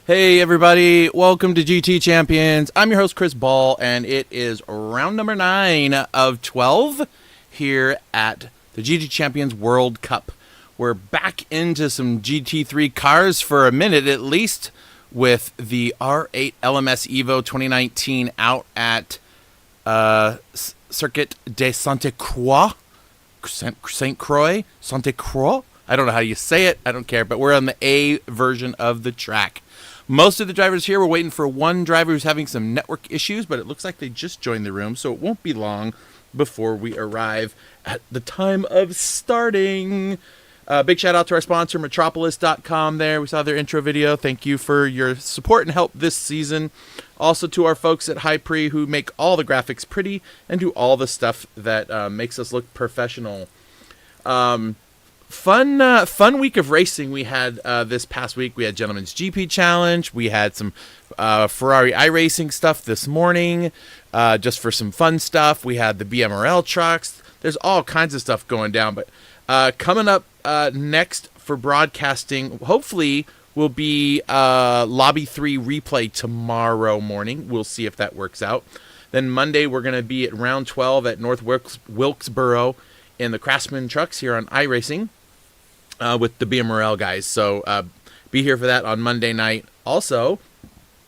Hey everybody, welcome to GT Champions. I'm your host Chris Ball, and it is round number 9 of 12 here at the GT Champions World Cup. We're back into some GT3 cars for a minute at least, with the R8 LMS Evo 2019 out at Circuit de Sainte Croix. Sainte Croix? Sainte Croix? I don't know how you say it. I don't care, but we're on the A version of the track. Most of the drivers here, we're waiting for one driver who's having some network issues, but it looks like they just joined the room, so it won't be long before we arrive at the time of starting. Big shout out to our sponsor, Metropolis.com there. We saw their intro video. Thank you for your support and help this season. Also to our folks at Hypre, who make all the graphics pretty and do all the stuff that makes us look professional. Fun week of racing we had this past week. We had Gentleman's GP Challenge. We had some Ferrari iRacing stuff this morning, just for some fun stuff. We had the BMRL trucks. There's all kinds of stuff going down. But coming up next for broadcasting, hopefully, will be Lobby 3 replay tomorrow morning. We'll see if that works out. Then Monday, we're going to be at round 12 at North Wilkesboro in the Craftsman trucks here on iRacing with the BMRL guys. So be here for that on Monday night. Also,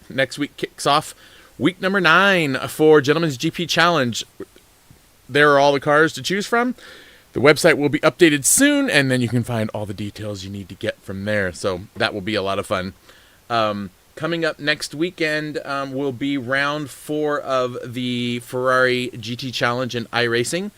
next week kicks off week number 9 for Gentlemen's GP Challenge. There are all the cars to choose from. The website will be updated soon, and then you can find all the details you need to get from there. So that will be a lot of fun. Coming up next weekend will be round 4 of the Ferrari GT Challenge in iRacing.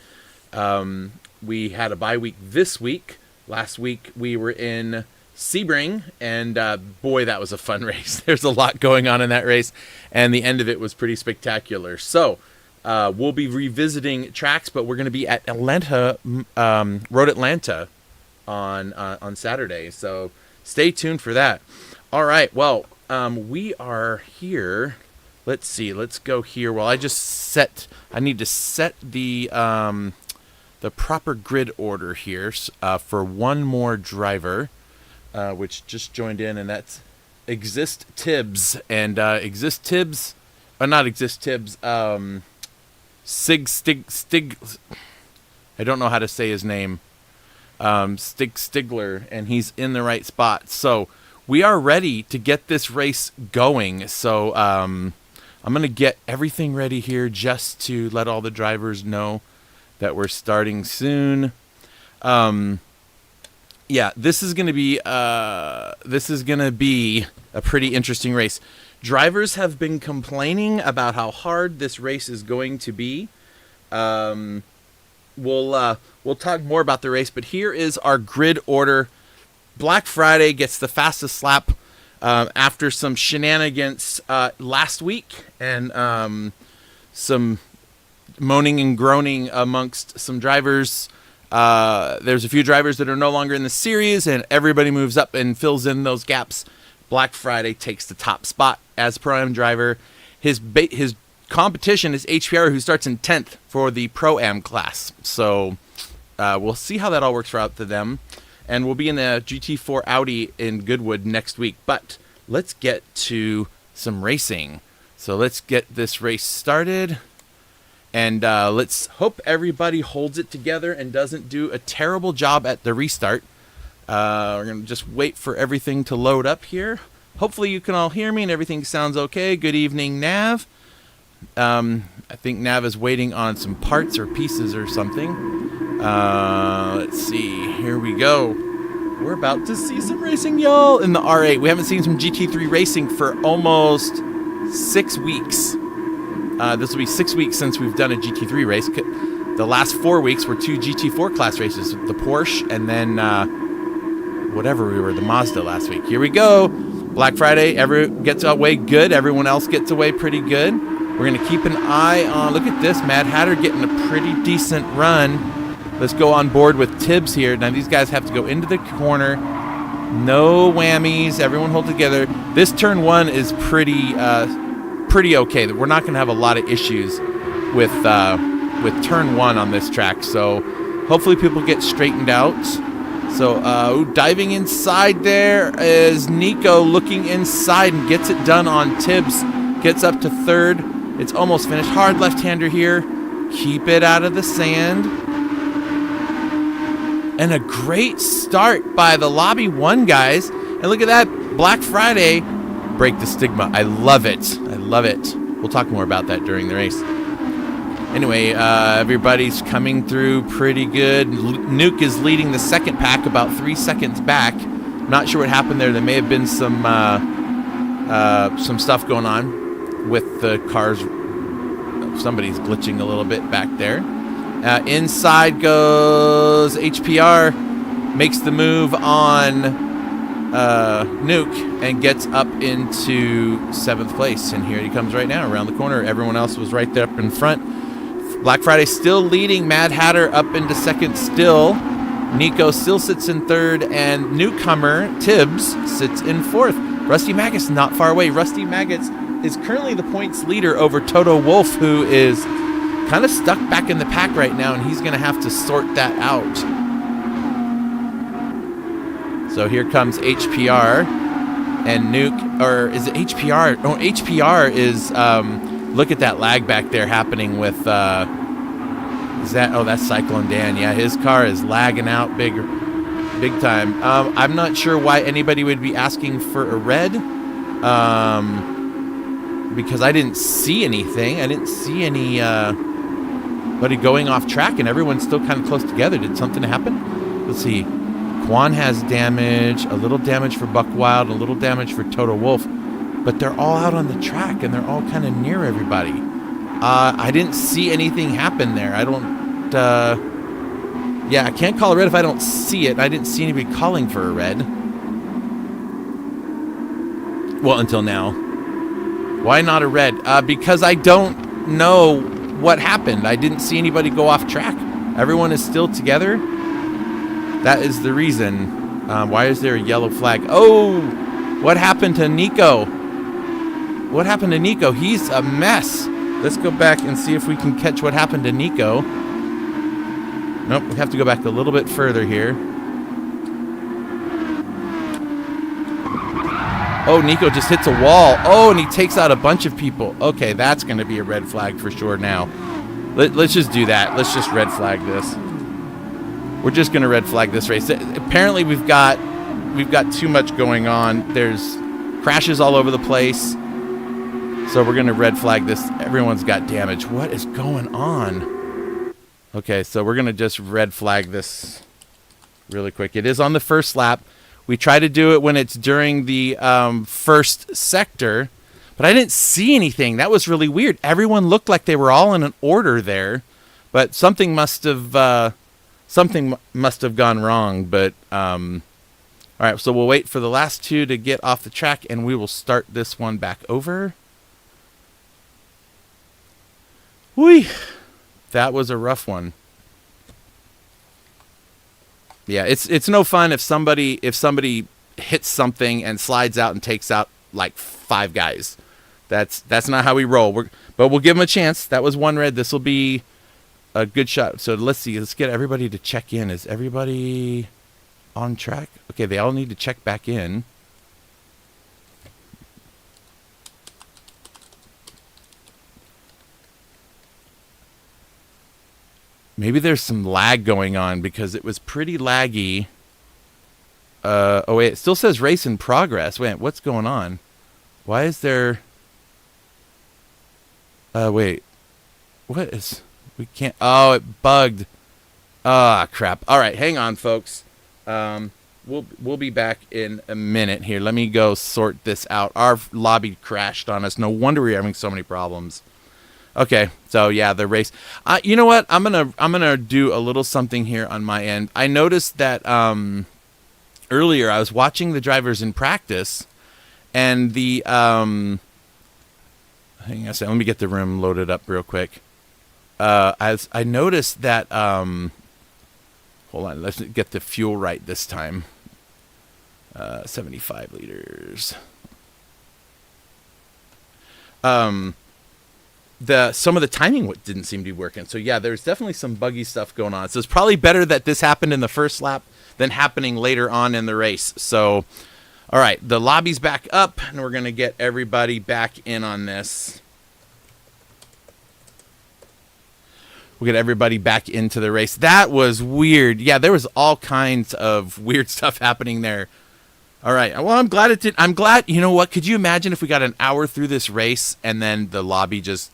We had a bye week this week. Last week we were in Sebring, and boy, that was a fun race. There's a lot going on in that race, and the end of it was pretty spectacular. So we'll be revisiting tracks, but we're going to be at Atlanta, Road Atlanta on Saturday. So stay tuned for that. All right, well, we are here. Let's see. Let's go here. Well, I need to set the proper grid order here for one more driver, which just joined in, and that's Exist Tibbs. And Exist Tibbs, not Exist Tibbs. Stig. I don't know how to say his name. Stigler, and he's in the right spot. So we are ready to get this race going. So I'm going to get everything ready here just to let all the drivers know that we're starting soon. Yeah, this is going to be a pretty interesting race. Drivers have been complaining about how hard this race is going to be. We'll talk more about the race, but here is our grid order. Black Friday gets the fastest lap after some shenanigans last week and some moaning and groaning amongst some drivers. There's a few drivers that are no longer in the series, and everybody moves up and fills in those gaps. Black Friday takes the top spot as Pro-Am driver. His competition is HPR, who starts in 10th for the Pro-Am class. So we'll see how that all works out to them. And we'll be in the GT4 Audi in Goodwood next week. But let's get to some racing. So let's get this race started. And let's hope everybody holds it together and doesn't do a terrible job at the restart. We're going to just wait for everything to load up here. Hopefully you can all hear me and everything sounds okay. Good evening, Nav. I think Nav is waiting on some parts or pieces or something. Let's see. Here we go. We're about to see some racing, y'all, in the R8. We haven't seen some GT3 racing for almost 6 weeks. This will be 6 weeks since we've done a GT3 race. The last 4 weeks were 2 GT4 class races, the Porsche and then the Mazda last week. Here we go. Black Friday, everyone gets away good. Everyone else gets away pretty good. We're going to keep an eye on, look at this, Mad Hatter getting a pretty decent run. Let's go on board with Tibbs here. Now these guys have to go into the corner. No whammies. Everyone hold together. This turn 1 is pretty okay. We're not going to have a lot of issues with turn 1 on this track. So hopefully people get straightened out. So diving inside there is Nico, looking inside and gets it done on Tibbs. Gets up to 3rd. It's almost finished. Hard left-hander here. Keep it out of the sand. And a great start by the Lobby 1 guys. And look at that. Black Friday. Break the stigma. I love it. I love it. We'll talk more about that during the race. Anyway, everybody's coming through pretty good. Nuke is leading the second pack about 3 seconds back. Not sure what happened there. There may have been some stuff going on with the cars. Somebody's glitching a little bit back there. Inside goes HPR. Makes the move on Nuke and gets up into 7th place. And here he comes right now around the corner. Everyone else was right there up in front. Black Friday still leading. Mad Hatter up into 2nd still. Nico still sits in 3rd. And newcomer Tibbs sits in 4th. Rusty Maggots not far away. Rusty Maggots is currently the points leader over Toto Wolff, who is kind of stuck back in the pack right now, and he's going to have to sort that out. So here comes HPR and Nuke, or is it HPR? Oh, HPR is Look at that lag back there happening with, is that, oh, that's Cyclone Dan. Yeah, his car is lagging out big time. I'm not sure why anybody would be asking for a red, because I didn't see anything. I didn't see anybody going off track, and everyone's still kind of close together. Did something happen? Let's see. Quan has damage, a little damage for Buck Wild, a little damage for Toto Wolf. But they're all out on the track, and they're all kind of near everybody. I didn't see anything happen there. I don't... yeah, I can't call a red if I don't see it. I didn't see anybody calling for a red. Well, until now. Why not a red? Because I don't know what happened. I didn't see anybody go off track. Everyone is still together. That is the reason. Why is there a yellow flag? Oh! What happened to Nico? What happened to Nico? He's a mess. Let's go back and see if we can catch what happened to Nico. Nope, we have to go back a little bit further here. Oh, Nico just hits a wall. Oh, and he takes out a bunch of people. Okay, that's going to be a red flag for sure now. Let's just do that. Let's just red flag this. We're just going to red flag this race. Apparently, we've got too much going on. There's crashes all over the place. So we're going to red flag this. Everyone's got damage. What is going on? Okay, so we're going to just red flag this really quick. It is on the first lap. We try to do it when it's during the first sector, but I didn't see anything. That was really weird. Everyone looked like they were all in an order there, but something must have gone wrong. But all right, so we'll wait for the last two to get off the track, and we will start this one back over. Whee! That was a rough one. Yeah, it's no fun if somebody hits something and slides out and takes out like 5 guys. That's not how we roll. But we'll give them a chance. That was one red. This will be a good shot. So let's see. Let's get everybody to check in. Is everybody on track? Okay, they all need to check back in. Maybe there's some lag going on because it was pretty laggy. Oh, wait. It still says race in progress. Wait, what's going on? Why is there... wait. What is... We can't... Oh, it bugged. Ah, crap. All right, hang on, folks. We'll be back in a minute here. Let me go sort this out. Our lobby crashed on us. No wonder we're having so many problems. Okay, so yeah, the race. You know what? I'm gonna do a little something here on my end. I noticed that earlier I was watching the drivers in practice, and the hang on a second. Let me get the room loaded up real quick. I noticed that hold on, let's get the fuel right this time. 75 liters. Some of the timing didn't seem to be working. So yeah, there's definitely some buggy stuff going on. So it's probably better that this happened in the first lap than happening later on in the race. So, all right, the lobby's back up, and we're going to get everybody back in on this. We'll get everybody back into the race. That was weird. Yeah, there was all kinds of weird stuff happening there. All right. Well, I'm glad it did. I'm glad. You know what? Could you imagine if we got an hour through this race and then the lobby just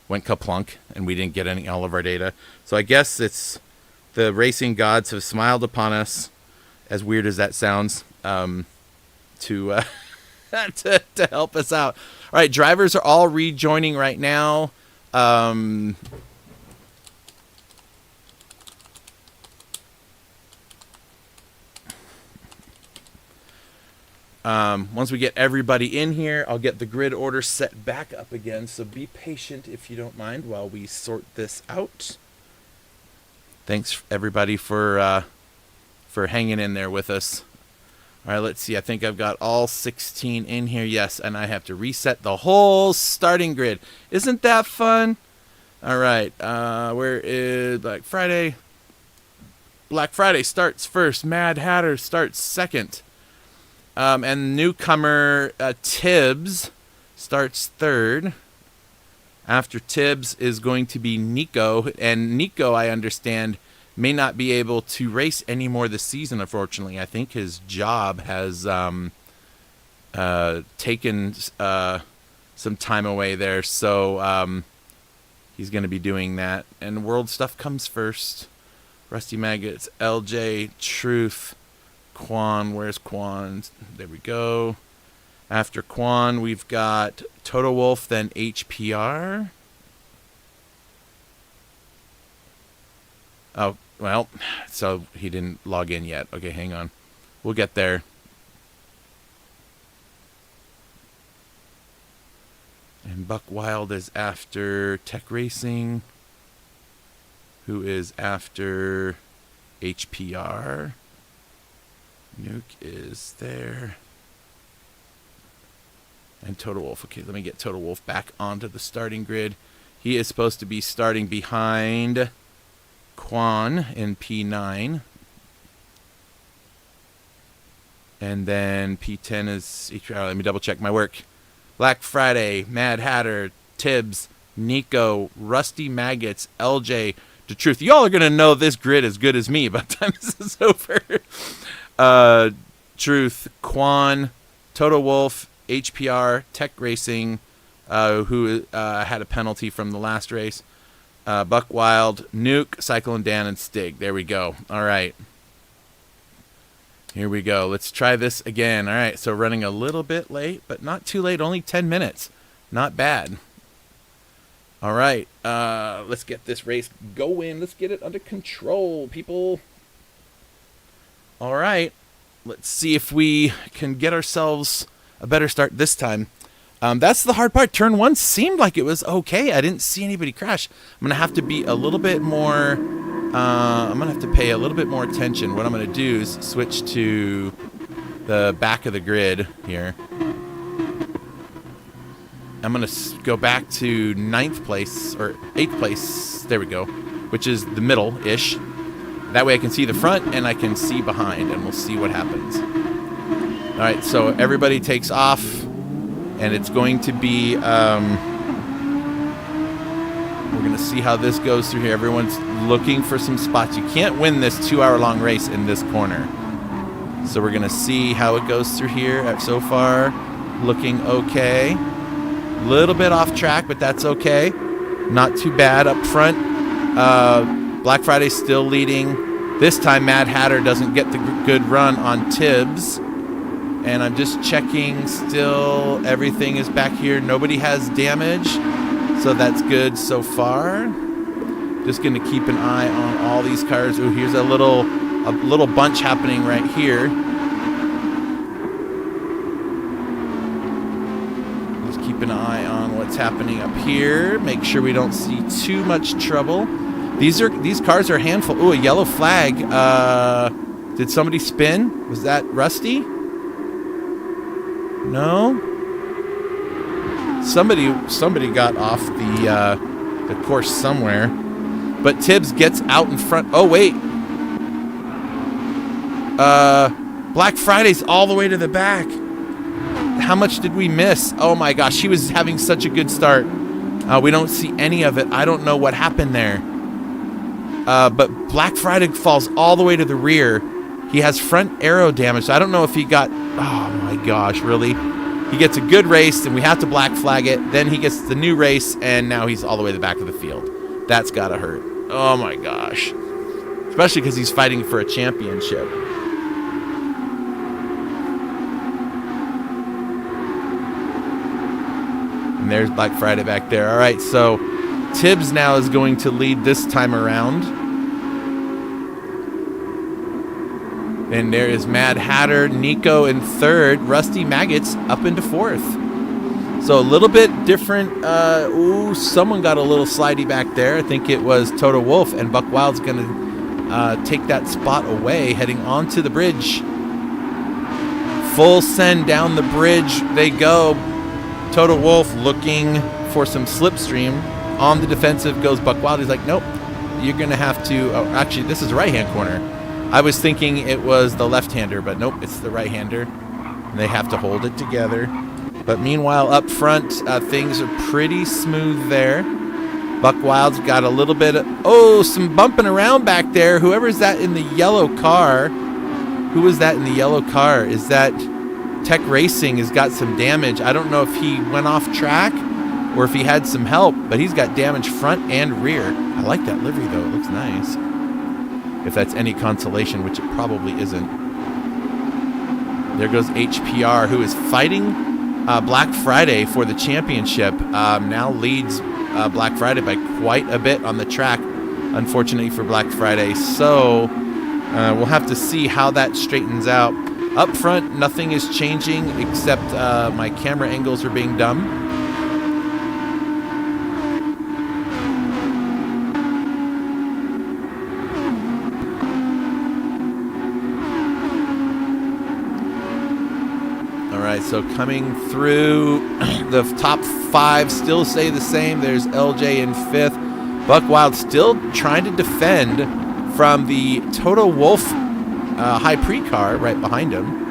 went kaplunk and we didn't get all of our data? So I guess it's the racing gods have smiled upon us, as weird as that sounds, to help us out. All right. Drivers are all rejoining right now. Once we get everybody in here, I'll get the grid order set back up again. So be patient if you don't mind while we sort this out. Thanks everybody for hanging in there with us. All right, let's see. I think I've got all 16 in here. Yes, and I have to reset the whole starting grid. Isn't that fun? All right, where is Black Friday? Black Friday starts first. Mad Hatter starts second. And newcomer Tibbs starts third. After Tibbs is going to be Nico. And Nico, I understand, may not be able to race anymore this season, unfortunately. I think his job has taken some time away there. So he's going to be doing that. And world stuff comes first. Rusty Maggots, LJ, Truth, Quan. Where's Quan? There we go. After Quan, we've got Toto Wolff, then HPR. Oh, well, so he didn't log in yet. Okay, hang on. We'll get there. And Buck Wild is after Tech Racing, who is after HPR. Nuke is there. And Toto Wolff. Okay, let me get Toto Wolff back onto the starting grid. He is supposed to be starting behind Quan in P9. And then P10 is HPR. Let me double check my work. Black Friday, Mad Hatter, Tibbs, Nico, Rusty Maggots, LJ, The Truth. Y'all are going to know this grid as good as me by the time this is over. Truth, Quan, Toto Wolff, HPR, Tech Racing, who had a penalty from the last race. Buck Wild, Nuke, Cyclone Dan, and Stig. There we go. All right. Here we go. Let's try this again. All right, so running a little bit late, but not too late. Only 10 minutes. Not bad. All right, let's get this race going. Let's get it under control, people. All right, let's see if we can get ourselves a better start this time. That's the hard part. Turn 1 seemed like it was okay. I didn't see anybody crash. I'm going to have to be a little bit more... I'm going to have to pay a little bit more attention. What I'm going to do is switch to the back of the grid here. I'm going to go back to 9th place, or 8th place, there we go, which is the middle-ish. That way I can see the front and I can see behind, and we'll see what happens. All right, so everybody takes off, and it's going to be... we're going to see how this goes through here. Everyone's looking for some spots. You can't win this 2-hour-long race in this corner. So we're going to see how it goes through here. So far, looking okay. A little bit off track, but that's okay. Not too bad up front. Black Friday's still leading. This time, Mad Hatter doesn't get the good run on Tibbs. And I'm just checking still. Everything is back here. Nobody has damage. So that's good so far. Just going to keep an eye on all these cars. Ooh, here's a little bunch happening right here. Just keep an eye on what's happening up here. Make sure we don't see too much trouble. These cars are a handful. Ooh, a yellow flag. Did somebody spin? Was that Rusty? No. Somebody got off the course somewhere, but Tibbs gets out in front. Oh wait, Black Friday's all the way to the back. How much did we miss? Oh my gosh, he was having such a good start. We don't see any of it. I don't know what happened there. But Black Friday falls all the way to the rear. He has front aero damage. So I don't know if he got. Oh my gosh, really? He gets a good race, and we have to black flag it. Then he gets the new race, and now he's all the way to the back of the field. That's got to hurt. Oh, my gosh. Especially because he's fighting for a championship. And there's Black Friday back there. All right, so Tibbs now is going to lead this time around. And there is Mad Hatter, Nico in 3rd, Rusty Maggots up into 4th. So a little bit different. Ooh, someone got a little slidey back there. I think it was Toto Wolff, and Buck Wild's going to take that spot away, heading onto the bridge. Full send down the bridge they go. Toto Wolff looking for some slipstream. On the defensive goes Buck Wild. He's like, nope, you're going to have to... Oh, actually, this is the right-hand corner. I was thinking it was the left-hander, but nope, it's the right-hander. And they have to hold it together. But meanwhile, up front, things are pretty smooth there. Buck Wild's got a little bit of, some bumping around back there. Whoever's that in the yellow car? Who was that in the yellow car? Is that Tech Racing has got some damage. I don't know if he went off track or if he had some help, but he's got damage front and rear. I like that livery, though. It looks nice. If that's any consolation, which it probably isn't. There goes HPR, who is fighting Black Friday for the championship. Now leads Black Friday by quite a bit on the track, unfortunately for Black Friday. So we'll have to see how that straightens out. Up front, nothing is changing except my camera angles are being dumb. All right, so coming through, the top 5 still stay the same. There's LJ in 5th. Buck Wild still trying to defend from the Toto Wolff high pre-car right behind him.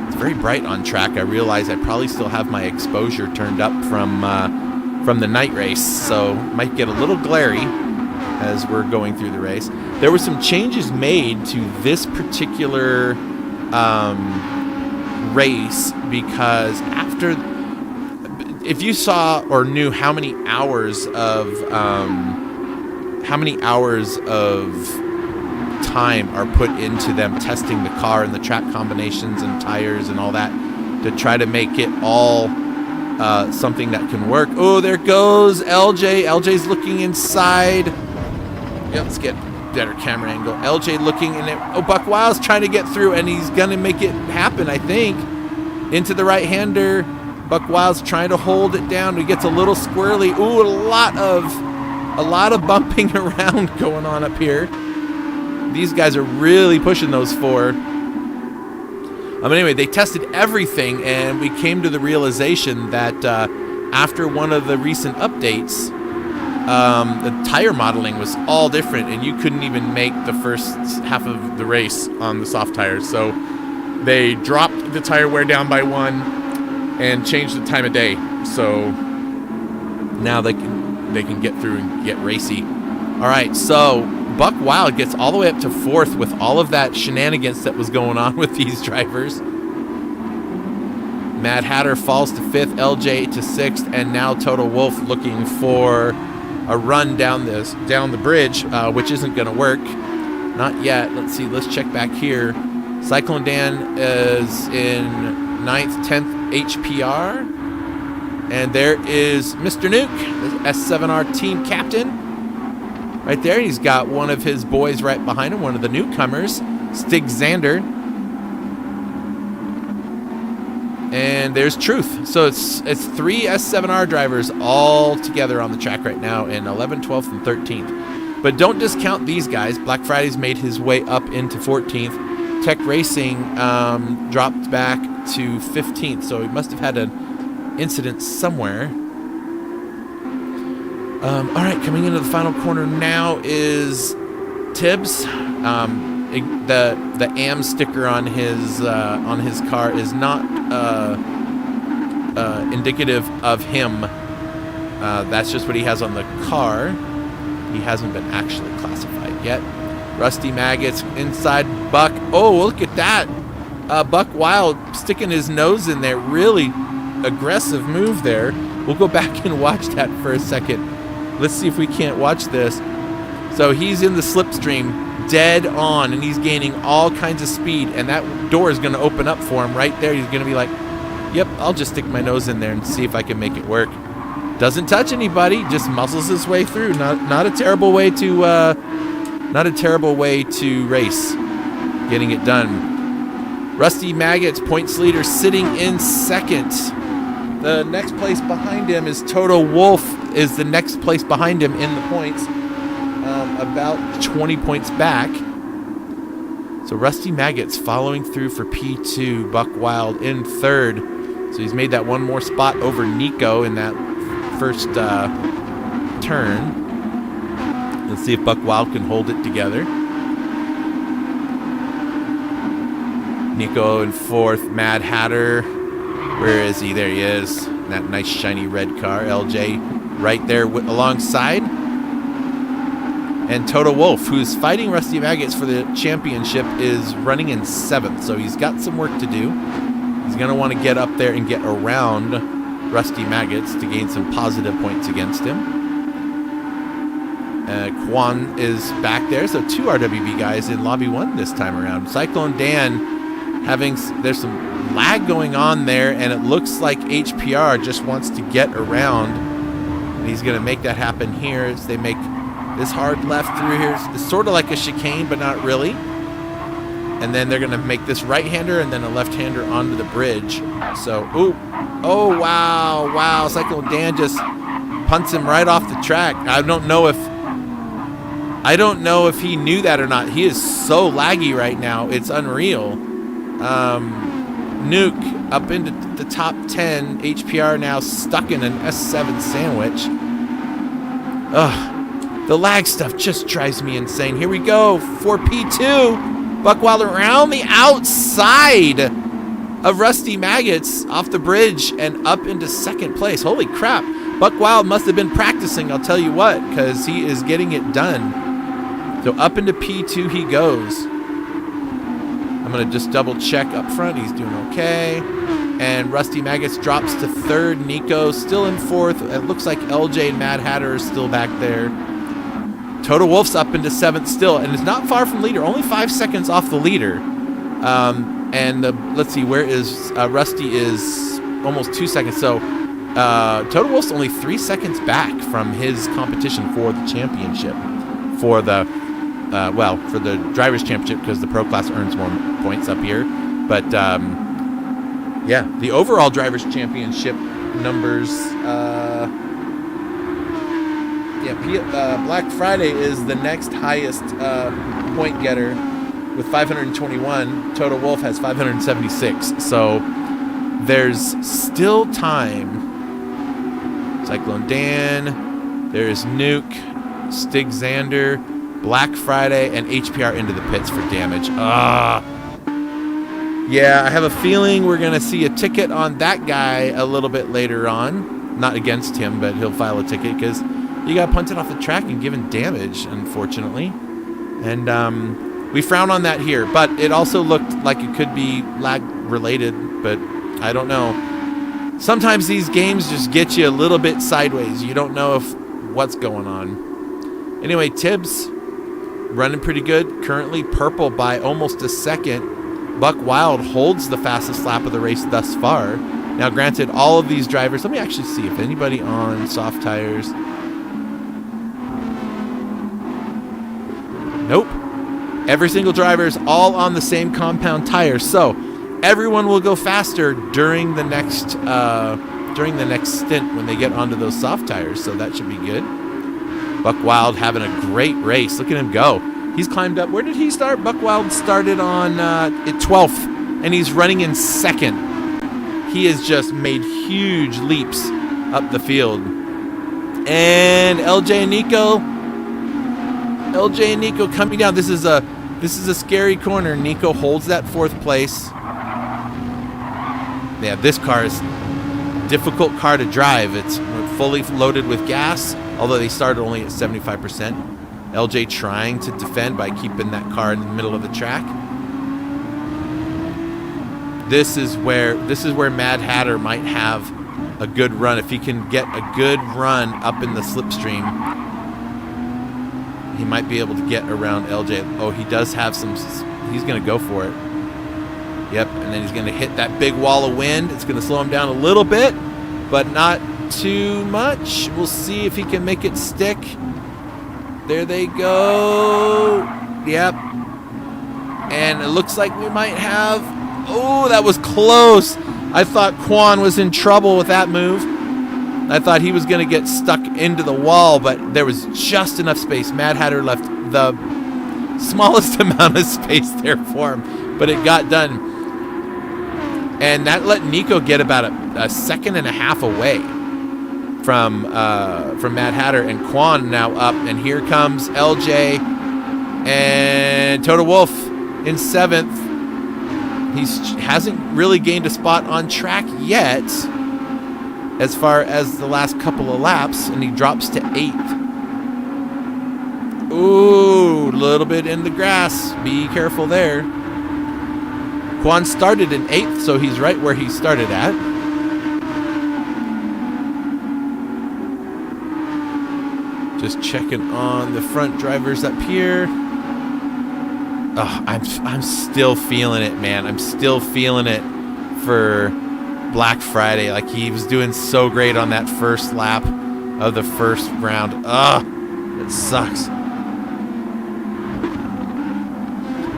It's very bright on track. I realize I probably still have my exposure turned up from the night race, so might get a little glary as we're going through the race. There were some changes made to this particular race because after, if you saw or knew how many hours of time are put into them testing the car and the track combinations and tires and all that to try to make it all something that can work. Oh, there goes LJ. LJ's looking inside. Yeah, let's get better camera angle. LJ looking in it. Oh, Buck Wild's trying to get through, and he's going to make it happen, I think. Into the right-hander. Buck Wild's trying to hold it down. He gets a little squirrely. Ooh, a lot of bumping around going on up here. These guys are really pushing those 4. Anyway, they tested everything, and we came to the realization that after one of the recent updates, the tire modeling was all different, and you couldn't even make the first half of the race on the soft tires. So they dropped the tire wear down by 1 and changed the time of day. So now they can get through and get racy. All right, so Buck Wild gets all the way up to 4th with all of that shenanigans that was going on with these drivers. Mad Hatter falls to 5th, LJ to 6th, and now Toto Wolff looking for a run down the bridge, which isn't going to work. Not yet. Let's see. Let's check back here. Cyclone Dan is in 9th, 10th HPR. And there is Mr. Nuke, the S7R team captain. Right there. He's got one of his boys right behind him, one of the newcomers, Stig Zander. And there's Truth. So it's 3 S7R drivers all together on the track right now in 11th, 12th, and 13th. But don't discount these guys. Black Friday's made his way up into 14th. Tech Racing dropped back to 15th. So he must have had an incident somewhere. All right, coming into the final corner now is Tibbs. The AM sticker on his car is not indicative of him. That's just what he has on the car. He hasn't been actually classified yet. Rusty Maggots inside Buck. Oh, look at that. Buck Wild sticking his nose in there. Really aggressive move there. We'll go back and watch that for a second. Let's see if we can't watch this. So he's in the slipstream dead on, and he's gaining all kinds of speed, and that door is going to open up for him right there. He's going to be like, yep, I'll just stick my nose in there and see if I can make it work. Doesn't touch anybody, just muscles his way through. Not a terrible way to race. Getting it done. Rusty Maggots, points leader, sitting in 2nd. The next place behind him is Toto Wolff, is the next place behind him in the points. About 20 points back. So Rusty Maggots following through for P2. Buck Wild in 3rd. So he's made that one more spot over Nico in that first turn. Let's see if Buck Wild can hold it together. Nico in fourth. Mad Hatter, where is he? There he is. That nice shiny red car. LJ right there alongside. And Toto Wolff, who's fighting Rusty Maggots for the championship, is running in 7th. So he's got some work to do. He's going to want to get up there and get around Rusty Maggots to gain some positive points against him. Quan is back there, so 2 RWB guys in Lobby 1 this time around. Cyclone Dan there's some lag going on there, and it looks like HPR just wants to get around. And he's going to make that happen here as they make this hard left through here. It's sort of like a chicane, but not really. And then they're going to make this right-hander and then a left-hander onto the bridge. So, ooh. Oh, wow. Wow. Cyclone Dan just punts him right off the track. I don't know if he knew that or not. He is so laggy right now. It's unreal. Nuke up into the top 10. HPR now stuck in an S7 sandwich. Ugh. The lag stuff just drives me insane. Here we go for P2. Buck Wild around the outside of Rusty Maggots off the bridge and up into 2nd place. Holy crap. Buck Wild must have been practicing, I'll tell you what, because he is getting it done. So up into P2 he goes. I'm going to just double check up front. He's doing okay. And Rusty Maggots drops to 3rd. Nico still in 4th. It looks like LJ and Mad Hatter are still back there. Toto Wolff's up into 7th still, and is not far from leader. Only 5 seconds off the leader. Let's see, where is Rusty is almost 2 seconds. So Toto Wolff's only 3 seconds back from his competition for the championship. For the for the drivers' championship, because the pro class earns more points up here. But yeah, the overall drivers' championship numbers. Black Friday is the next highest point getter with 521. Toto Wolff has 576. So there's still time. Cyclone Dan. There's Nuke, Stig Xander, Black Friday, and HPR into the pits for damage. Yeah, I have a feeling we're going to see a ticket on that guy a little bit later on. Not against him, but he'll file a ticket because he got punted off the track and given damage, unfortunately. And we frown on that here, but it also looked like it could be lag related, but I don't know. Sometimes these games just get you a little bit sideways. You don't know what's going on. Anyway, Tibbs running pretty good. Currently purple by almost a second. Buck Wild holds the fastest lap of the race thus far. Now, granted, all of these drivers, let me actually see if anybody on soft tires. Nope. Every single driver is all on the same compound tire, so everyone will go faster during the next stint when they get onto those soft tires. So that should be good. Buck Wild having a great race. Look at him go. He's climbed up. Where did he start? Buck Wild started on at 12th, and he's running in 2nd. He has just made huge leaps up the field. And LJ and Nico coming down. This is a scary corner. Nico holds that 4th place. Yeah, this car is a difficult car to drive. It's fully loaded with gas, although they started only at 75%. LJ trying to defend by keeping that car in the middle of the track. This is where Mad Hatter might have a good run. If he can get a good run up in the slipstream, he might be able to get around LJ. Oh, he does have some. He's going to go for it. Yep, and then he's going to hit that big wall of wind. It's going to slow him down a little bit, but not too much. We'll see if he can make it stick. There they go. Yep. And it looks like we might have... Oh, that was close. I thought Quan was in trouble with that move. I thought he was going to get stuck into the wall, but there was just enough space. Mad Hatter left the smallest amount of space there for him, but it got done. And that let Nico get about a second and a half away from Mad Hatter, and Quan now up. And here comes LJ and Toto Wolff in 7th. He hasn't really gained a spot on track yet as far as the last couple of laps, and he drops to 8th. Ooh, a little bit in the grass. Be careful there. Quan started in 8th, so he's right where he started at. Just checking on the front drivers up here. Oh, I'm still feeling it, man. I'm still feeling it for Black Friday. Like, he was doing so great on that first lap of the first round. Ugh, it sucks.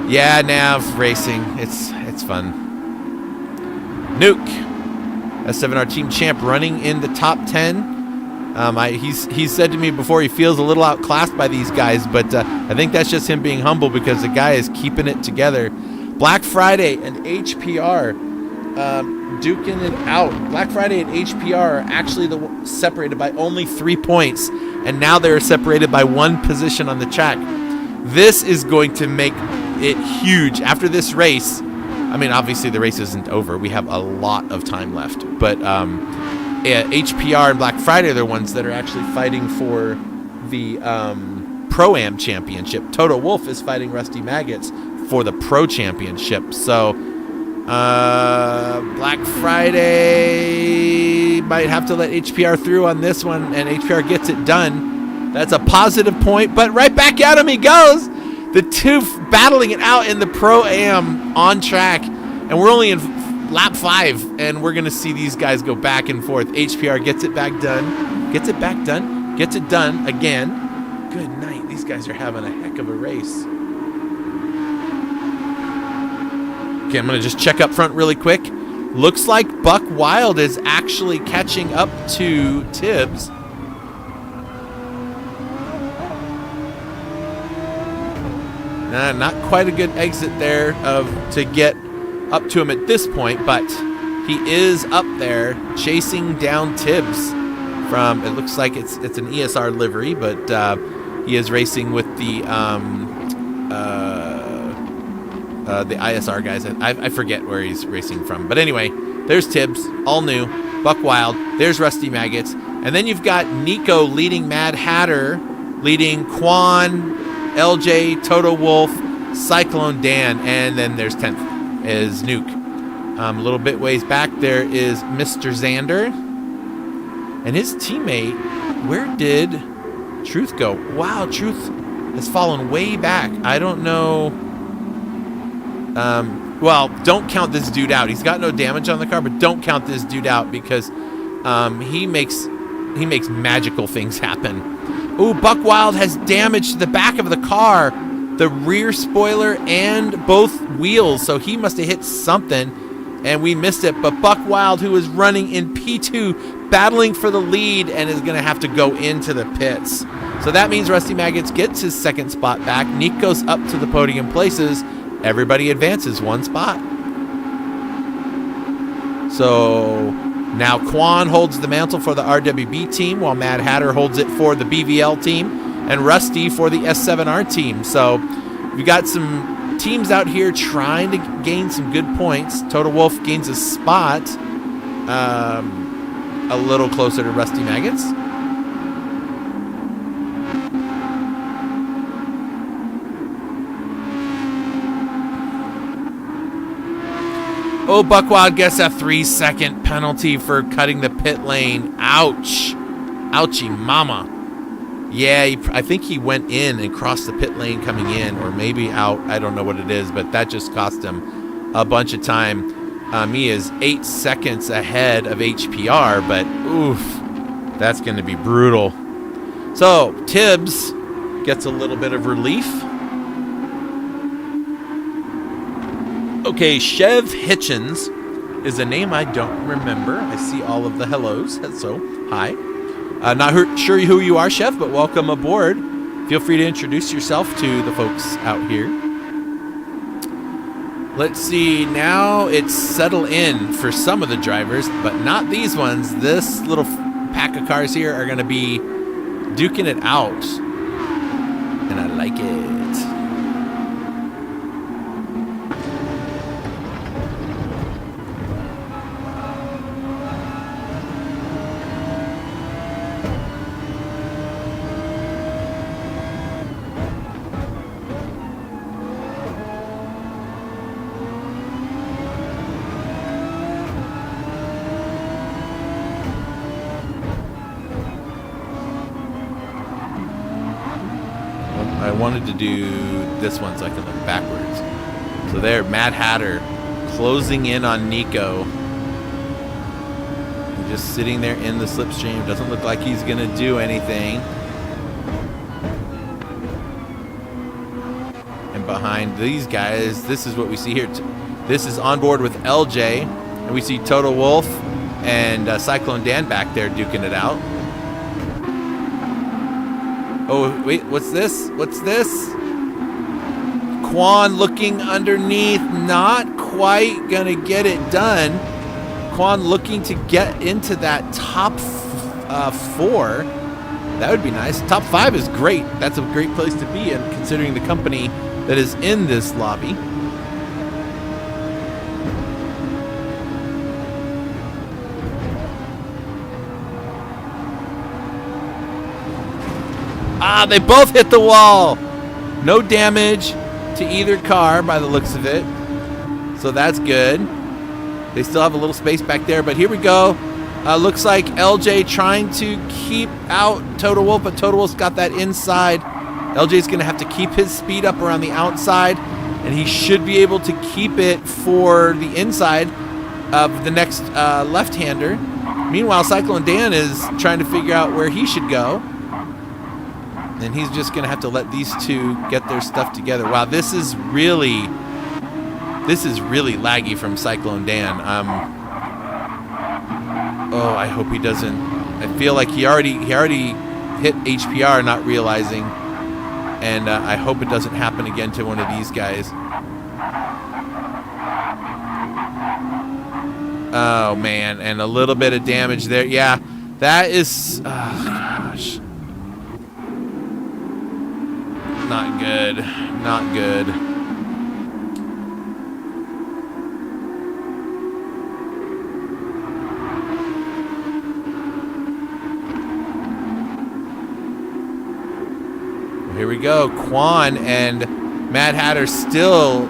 Yeah, Nav Racing. It's fun. Nuke, S7R team champ, running in the top 10. He's said to me before he feels a little outclassed by these guys, but I think that's just him being humble because the guy is keeping it together. Black Friday and HPR duking it out. Black Friday and HPR are actually separated by only 3 points, and now they're separated by 1 position on the track. This is going to make it huge after this race. I mean, obviously the race isn't over. We have a lot of time left, but HPR and Black Friday are the ones that are actually fighting for the Pro-Am Championship. Toto Wolff is fighting Rusty Maggots for the Pro Championship. So Black Friday might have to let HPR through on this one, and HPR gets it done. That's a positive point, but right back at him he goes. The two battling it out in the Pro-Am on track, and we're only in lap 5, and we're going to see these guys go back and forth. HPR gets it back done, gets it back done, gets it done again. Good night. These guys are having a heck of a race. Okay, I'm going to just check up front really quick. Looks like Buck Wild is actually catching up to Tibbs. Not quite a good exit there to get up to him at this point, but he is up there chasing down Tibbs from, it looks like it's an ESR livery, but he is racing with the ISR guys. I forget where he's racing from, but anyway, there's Tibbs, all new. Buck Wild, there's Rusty Maggots, and then you've got Nico leading Mad Hatter, leading Quan, LJ, Toto Wolff, Cyclone Dan, and then there's 10th is Nuke. A little bit ways back there is Mr. Xander and his teammate. Where did Truth go? Wow, Truth has fallen way back. I don't know. Well, don't count this dude out. He's got no damage on the car, but don't count this dude out because he makes magical things happen. Ooh, Buck Wild has damage to the back of the car, the rear spoiler and both wheels, so he must have hit something and we missed it. But Buck Wild, who is running in P2, battling for the lead, and is going to have to go into the pits. So that means Rusty Maggots gets his 2nd spot back. Nick goes up to the podium places. Everybody advances 1 spot. So now Quan holds the mantle for the RWB team, while Mad Hatter holds it for the BVL team, and Rusty for the S7R team. So we got some teams out here trying to gain some good points. Toto Wolff gains a spot a little closer to Rusty Maggots. Oh, Buck Wild gets a 3-second penalty for cutting the pit lane. Ouch. Ouchie mama. Yeah, I think he went in and crossed the pit lane coming in, or maybe out. I don't know what it is, but that just cost him a bunch of time. He is 8 seconds ahead of HPR, but oof, that's going to be brutal. So Tibbs gets a little bit of relief. Okay, Chev Hitchens is a name I don't remember. I see all of the hellos, so hi. Not sure who you are, Chef, but welcome aboard. Feel free to introduce yourself to the folks out here. Let's see, now it's settle in for some of the drivers, but not these ones. This little pack of cars here are going to be duking it out, and I like it. I wanted to do this one so I can look backwards. So there, Mad Hatter closing in on Nico. Just sitting there in the slipstream. Doesn't look like he's going to do anything. And behind these guys, this is what we see here. This is on board with LJ. And we see Total Wolf and Cyclone Dan back there duking it out. Oh, wait, what's this? What's this? Quan looking underneath, not quite gonna get it done. Quan looking to get into that top 4. That would be nice. Top 5 is great. That's a great place to be in, considering the company that is in this lobby. Ah, they both hit the wall. No damage to either car by the looks of it. So that's good. They still have a little space back there, but here we go. Looks like LJ trying to keep out Total Wolf, but Total Wolf's got that inside. LJ's going to have to keep his speed up around the outside, and he should be able to keep it for the inside of the next left-hander. Meanwhile, Cyclone Dan is trying to figure out where he should go. And he's just going to have to let these two get their stuff together. Wow, this is really laggy from Cyclone Dan. Oh, I hope he doesn't. I feel like he already hit HPR, not realizing. And I hope it doesn't happen again to one of these guys. Oh, man, and a little bit of damage there. Yeah, that is... Oh, gosh. Not good. Not good. Here we go. Quan and Mad Hatter still.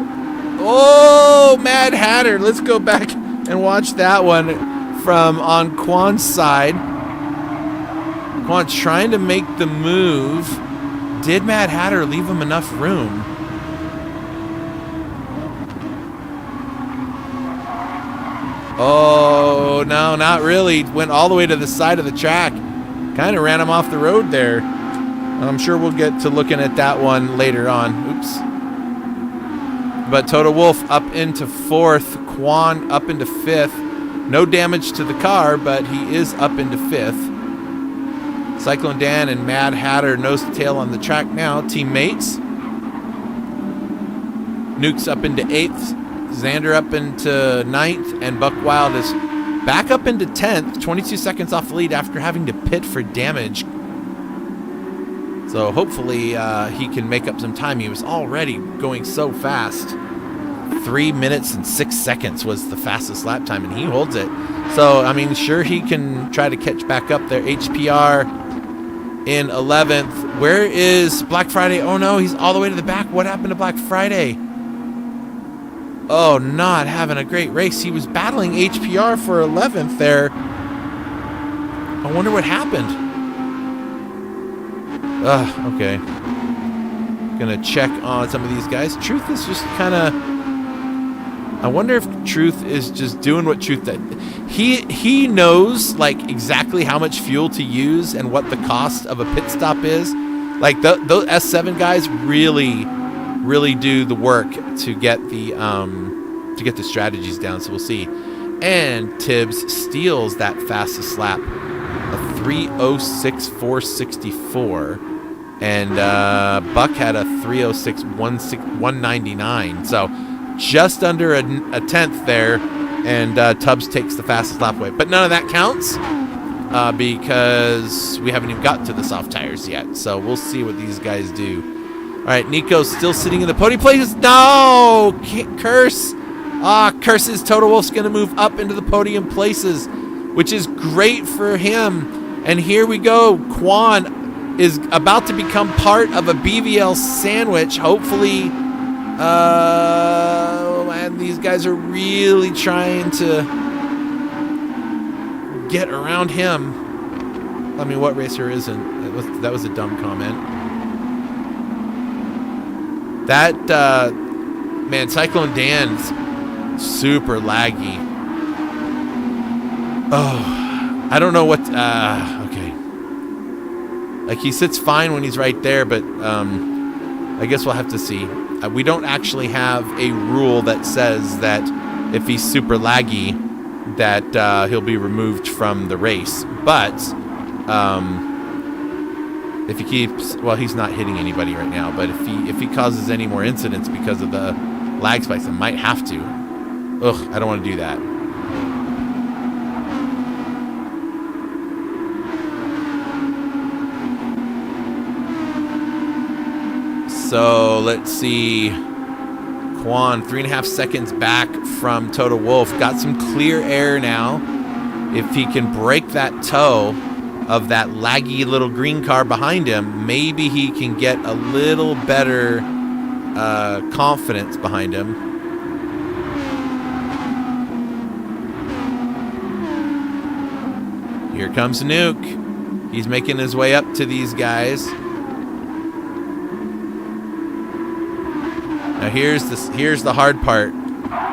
Oh, Mad Hatter. Let's go back and watch that one from on Quan's side. Quan trying to make the move. Did Mad Hatter leave him enough room? Oh, no, not really. Went all the way to the side of the track. Kind of ran him off the road there. I'm sure we'll get to looking at that one later on. Oops. But Total Wolf up into 4th. Quan up into 5th. No damage to the car, but he is up into 5th. Cyclone Dan and Mad Hatter nose to tail on the track now. Teammates. Nuke's up into 8th. Xander up into 9th. And Buck Wild is back up into 10th. 22 seconds off the lead after having to pit for damage. So hopefully he can make up some time. He was already going so fast. 3 minutes and 6 seconds was the fastest lap time, and he holds it. So, I mean, sure, he can try to catch back up there. HPR in 11th. Where is Black Friday? Oh, no, he's all the way to the back. What happened to Black Friday? Oh, not having a great race. He was battling HPR for 11th there. I wonder what happened. Okay. Gonna check on some of these guys. Truth is just kind of... I wonder if Truth is just doing what Truth did. He knows, like, exactly how much fuel to use and what the cost of a pit stop is. Like, those S7 guys really do the work to get the strategies down. So we'll see. And Tibbs steals that fastest lap, a 3:06.464. And Buck had a 3:06.199. So just under a 10th there. And Tubbs takes the fastest lap away. But none of that counts because we haven't even got to the soft tires yet. So we'll see what these guys do. All right, Nico's still sitting in the podium places. No! Curse. Curses. Total Wolf's going to move up into the podium places, which is great for him. And here we go. Quan is about to become part of a BVL sandwich. Hopefully, man, these guys are really trying to get around him. I mean, what racer isn't? That was a dumb comment. That, man, Cyclone Dan's super laggy. Oh, I don't know what, okay. Like, he sits fine when he's right there, but I guess we'll have to see. We don't actually have a rule that says that if he's super laggy, that he'll be removed from the race. But if he keeps, well, he's not hitting anybody right now, but if he causes any more incidents because of the lag spikes, I might have to. Ugh, I don't want to do that. So let's see. Quan, 3.5 seconds back from Toto Wolff. Got some clear air now. If he can break that toe of that laggy little green car behind him, maybe he can get a little better confidence behind him. Here comes Nuke. He's making his way up to these guys. Now here's the hard part.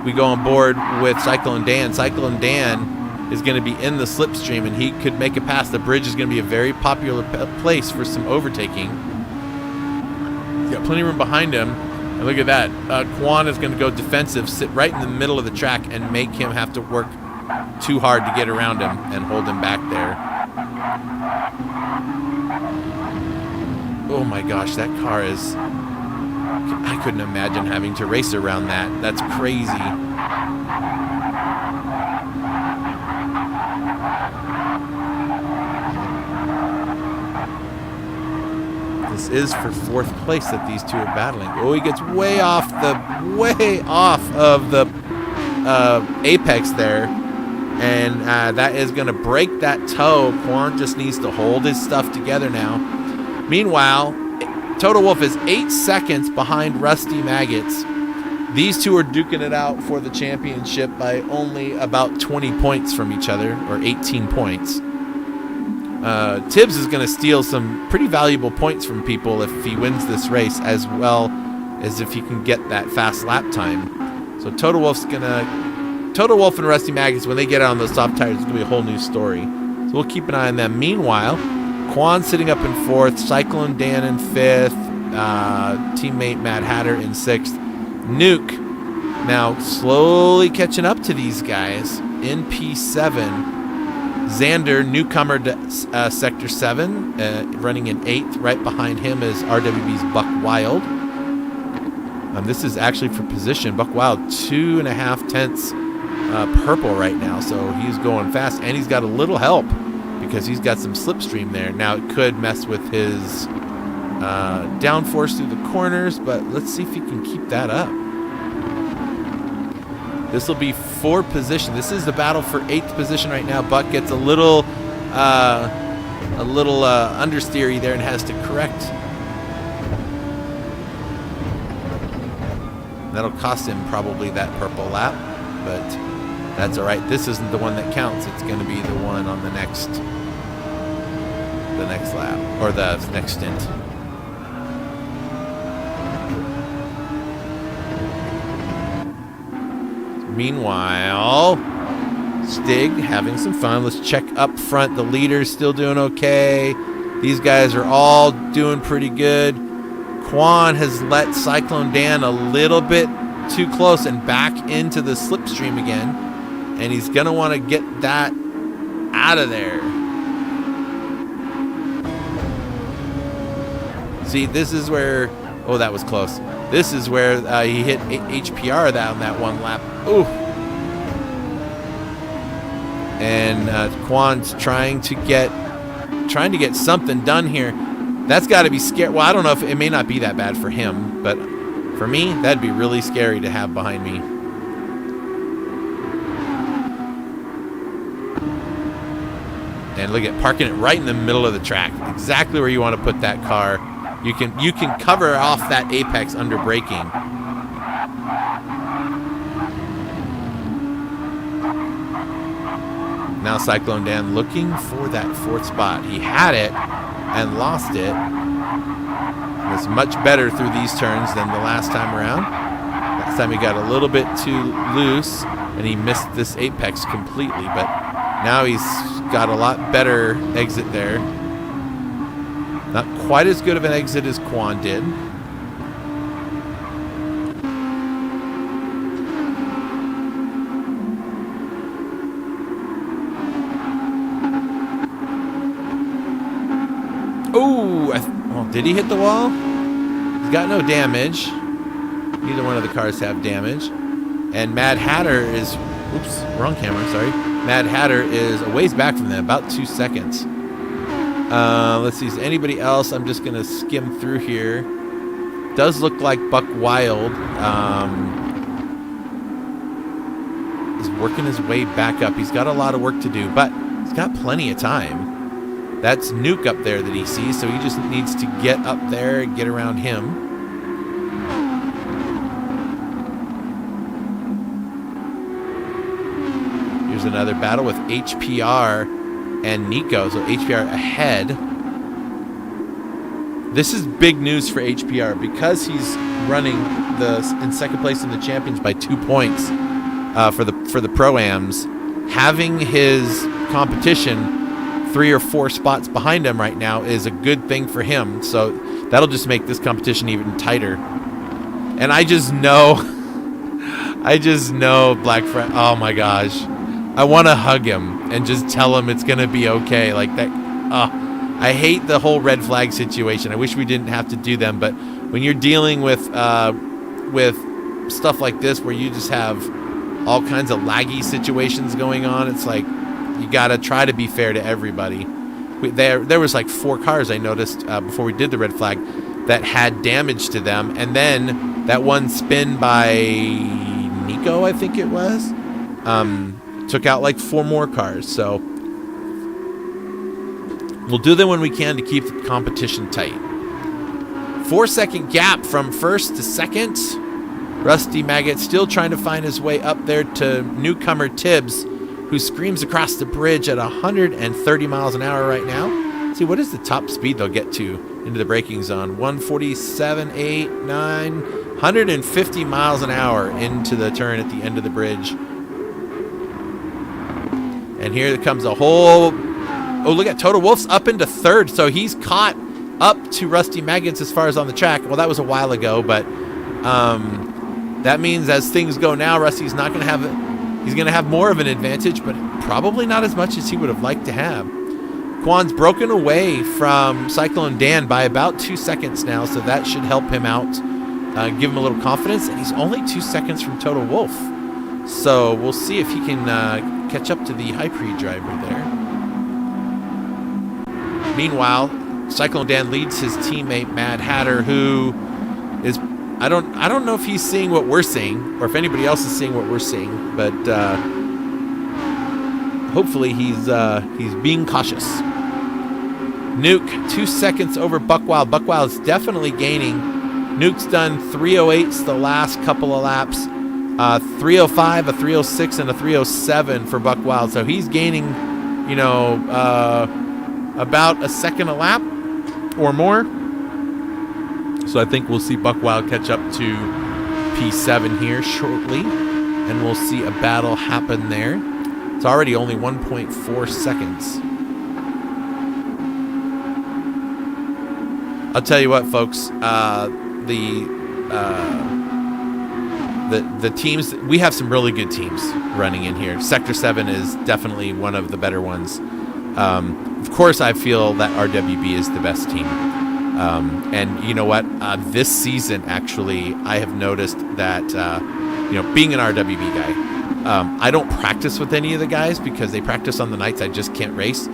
We go on board with Cyclone Dan. Cyclone Dan is going to be in the slipstream, and he could make it past. The bridge is going to be a very popular place for some overtaking. He's got plenty of room behind him. And look at that. Quan is going to go defensive, sit right in the middle of the track, and make him have to work too hard to get around him and hold him back there. Oh my gosh, that car is... I couldn't imagine having to race around that. That's crazy. This is for 4th place that these two are battling. Oh, he gets way off of the apex there. And that is going to break that toe. Quan just needs to hold his stuff together now. Meanwhile, Toto Wolff is 8 seconds behind Rusty Maggots. These two are duking it out for the championship by only about 20 points from each other, or 18 points. Tibbs is going to steal some pretty valuable points from people if he wins this race, as well as if he can get that fast lap time. So Toto Wolff and Rusty Maggots, when they get out on those soft tires, it's going to be a whole new story. So we'll keep an eye on them. Meanwhile, Quan sitting up in 4th, Cyclone Dan in 5th, teammate Matt Hatter in 6th. Nuke now slowly catching up to these guys in P7. Xander, newcomer to Sector 7, running in 8th. Right behind him is RWB's Buck Wild. This is actually for position. Buck Wild, 2.5 tenths purple right now, so he's going fast, and he's got a little help because he's got some slipstream there. Now it could mess with his downforce through the corners, but let's see if he can keep that up. This will be for position. This is the battle for 8th position right now. Buck gets a little understeery there and has to correct. That'll cost him probably that purple lap, but that's all right. This isn't the one that counts. It's going to be the one on the next lap, or the next stint. Meanwhile, Stig having some fun. Let's check up front. The leader's still doing okay. These guys are all doing pretty good. Quan has let Cyclone Dan a little bit too close and back into the slipstream again. And he's going to want to get that out of there. See, this is where... Oh, that was close. This is where he hit HPR on that one lap. Ooh. And Quan's trying to get something done here. That's got to be scary. Well, I don't know if it may not be that bad for him, but for me, that'd be really scary to have behind me. And look at parking it right in the middle of the track, exactly where you want to put that car. You can cover off that apex under braking. Now Cyclone Dan looking for that 4th spot. He had it and lost it. is much better through these turns than the last time around. Last time he got a little bit too loose, and he missed this apex completely, but now he's got a lot better exit there. Not quite as good of an exit as Quan did. Oh, well, did he hit the wall? He's got no damage. Neither one of the cars have damage. And Mad Hatter is, oops, wrong camera, sorry. Mad Hatter is a ways back from them, about 2 seconds. Let's see, is anybody else? I'm just going to skim through here. Does look like Buck Wild is working his way back up. He's got a lot of work to do, but he's got plenty of time. That's Nuke up there that he sees, so he just needs to get up there and get around him. Here's another battle with HPR and Nico, so HPR ahead. This is big news for HPR because he's running in second place in the Champions by 2 points for the Pro-Ams. Having his competition 3 or 4 spots behind him right now is a good thing for him. So that'll just make this competition even tighter. And I just know Black Friday. Oh my gosh. I want to hug him and just tell him it's going to be okay. Like that. I hate the whole red flag situation. I wish we didn't have to do them. But when you're dealing with stuff like this where you just have all kinds of laggy situations going on, it's like, you got to try to be fair to everybody. There was like 4 cars I noticed before we did the red flag that had damage to them. And then that one spin by Nico, I think it was, took out like 4 more cars. So we'll do them when we can to keep the competition tight. 4-second gap from first to second. Rusty Maggot still trying to find his way up there to newcomer Tibbs, who screams across the bridge at 130 miles an hour right now. Let's see, what is the top speed they'll get to into the braking zone? 147, 8, 9, 150 miles an hour into the turn at the end of the bridge. And here comes a whole... Oh, look at Total Wolf's up into third, so he's caught up to Rusty Maggots as far as on the track. Well, that was a while ago, but that means as things go now, Rusty's not going to have... He's going to have more of an advantage, but probably not as much as he would have liked to have. Quan's broken away from Cyclone Dan by about 2 seconds now, so that should help him out, give him a little confidence. And he's only 2 seconds from Total Wolf. So we'll see if he can catch up to the Hypre driver there. Meanwhile, Cyclone Dan leads his teammate Mad Hatter, who is... I don't know if he's seeing what we're seeing or if anybody else is seeing what we're seeing, but hopefully he's being cautious. Nuke 2 seconds over Buckwild. Buckwild's definitely gaining. Nuke's done 308s the last couple of laps. 305, a 306, and a 307 for Buckwild. So he's gaining, about a second a lap or more. So I think we'll see Buckwild catch up to P7 here shortly, and we'll see a battle happen there. It's already only 1.4 seconds. I'll tell you what, folks. The teams, we have some really good teams running in here. Sector 7 is definitely one of the better ones. Of course, I feel that RWB is the best team. And you know what? This season, actually, I have noticed that, being an RWB guy, I don't practice with any of the guys because they practice on the nights I just can't race.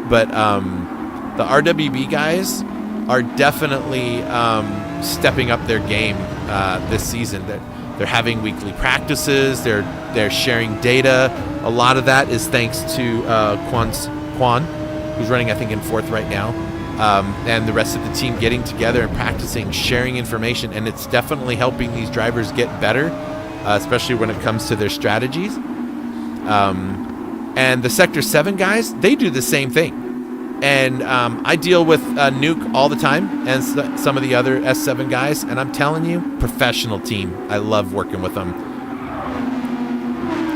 But the RWB guys are definitely stepping up their game this season. They're having weekly practices. They're sharing data. A lot of that is thanks to Quan, who's running, I think, in 4th right now. And the rest of the team getting together and practicing, sharing information, and it's definitely helping these drivers get better, especially when it comes to their strategies. And the Sector 7 guys, they do the same thing. And I deal with Nuke all the time and some of the other S7 guys. And I'm telling you, professional team. I love working with them.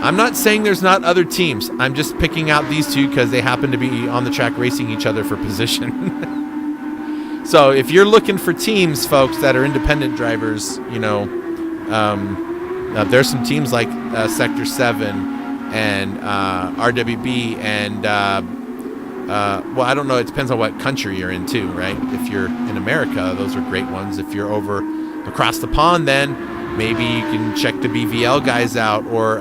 I'm not saying there's not other teams. I'm just picking out these two because they happen to be on the track racing each other for position. So if you're looking for teams, folks, that are independent drivers, you know, there's some teams like Sector 7 and RWB and, well, I don't know. It depends on what country you're in, too, right? If you're in America, those are great ones. If you're over across the pond, then maybe you can check the BVL guys out, or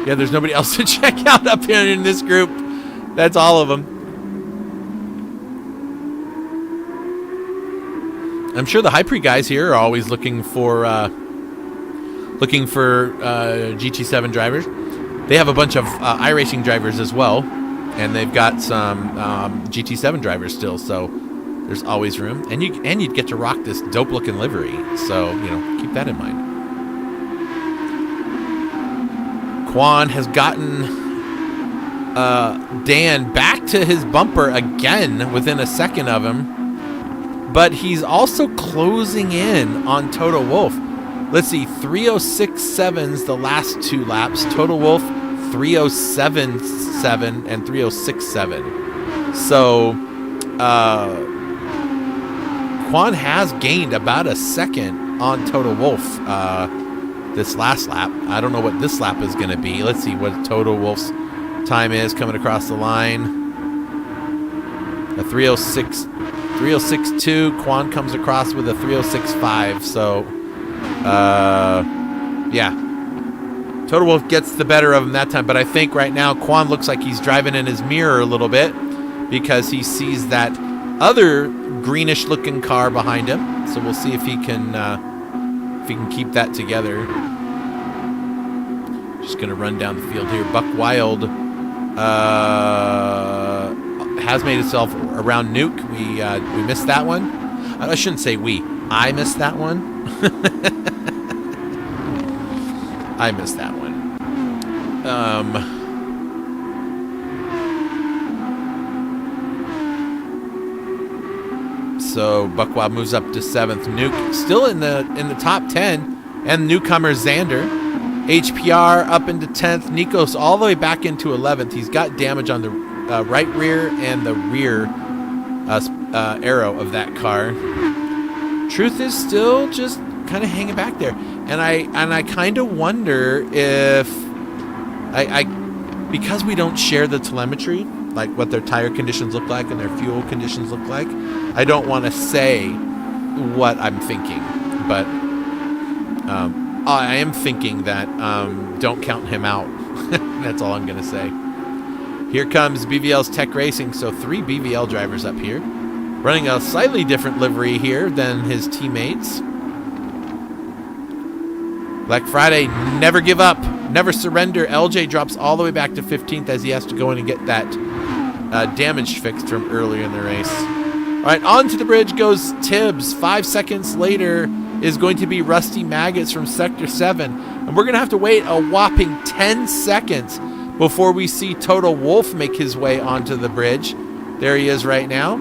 yeah, there's nobody else to check out up here in this group. That's all of them. I'm sure the Hypre guys here are always looking for GT7 drivers. They have a bunch of iRacing drivers as well, and they've got some GT7 drivers still. So there's always room, and you'd get to rock this dope-looking livery. So, you know, keep that in mind. Quan has gotten Dan back to his bumper again within a second of him, but he's also closing in on Toto Wolff. Let's see, 306.7's the last two laps. Toto Wolff 307.7 and 306.7. So, Quan has gained about a second on Toto Wolff this last lap. I don't know what this lap is going to be. Let's see what Toto Wolff's time is coming across the line. A 306.2. Quan comes across with a 306.5. So, yeah. Toto Wolff gets the better of him that time, but I think right now Quan looks like he's driving in his mirror a little bit because he sees that other greenish-looking car behind him. So we'll see if he can keep that together. Just going to run down the field here. Buck Wild has made itself around Nuke. We missed that one. I shouldn't say we. I missed that one. I missed that one. So Buckwild moves up to 7th. Nuke still in the top 10, and newcomer Xander. HPR up into 10th. Nikos all the way back into 11th. He's got damage on the right rear and the rear arrow of that car. Truth is still just kind of hanging back there, and I kind of wonder if I because we don't share the telemetry, like what their tire conditions look like and their fuel conditions look like. I don't want to say what I'm thinking, but I am thinking that don't count him out. That's all I'm going to say. Here comes BVL's Tech Racing, so 3 BVL drivers up here, running a slightly different livery here than his teammates. Black Friday, never give up, never surrender. LJ drops all the way back to 15th as he has to go in and get that damage fixed from earlier in the race. All right, onto the bridge goes Tibbs. 5 seconds later is going to be Rusty Maggots from Sector 7. And we're going to have to wait a whopping 10 seconds before we see Toto Wolff make his way onto the bridge. There he is right now.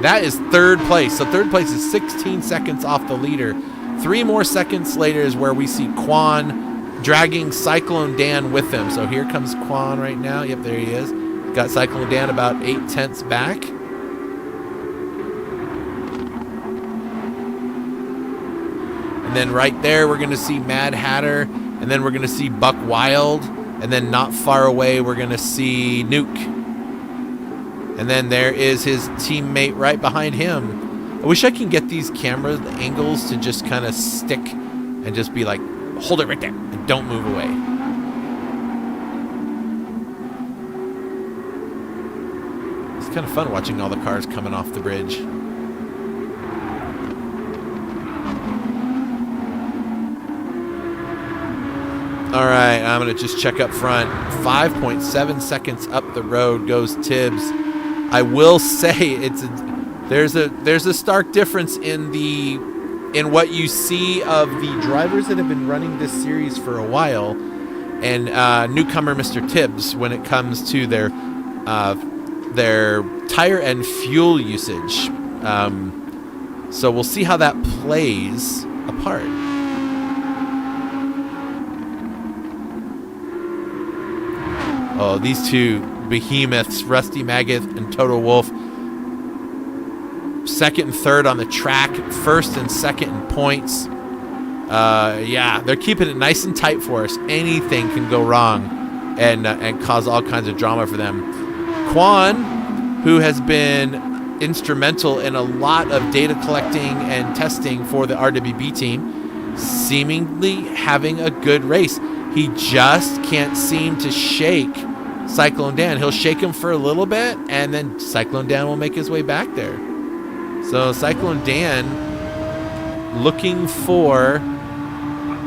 That is 3rd place. So 3rd place is 16 seconds off the leader. 3 more seconds later is where we see Quan dragging Cyclone Dan with him. So here comes Quan right now. Yep, there he is. Got Cyclone Dan about 8/10 back. And then right there, we're going to see Mad Hatter. And then we're going to see Buck Wild. And then not far away, we're going to see Nuke. And then there is his teammate right behind him. I wish I can get these camera angles to just kind of stick and just be like, hold it right there and don't move away. It's kind of fun watching all the cars coming off the bridge. All right, I'm going to just check up front. 5.7 seconds up the road goes Tibbs. I will say there's a stark difference in what you see of the drivers that have been running this series for a while and newcomer Mr. Tibbs when it comes to their tire and fuel usage. So we'll see how that plays a part. Oh, these two behemoths, Rusty Maggot and Total Wolf, second and third on the track, first and second in points. Yeah, they're keeping it nice and tight for us. Anything can go wrong and cause all kinds of drama for them. Quan, who has been instrumental in a lot of data collecting and testing for the RWB team, seemingly having a good race. He just can't seem to shake Cyclone Dan. He'll shake him for a little bit, and then Cyclone Dan will make his way back there. So Cyclone Dan looking for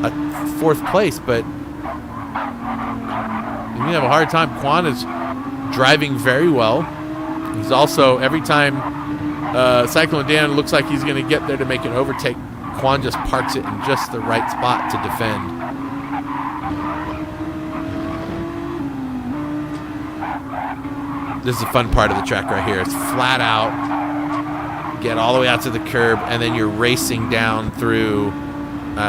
a fourth place, but you're gonna have a hard time. Quan is driving very well. He's also, every time Cyclone Dan looks like he's gonna get there to make an overtake, Quan just parks it in just the right spot to defend. This is a fun part of the track right here. It's flat out, get all the way out to the curb, and then you're racing down through,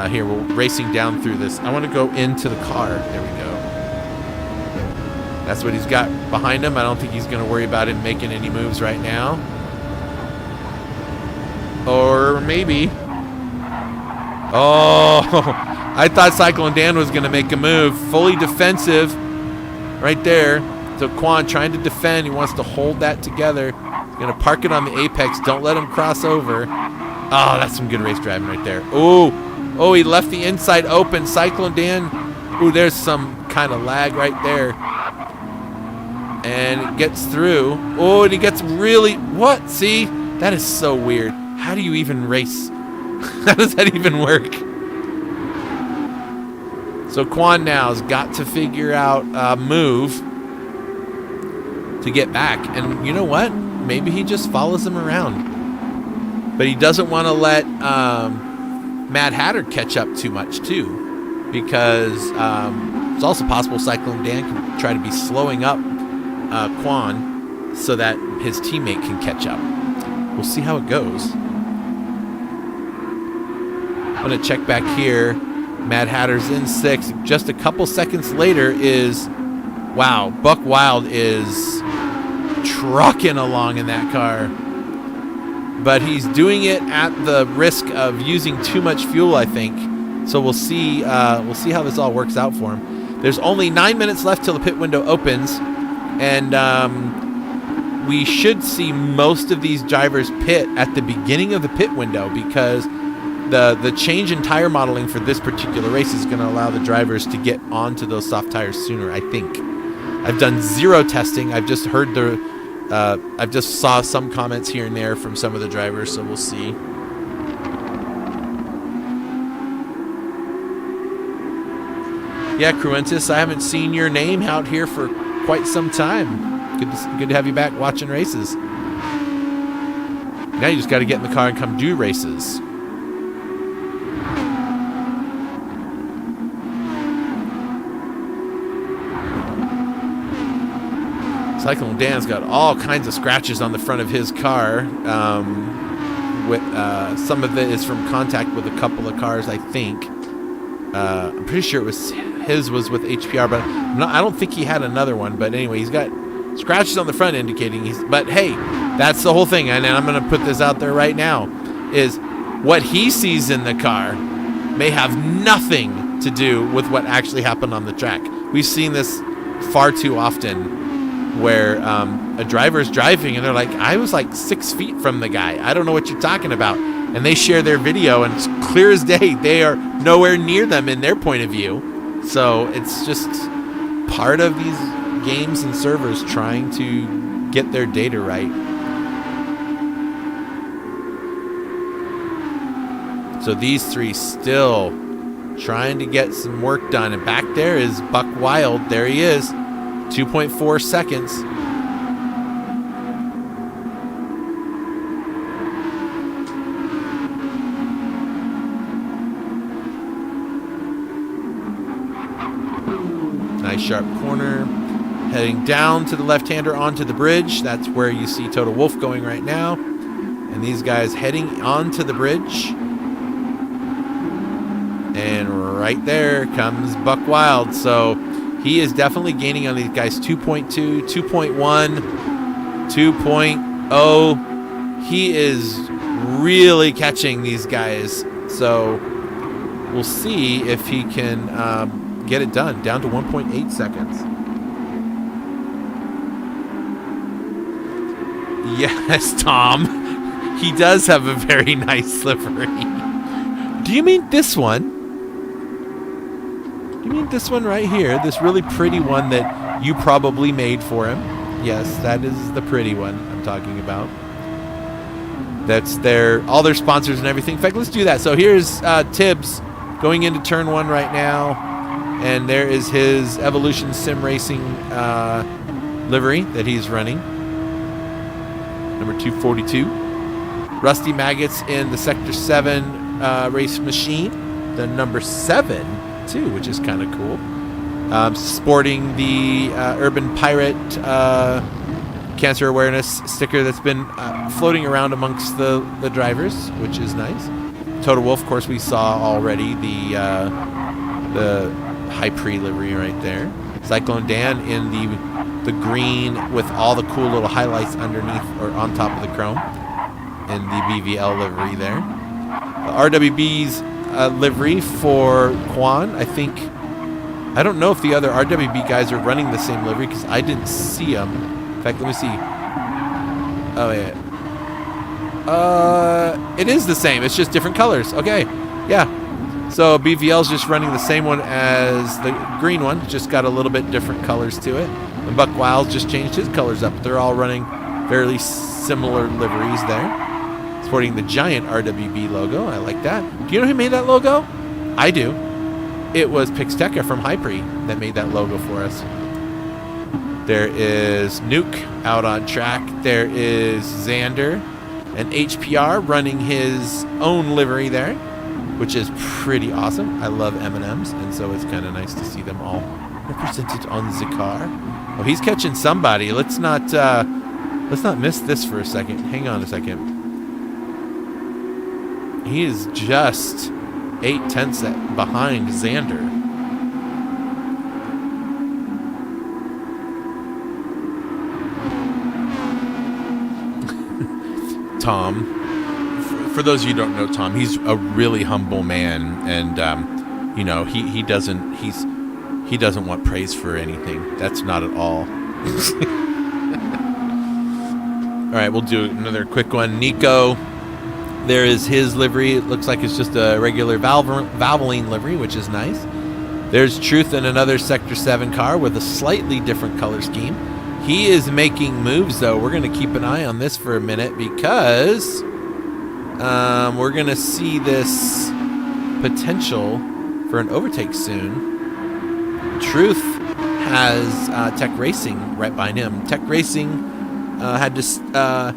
here, we're racing down through this. I want to go into the car. There we go. That's what he's got behind him. I don't think he's going to worry about him making any moves right now. Or maybe. Oh, I thought Cyclone Dan was going to make a move. Fully defensive right there. So Quan trying to defend. He wants to hold that together. He's going to park it on the apex. Don't let him cross over. Oh, that's some good race driving right there. Oh, he left the inside open. Cyclone Dan. Ooh, there's some kind of lag right there. And it gets through. Oh, and he gets really... What? See? That is so weird. How do you even race? How does that even work? So Quan now has got to figure out a move to get back. And you know what? Maybe he just follows him around. But he doesn't want to let Mad Hatter catch up too much, too. Because it's also possible Cyclone Dan can try to be slowing up Quan so that his teammate can catch up. We'll see how it goes. I'm going to check back here. Mad Hatter's in 6th. Just a couple seconds later is... Wow, Buck Wild is trucking along in that car. But he's doing it at the risk of using too much fuel, I think. So we'll see how this all works out for him. There's only 9 minutes left till the pit window opens. And we should see most of these drivers pit at the beginning of the pit window because the change in tire modeling for this particular race is going to allow the drivers to get onto those soft tires sooner, I think. I've done zero testing. I've just heard I've just saw some comments here and there from some of the drivers, so we'll see. Yeah, Cruentus, I haven't seen your name out here for quite some time. Good to have you back watching races. Now you just got to get in the car and come do races. Cyclone Dan's got all kinds of scratches on the front of his car. Some of it is from contact with a couple of cars, I think. I'm pretty sure his was with HPR, but I don't think he had another one. But anyway, he's got scratches on the front indicating he's... But hey, that's the whole thing. And I'm going to put this out there right now, is what he sees in the car may have nothing to do with what actually happened on the track. We've seen this far too often where a driver's driving and they're like, I was like 6 feet from the guy. I don't know what you're talking about. And they share their video and it's clear as day. They are nowhere near them in their point of view. So it's just part of these games and servers trying to get their data right. So these three still trying to get some work done. And back there is Buck Wild. There he is. 2.4 seconds. sharp corner. Heading down to the left-hander onto the bridge. That's where you see Total Wolf going right now. And these guys heading onto the bridge. And right there comes Buck Wild. So he is definitely gaining on these guys. 2.2, 2.1, 2.0. He is really catching these guys. So we'll see if he can get it done. Down to 1.8 seconds. Yes, Tom. He does have a very nice livery. Do you mean this one? Do you mean this one right here? This really pretty one that you probably made for him? Yes, that is the pretty one I'm talking about. That's all their sponsors and everything. In fact, let's do that. So here's Tibbs going into turn 1 right now. And there is his Evolution Sim Racing livery that he's running. Number 242. Rusty Maggots in the Sector 7 race machine. The number 7, too, which is kind of cool. Sporting the Urban Pirate cancer awareness sticker that's been floating around amongst the drivers, which is nice. Total Wolf, of course, we saw already the High Pre livery right there. Cyclone Dan in the green with all the cool little highlights underneath or on top of the chrome in the BVL livery there. RWB's livery for Quan. I don't know if the other RWB guys are running the same livery because I didn't see them. In fact, let me see. Oh, yeah. It is the same. It's just different colors. Okay. Yeah. So BVL's just running the same one as the green one. Just got a little bit different colors to it. And Buck Wild just changed his colors up. They're all running fairly similar liveries there. Sporting the giant RWB logo. I like that. Do you know who made that logo? I do. It was Pixteca from Hypre that made that logo for us. There is Nuke out on track. There is Xander and HPR running his own livery there, which is pretty awesome. I love M&Ms, and so it's kind of nice to see them all represented on the car. Oh, he's catching somebody. Let's not miss this for a second. Hang on a second. He is just 8/10 behind Xander. Tom, for those of you who don't know Tom, he's a really humble man, and you know, he doesn't want praise for anything. That's not at all. All right, we'll do another quick one. Nico, there is his livery. It looks like it's just a regular Valvoline livery, which is nice. There's Truth in another Sector 7 car with a slightly different color scheme. He is making moves, though. We're going to keep an eye on this for a minute because we're going to see this potential for an overtake soon. Truth has Tech Racing right behind him. Tech Racing had to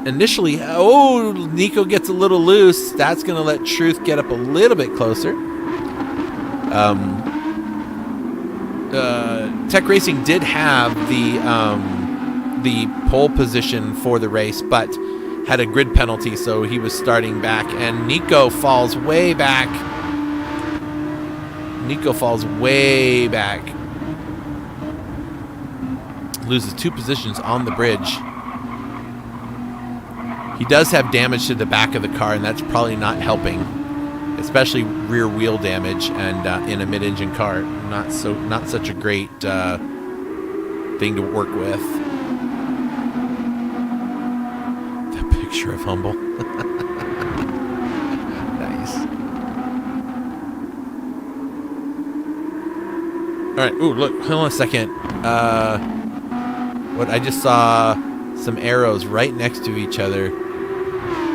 initially... Oh, Nico gets a little loose. That's going to let Truth get up a little bit closer. Tech Racing did have the pole position for the race, but had a grid penalty, so he was starting back, and Nico falls way back. Loses 2 positions on the bridge. He does have damage to the back of the car, and that's probably not helping, especially rear wheel damage, and in a mid-engine car, not such a great thing to work with. The picture of humble. Nice. All right. Ooh, look. Hold on a second. What I just saw some arrows right next to each other.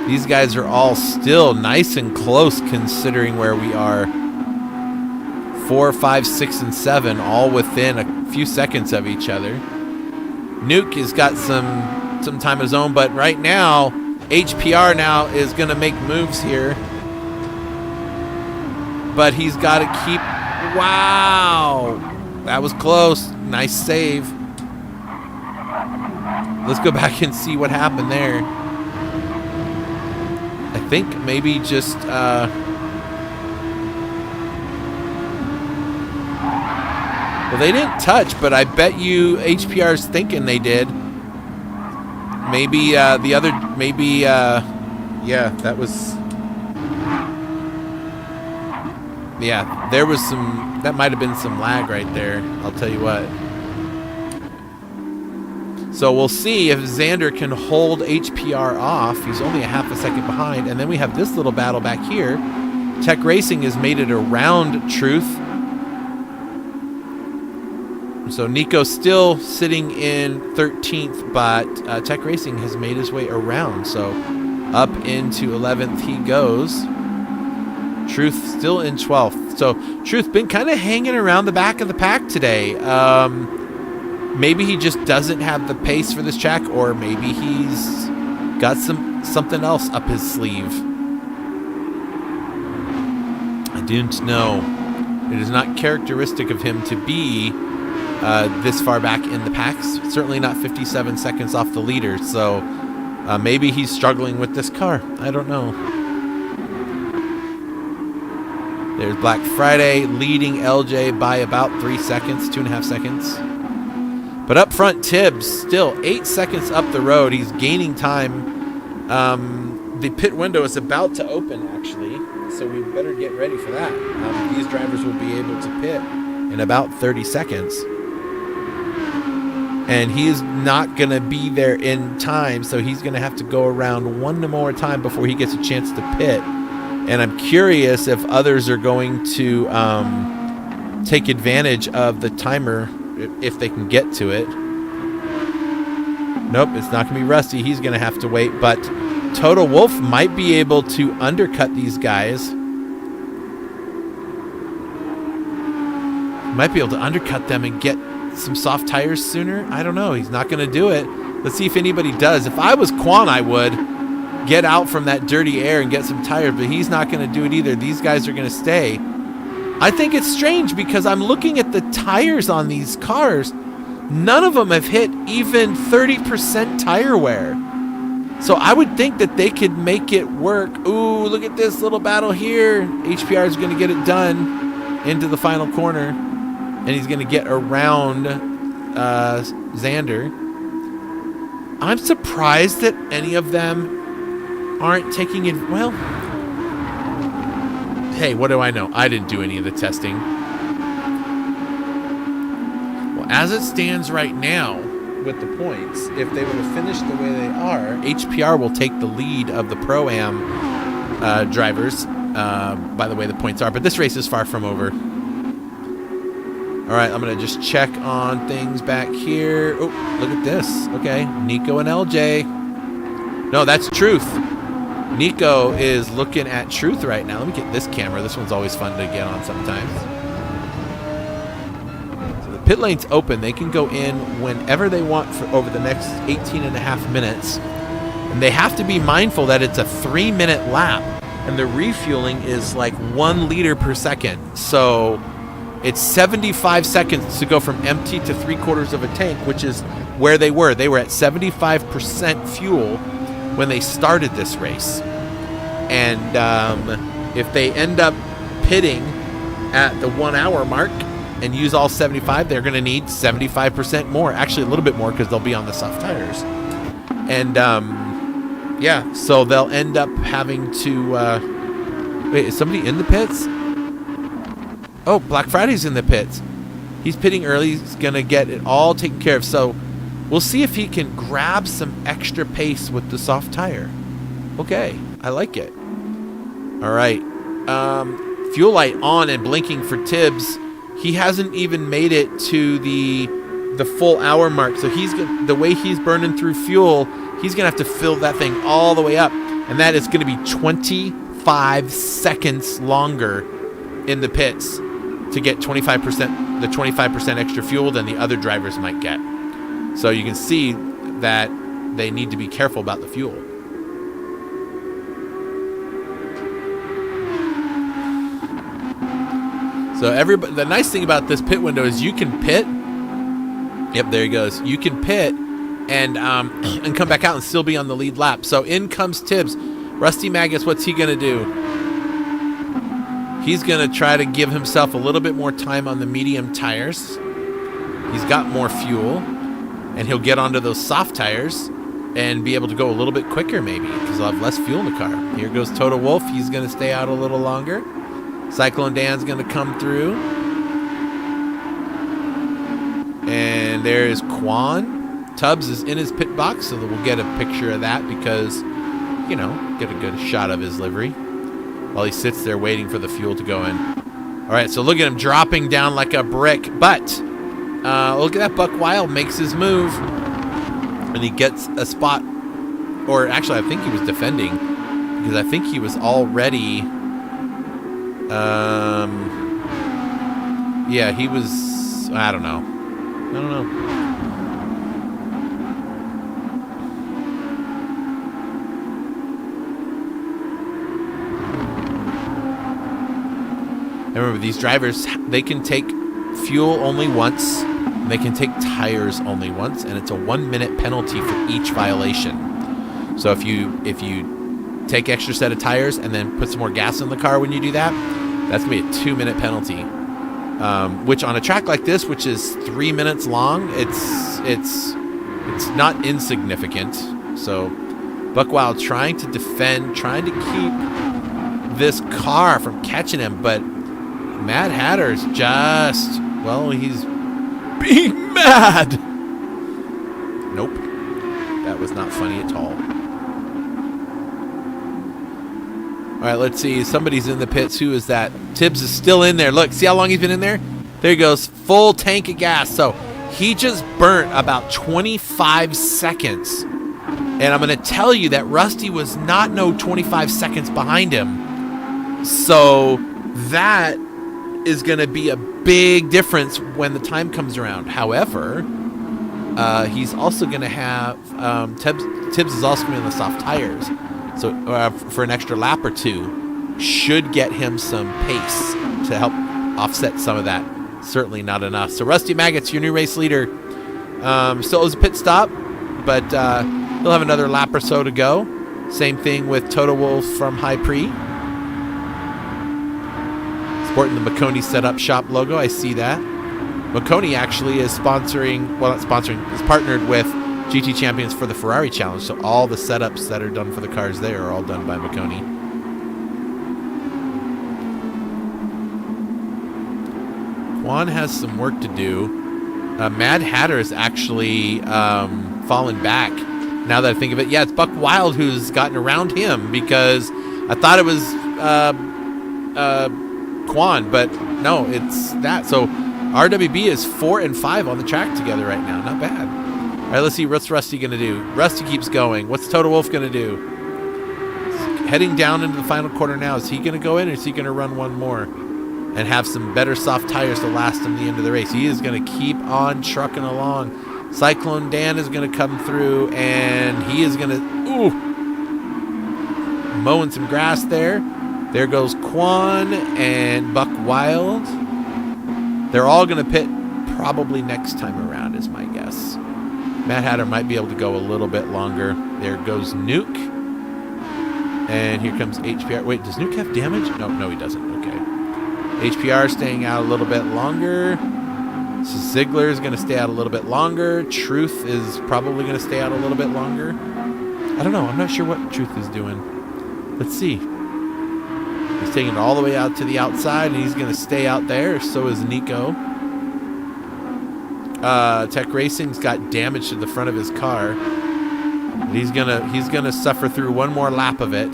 These guys are all still nice and close considering where we are. 4, 5, 6, and 7 all within a few seconds of each other. Nuke has got some time of his own, but right now, HPR now is going to make moves here. But he's got to keep... Wow! That was close. Nice save. Let's go back and see what happened there. I think maybe just... well, they didn't touch, but I bet you HPR's thinking they did. Maybe the other... Maybe... yeah, that was... Yeah, there was some... That might have been some lag right there. I'll tell you what. So we'll see if Xander can hold HPR off. He's only a half a second behind. And then we have this little battle back here. Tech Racing has made it around Truth. So Nico's still sitting in 13th, but Tech Racing has made his way around. So up into 11th he goes. Truth still in 12th. So Truth been kind of hanging around the back of the pack today. Maybe he just doesn't have the pace for this track, or maybe he's got something else up his sleeve. I don't know. It is not characteristic of him to be this far back in the packs. Certainly not 57 seconds off the leader. So maybe he's struggling with this car. I don't know. There's Black Friday leading LJ by about 3 seconds, 2.5 seconds. But up front, Tibbs still 8 seconds up the road. He's gaining time. The pit window is about to open, actually, so we better get ready for that. These drivers will be able to pit in about 30 seconds. And he's not going to be there in time, so he's going to have to go around one more time before he gets a chance to pit. And I'm curious if others are going to take advantage of the timer if they can get to it. Nope, it's not going to be Rusty. He's going to have to wait. But Toto Wolff might be able to undercut these guys. Might be able to undercut them and get some soft tires sooner. I don't know. He's not going to do it. Let's see if anybody does. If I was Quan, I would get out from that dirty air and get some tires. But he's not going to do it either. These guys are going to stay. I think it's strange because I'm looking at the tires on these cars. None of them have hit even 30% tire wear. So I would think that they could make it work. Ooh, look at this little battle here. HPR is going to get it done into the final corner. And he's going to get around Xander. I'm surprised that any of them aren't taking it. Well, hey, what do I know? I didn't do any of the testing. Well, as it stands right now with the points, if they were to finish the way they are, HPR will take the lead of the Pro-Am drivers by the way the points are. But this race is far from over. All right, I'm going to just check on things back here. Oh, look at this. Okay, Nico and LJ. No, that's Truth. Nico is looking at Truth right now. Let me get this camera. This one's always fun to get on sometimes. So the pit lane's open. They can go in whenever they want for over the next 18.5 minutes. And they have to be mindful that it's a 3-minute lap. And the refueling is like 1 liter per second. So it's 75 seconds to go from empty to 3/4 of a tank, which is where they were. They were at 75% fuel when they started this race. And if they end up pitting at the 1 hour mark and use all 75, they're going to need 75% more. Actually, a little bit more because they'll be on the soft tires. And yeah, so they'll end up having to... wait, is somebody in the pits? Oh, Black Friday's in the pits. He's pitting early. He's going to get it all taken care of. So we'll see if he can grab some extra pace with the soft tire. Okay, I like it. All right. Fuel light on and blinking for Tibbs. He hasn't even made it to the full hour mark. So the way he's burning through fuel, he's going to have to fill that thing all the way up. And that is going to be 25 seconds longer in the pits to get 25%, the 25% extra fuel than the other drivers might get. So you can see that they need to be careful about the fuel. So everybody, the nice thing about this pit window is you can pit. Yep, there he goes. You can pit and come back out and still be on the lead lap. So in comes Tibbs. Rusty Magus, what's he gonna do? He's gonna try to give himself a little bit more time on the medium tires. He's got more fuel, and he'll get onto those soft tires and be able to go a little bit quicker maybe because he'll have less fuel in the car. Here goes Toto Wolff. He's going to stay out a little longer. Cyclone Dan's going to come through. And there is Quan. Tubbs is in his pit box, so that we'll get a picture of that because, you know, get a good shot of his livery while he sits there waiting for the fuel to go in. All right, so look at him dropping down like a brick, but look at that. Buck Wild makes his move. And he gets a spot, or actually I think he was defending because I think he was already, yeah, he was, I don't know. And remember, these drivers, they can take fuel only once. They can take tires only once, and it's a 1-minute penalty for each violation. So if you take extra set of tires and then put some more gas in the car when you do that, that's gonna be a 2-minute penalty. Which on a track like this, which is 3 minutes long, it's not insignificant. So Buck Wild trying to defend, trying to keep this car from catching him, but Mad Hatter's just, well, he's being mad. Nope. That was not funny at all. All right, let's see. Somebody's in the pits. Who is that? Tibbs is still in there. Look, see how long he's been in there? There he goes. Full tank of gas. So he just burnt about 25 seconds. And I'm going to tell you that Rusty was not no 25 seconds behind him. So that is going to be a big difference when the time comes around. However, he's also going to have Tibbs is also going to be on the soft tires, so for an extra lap or two should get him some pace to help offset some of that. Certainly not enough. So Rusty Maggots, your new race leader, still is a pit stop, but he'll have another lap or so to go. Same thing with Toto Wolff from High Prix. Sporting the McConey Setup Shop logo. I see that. McConey actually is sponsoring, well, not sponsoring, is partnered with GT Champions for the Ferrari Challenge. So all the setups that are done for the cars there are all done by McConey. Juan has some work to do. Mad Hatter is actually fallen back. Now that I think of it, yeah, it's Buck Wild who's gotten around him because I thought it was Quan, but no, it's that. So RWB is 4 and 5 on the track together right now. Not bad. All right, let's see what's Rusty gonna do. Rusty keeps going. What's Toto Wolff gonna do? He's heading down into the final quarter now. Is he gonna go in, or is he gonna run one more and have some better soft tires to last him the end of the race? He is gonna keep on trucking along. Cyclone Dan is gonna come through, and he is gonna mowing some grass there. There goes Quan and Buck Wild. They're all going to pit probably next time around is my guess. Mad Hatter might be able to go a little bit longer. There goes Nuke. And here comes HPR. Wait, does Nuke have damage? No, he doesn't. Okay. HPR staying out a little bit longer. So Ziggler is going to stay out a little bit longer. Truth is probably going to stay out a little bit longer. I don't know. I'm not sure what Truth is doing. Let's see. He's taking it all the way out to the outside, and he's going to stay out there. So is Nico. Tech Racing's got damage to the front of his car. And he's gonna suffer through one more lap of it.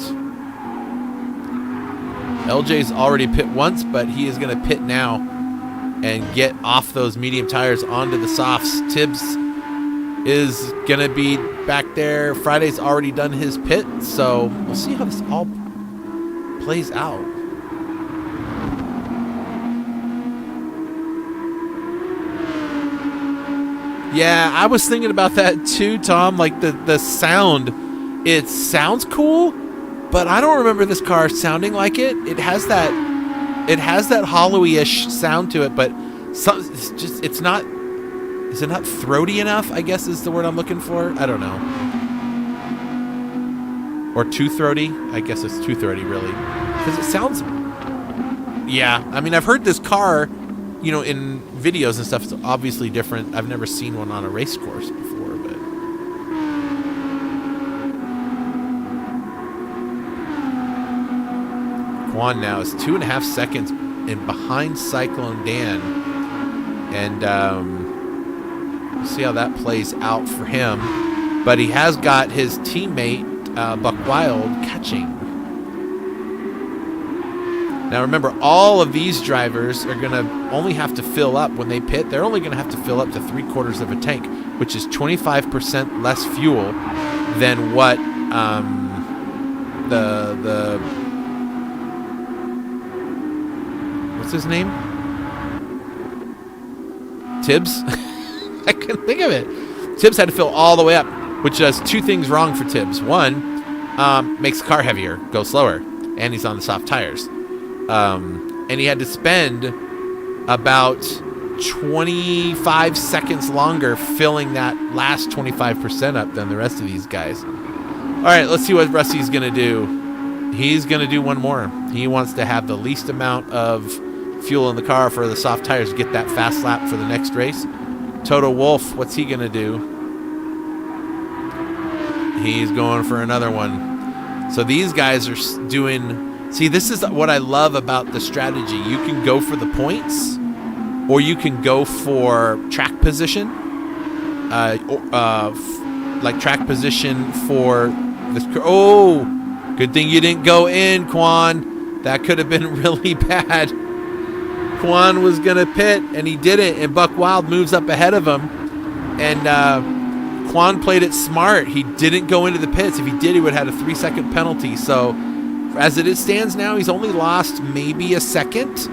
LJ's already pit once, but he is going to pit now and get off those medium tires onto the softs. Tibbs is going to be back there. Friday's already done his pit, so we'll see how this all plays out. Yeah, I was thinking about that too, Tom. Like the sound, it sounds cool, but I don't remember this car sounding like it. It has that it has that hollowy-ish sound to it, but it's not. Is it not throaty enough? I guess is the word I'm looking for. I don't know. Or too throaty. I guess it's too throaty, really, because it sounds. Yeah, I mean, I've heard this car, you know, in videos and stuff. It's obviously different. I've never seen one on a race course before, but. Juan now is 2.5 seconds in behind Cyclone Dan, and we'll see how that plays out for him. But he has got his teammate Buck Wild catching. Now remember, all of these drivers are going to only have to fill up when they pit. They're only going to have to fill up to 3/4 of a tank, which is 25% less fuel than what the what's his name? Tibbs? I couldn't think of it. Tibbs had to fill all the way up, which does two things wrong for Tibbs. One, makes the car heavier, go slower, and he's on the soft tires. And he had to spend about 25 seconds longer filling that last 25% up than the rest of these guys. All right, let's see what Rusty's going to do. He's going to do one more. He wants to have the least amount of fuel in the car for the soft tires to get that fast lap for the next race. Toto Wolff, what's he going to do? He's going for another one. So these guys are doing... See, this is what I love about the strategy. You can go for the points, or you can go for track position. Like track position for this... Oh! Good thing you didn't go in, Quan. That could have been really bad. Quan was going to pit, and he didn't, and Buck Wild moves up ahead of him. And Quan played it smart. He didn't go into the pits. If he did, he would have had a 3-second penalty. So as it stands now, he's only lost maybe a second,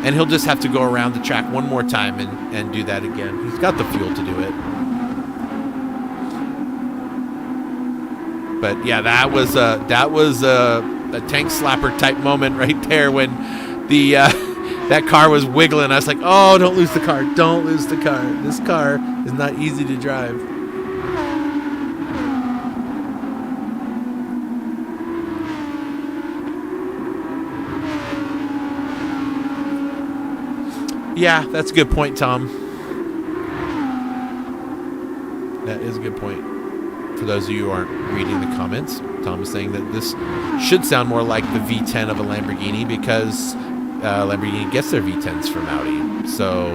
and he'll just have to go around the track one more time and do that again. He's got the fuel to do it. But yeah, that was a tank slapper type moment right there when the that car was wiggling. I was like, oh, don't lose the car. Don't lose the car. This car is not easy to drive. Yeah, that's a good point, Tom. That is a good point. For those of you who aren't reading the comments, Tom is saying that this should sound more like the V10 of a Lamborghini because Lamborghini gets their V10s from Audi. So,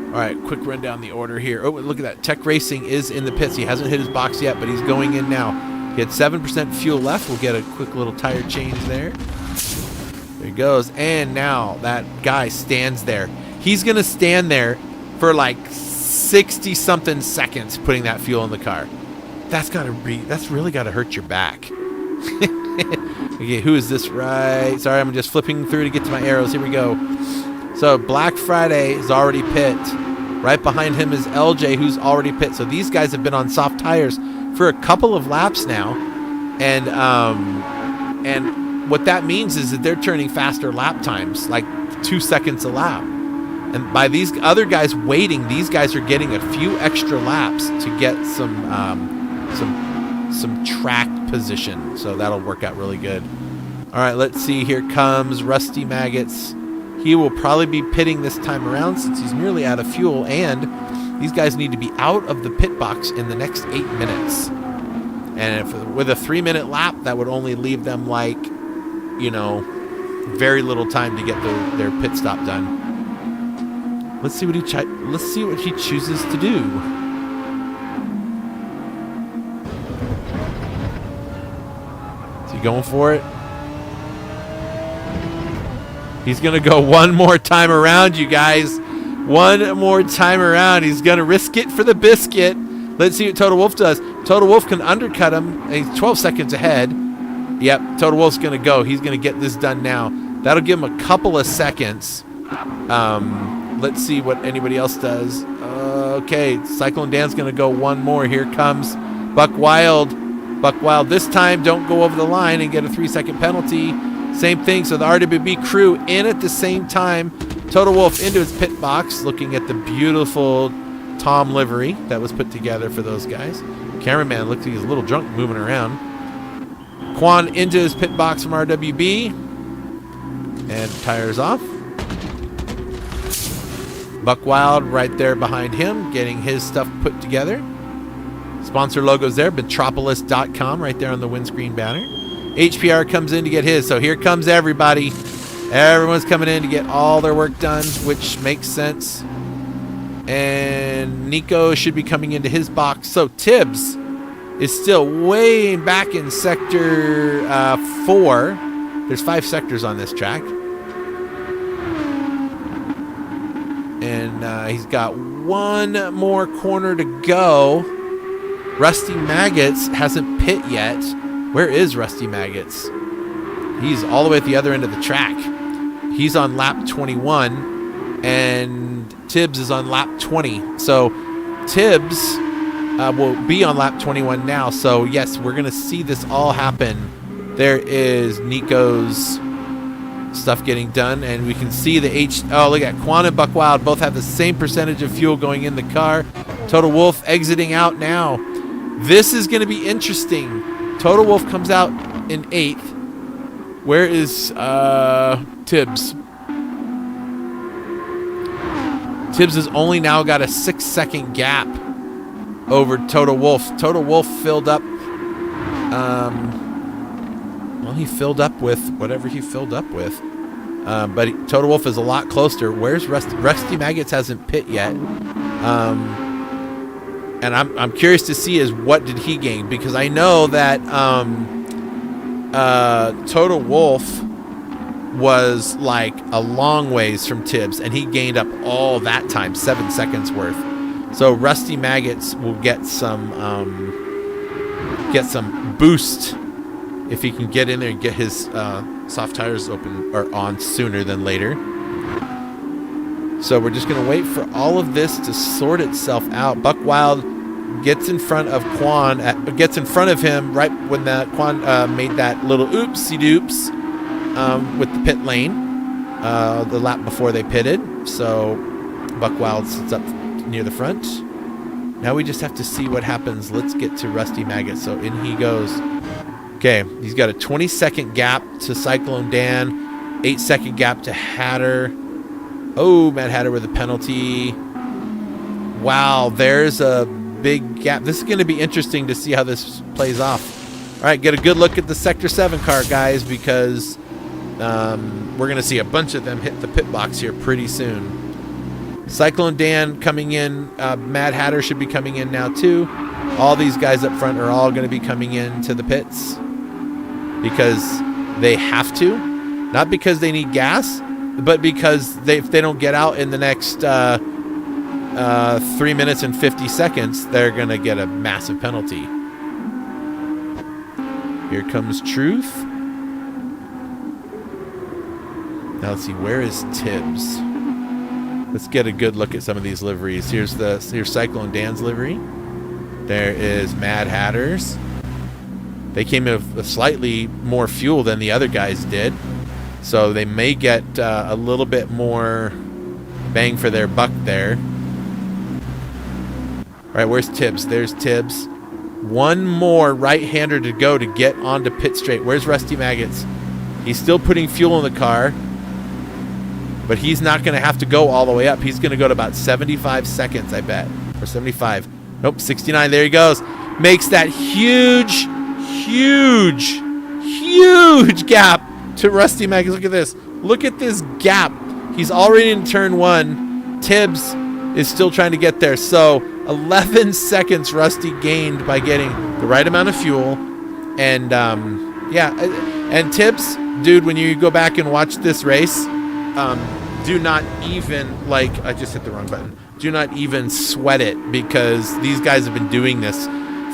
all right, quick run down the order here. Oh, look at that. Tech Racing is in the pits. He hasn't hit his box yet, but he's going in now. He had 7% fuel left. We'll get a quick little tire change there. There he goes. And now that guy stands there. He's going to stand there for like 60-something seconds putting that fuel in the car. That's really got to hurt your back. Okay, who is this right? Sorry, I'm just flipping through to get to my arrows. Here we go. So Black Friday is already pit. Right behind him is LJ, who's already pit. So these guys have been on soft tires for a couple of laps now. And what that means is that they're turning faster lap times, like 2 seconds a lap. And by these other guys waiting, these guys are getting a few extra laps to get some track position. So that'll work out really good. All right, let's see. Here comes Rusty Maggots. He will probably be pitting this time around since he's nearly out of fuel. And these guys need to be out of the pit box in the next 8 minutes. And with a 3-minute lap, that would only leave them like, you know, very little time to get their pit stop done. Let's see what he chooses to do. Is he going for it? He's going to go one more time around, you guys. One more time around. He's going to risk it for the biscuit. Let's see what Toto Wolff does. Toto Wolff can undercut him. He's 12 seconds ahead. Yep, Toto Wolff's going to go. He's going to get this done now. That'll give him a couple of seconds. Let's see what anybody else does. Okay, Cyclone Dan's going to go one more. Here comes Buck Wild. Buck Wild this time don't go over the line and get a 3-second penalty. Same thing, so the RWB crew in at the same time. Total Wolf into his pit box, looking at the beautiful Tom livery that was put together for those guys. Cameraman looks like he's a little drunk moving around. Quan into his pit box from RWB. And tires off. Buck Wild right there behind him, getting his stuff put together. Sponsor logos there, Metropolis.com right there on the windscreen banner. HPR comes in to get his, so here comes everybody. Everyone's coming in to get all their work done, which makes sense. And Nico should be coming into his box. So Tibbs is still way back in sector 4. There's 5 sectors on this track. And he's got one more corner to go. Rusty Maggots hasn't pit yet. Where is Rusty Maggots? He's all the way at the other end of the track. He's on lap 21, and Tibbs is on lap 20. So Tibbs will be on lap 21 now. So yes, we're going to see this all happen. There is Nico's stuff getting done, and we can see the oh, look at Quan and Buck Wild both have the same percentage of fuel going in the car. Total Wolf exiting out now. This is going to be interesting. Total Wolf comes out in 8th. Where is Tibbs? Tibbs has only now got a 6-second gap over Total Wolf. Total Wolf filled up. Well, he filled up with whatever he filled up with. But Total Wolf is a lot closer. Where's Rusty Maggots hasn't pit yet. And I'm curious to see is what did he gain, because I know that Total Wolf was like a long ways from Tibbs, and he gained up all that time, 7 seconds worth. So Rusty Maggots will get some boost if he can get in there and get his soft tires open or on sooner than later. So we're just going to wait for all of this to sort itself out. Buck Wild gets in front of Quan, gets in front of him right when the Quan made that little oopsie-doops with the pit lane the lap before they pitted. So Buck Wild sits up near the front. Now we just have to see what happens. Let's get to Rusty Maggot. So in he goes. Okay, he's got a 20-second gap to Cyclone Dan, 8-second gap to Hatter. Oh, Matt Hatter with a penalty. Wow, there's a big gap. This is going to be interesting to see how this plays off. All right, get a good look at the Sector 7 car, guys, because we're going to see a bunch of them hit the pit box here pretty soon. Cyclone Dan coming in. Mad Hatter should be coming in now, too. All these guys up front are all going to be coming into the pits because they have to. Not because they need gas, but because if they don't get out in the next 3 minutes and 50 seconds, they're going to get a massive penalty. Here comes Truth. Now let's see, where is Tibbs? Let's get a good look at some of these liveries. Here's Cyclone Dan's livery. There is Mad Hatter's. They came in with slightly more fuel than the other guys did, so they may get a little bit more bang for their buck there. All right, where's Tibbs? There's Tibbs. One more right-hander to go to get onto pit straight. Where's Rusty Maggots? He's still putting fuel in the car, but he's not going to have to go all the way up. He's going to go to about 75 seconds, I bet, or 75. Nope, 69. There he goes. Makes that huge gap to Rusty Maggots. Look at this. Look at this gap. He's already in turn 1. Tibbs is still trying to get there. So 11 seconds Rusty gained by getting the right amount of fuel. And yeah, and Tibbs, dude, when you go back and watch this race, do not even, I just hit the wrong button. Do not even sweat it, because these guys have been doing this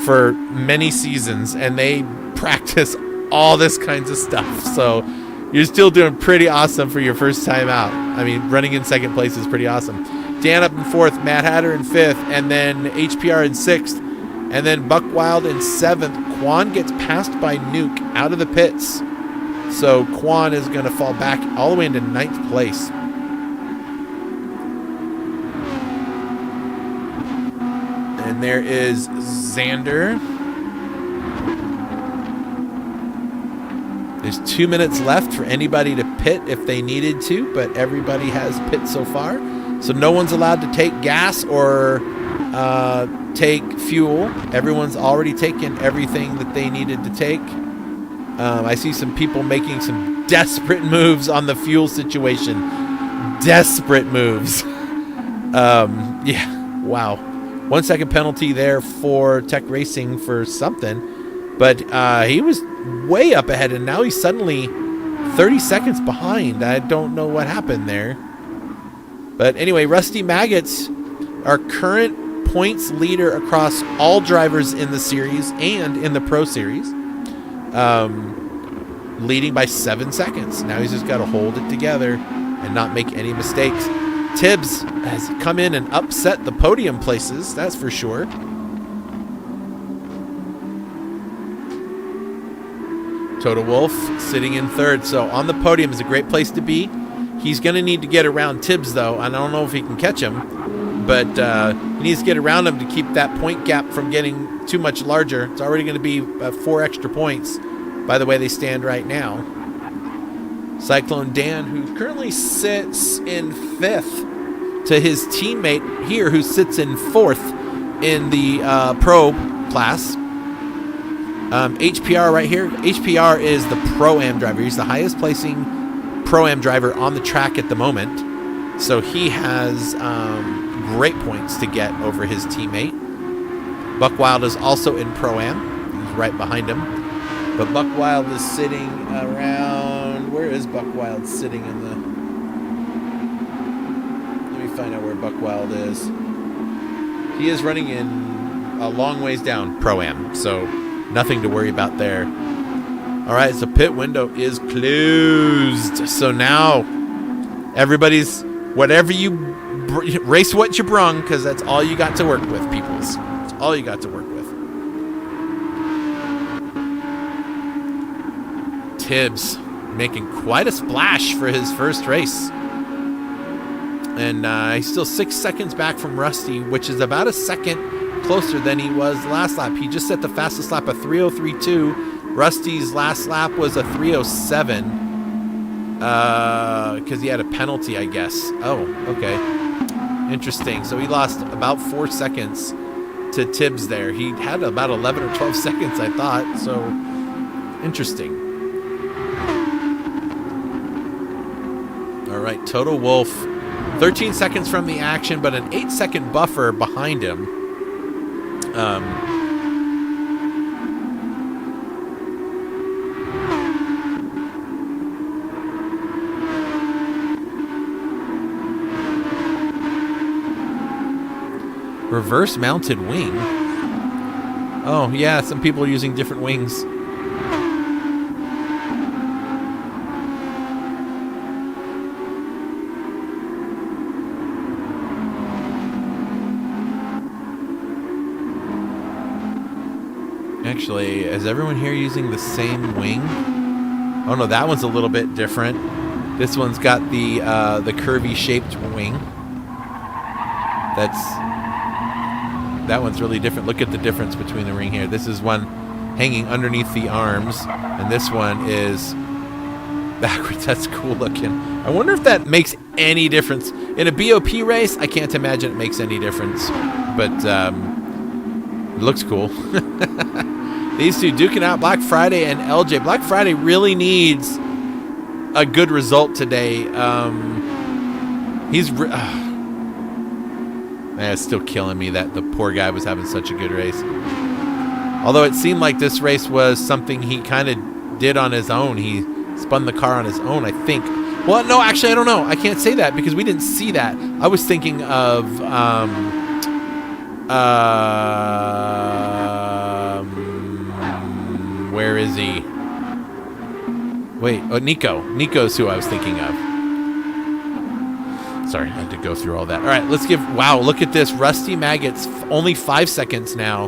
for many seasons and they practice all this kinds of stuff. So you're still doing pretty awesome for your first time out. I mean, running in second place is pretty awesome. Dan up in 4th, Matt Hatter in 5th, and then HPR in 6th. And then Buck Wild in 7th. Quan gets passed by Nuke out of the pits. So Quan is going to fall back all the way into 9th place. And there is Xander. There's 2 minutes left for anybody to pit if they needed to, but everybody has pit so far. So no one's allowed to take gas or take fuel. Everyone's already taken everything that they needed to take. I see some people making some desperate moves on the fuel situation. Desperate moves. Yeah, wow. 1 second penalty there for Tech Racing for something. But he was way up ahead, and now he's suddenly 30 seconds behind. I don't know what happened there. But anyway, Rusty Maggots, our current points leader across all drivers in the series and in the Pro Series, leading by 7 seconds. Now he's just got to hold it together and not make any mistakes. Tibbs has come in and upset the podium places, that's for sure. Toto Wolff sitting in 3rd. So on the podium is a great place to be. He's going to need to get around Tibbs, though. I don't know if he can catch him, but he needs to get around him to keep that point gap from getting too much larger. It's already going to be 4 extra points by the way they stand right now. Cyclone Dan, who currently sits in 5th, to his teammate here who sits in 4th in the Pro class. HPR right here. HPR is the Pro-Am driver. He's the highest placing Pro-Am driver on the track at the moment. So he has great points to get over his teammate. Buck Wild is also in Pro-Am. He's right behind him. But Buck Wild is sitting around... Where is Buck Wild sitting in the... Let me find out where Buck Wild is. He is running in a long ways down Pro-Am. So nothing to worry about there. All right, so pit window is closed. So now everybody's... Whatever you... race what you brung, because that's all you got to work with, peoples. That's all you got to work with. Tibbs making quite a splash for his first race. And he's still 6 seconds back from Rusty, which is about a second closer than he was last lap. He just set the fastest lap of 3:03.2. Rusty's last lap was a 3:07 because he had a penalty, I guess. Oh, okay. Interesting. So he lost about 4 seconds to Tibbs there. He had about 11 or 12 seconds, I thought. So interesting. All right, Toto Wolff, 13 seconds from the action, but an 8-second buffer behind him. Reverse mounted wing. Oh, yeah, some people are using different wings. Actually, is everyone here using the same wing? Oh no, that one's a little bit different. This one's got the curvy shaped wing. That one's really different. Look at the difference between the ring here. This is one hanging underneath the arms, and this one is backwards. That's cool looking. I wonder if that makes any difference. In a BOP race, I can't imagine it makes any difference, but it looks cool. These two duking out, Black Friday and LJ. Black Friday really needs a good result today. It's still killing me that the poor guy was having such a good race. Although it seemed like this race was something he kind of did on his own. He spun the car on his own, I think. Well, no, actually, I don't know. I can't say that because we didn't see that. I was thinking of... where is he? Wait, oh, Nico. Nico's who I was thinking of. Sorry, I had to go through all that. All right, let's give... Wow, look at this. Rusty Maggots, only 5 seconds now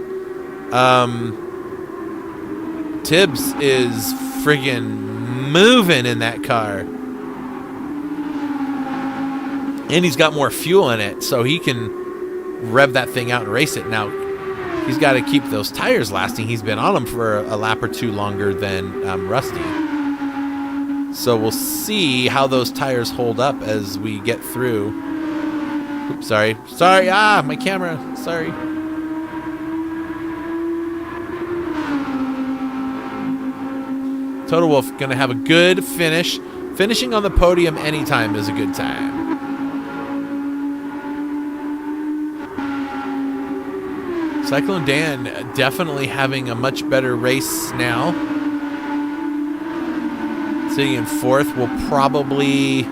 Tibbs is friggin' moving in that car. And he's got more fuel in it, so he can rev that thing out and race it. Now, he's got to keep those tires lasting. He's been on them for a lap or two longer than Rusty. So we'll see how those tires hold up as we get through. Oops, sorry. Sorry, my camera. Sorry. Total Wolf going to have a good finish. Finishing on the podium anytime is a good time. Cyclone Dan definitely having a much better race now. Sitting in fourth, we'll probably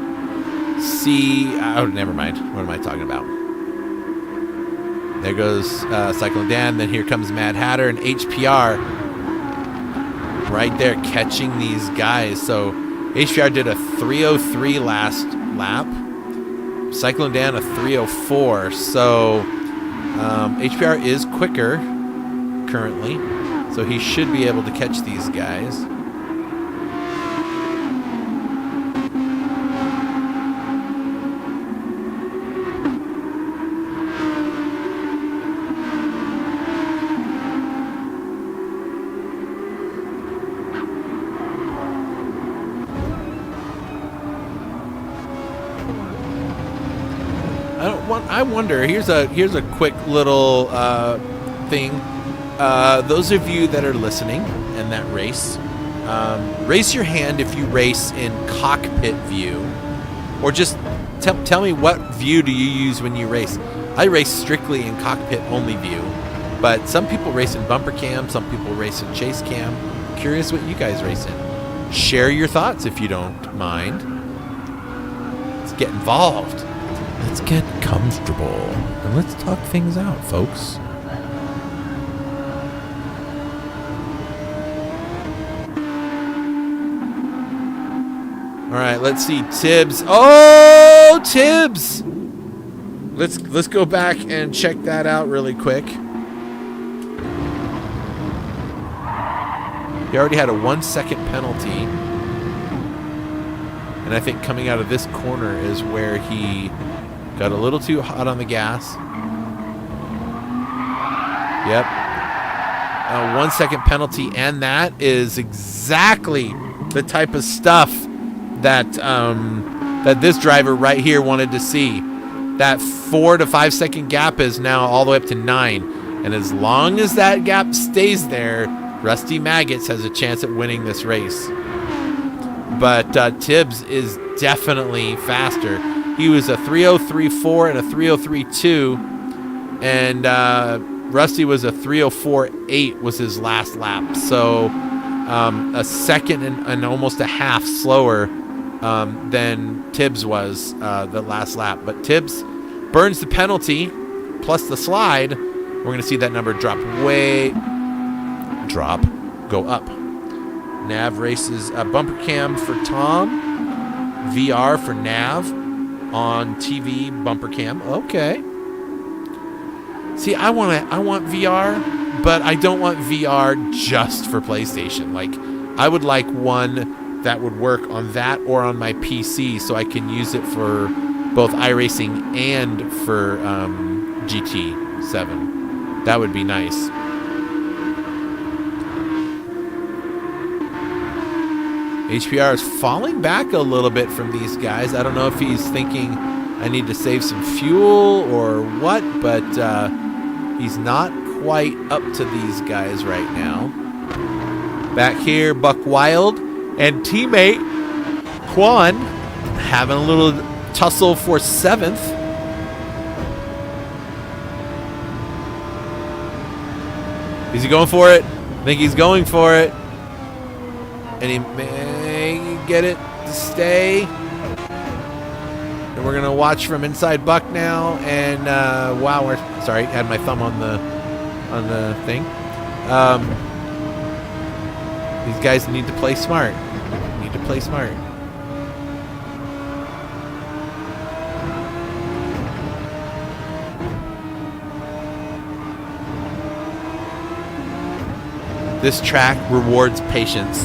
see... Oh, never mind. What am I talking about? There goes Cyclone Dan. Then here comes Mad Hatter and HPR. Right there catching these guys. So HPR did a 3:03 last lap. Cyclone Dan a 3:04. So HPR is quicker currently. So he should be able to catch these guys. I wonder. Here's a quick little thing. Those of you that are listening in that race, raise your hand if you race in cockpit view, or just tell me what view do you use when you race. I race strictly in cockpit only view, but some people race in bumper cam, some people race in chase cam. Curious what you guys race in. Share your thoughts if you don't mind. Let's get involved. Let's get comfortable and let's talk things out, folks. All right, let's see Tibbs. Oh, Tibbs! Let's go back and check that out really quick. He already had a 1 second penalty. And I think coming out of this corner is where he got a little too hot on the gas. Yep. A 1 second penalty, and that is exactly the type of stuff that that this driver right here wanted to see. That 4 to 5 second gap is now all the way up to 9. And as long as that gap stays there, Rusty Maggots has a chance at winning this race. But Tibbs is definitely faster. He was a 3:03.4 and a 3:03.2, and Rusty was a 3:04.8 was his last lap. So a second and almost a half slower than Tibbs was the last lap. But Tibbs burns the penalty plus the slide. We're going to see that number go up. Nav races bumper cam for Tom, VR for Nav. On TV bumper cam. Okay. See, I want VR, but I don't want VR just for PlayStation. Like, I would like one that would work on that or on my PC, so I can use it for both iRacing and for GT7. That would be nice. HPR is falling back a little bit from these guys. I don't know if he's thinking I need to save some fuel or what, but he's not quite up to these guys right now. Back here, Buck Wild and teammate Quan having a little tussle for 7th. Is he going for it? I think he's going for it. And he may get it to stay. And we're going to watch from inside Buck now. And, wow, sorry, I had my thumb on the thing. These guys need to play smart. This track rewards patience.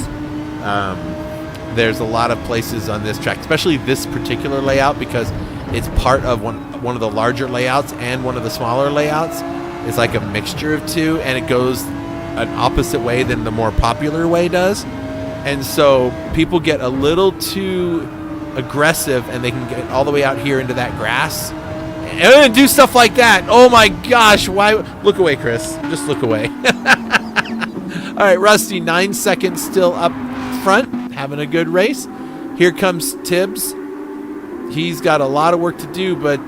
There's a lot of places on this track, especially this particular layout, because it's part of one of the larger layouts and one of the smaller layouts. It's like a mixture of two, and it goes an opposite way than the more popular way does. And so people get a little too aggressive, and they can get all the way out here into that grass and do stuff like that. Oh my gosh, why? Look away, Chris. Just look away. All right, Rusty, 9 seconds still up front, having a good race. Here comes Tibbs. He's got a lot of work to do, but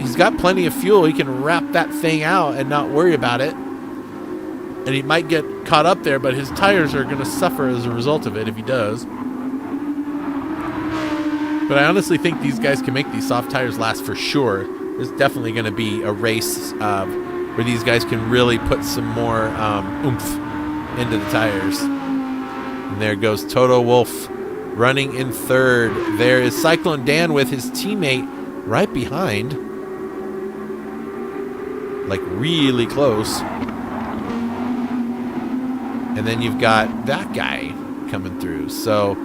he's got plenty of fuel. He can wrap that thing out and not worry about it. And he might get caught up there, but his tires are going to suffer as a result of it if he does. But I honestly think these guys can make these soft tires last for sure. There's definitely going to be a race where these guys can really put some more oomph into the tires. And there goes Toto Wolff running in third. There is Cyclone Dan with his teammate right behind. Like really close. And then you've got that guy coming through. So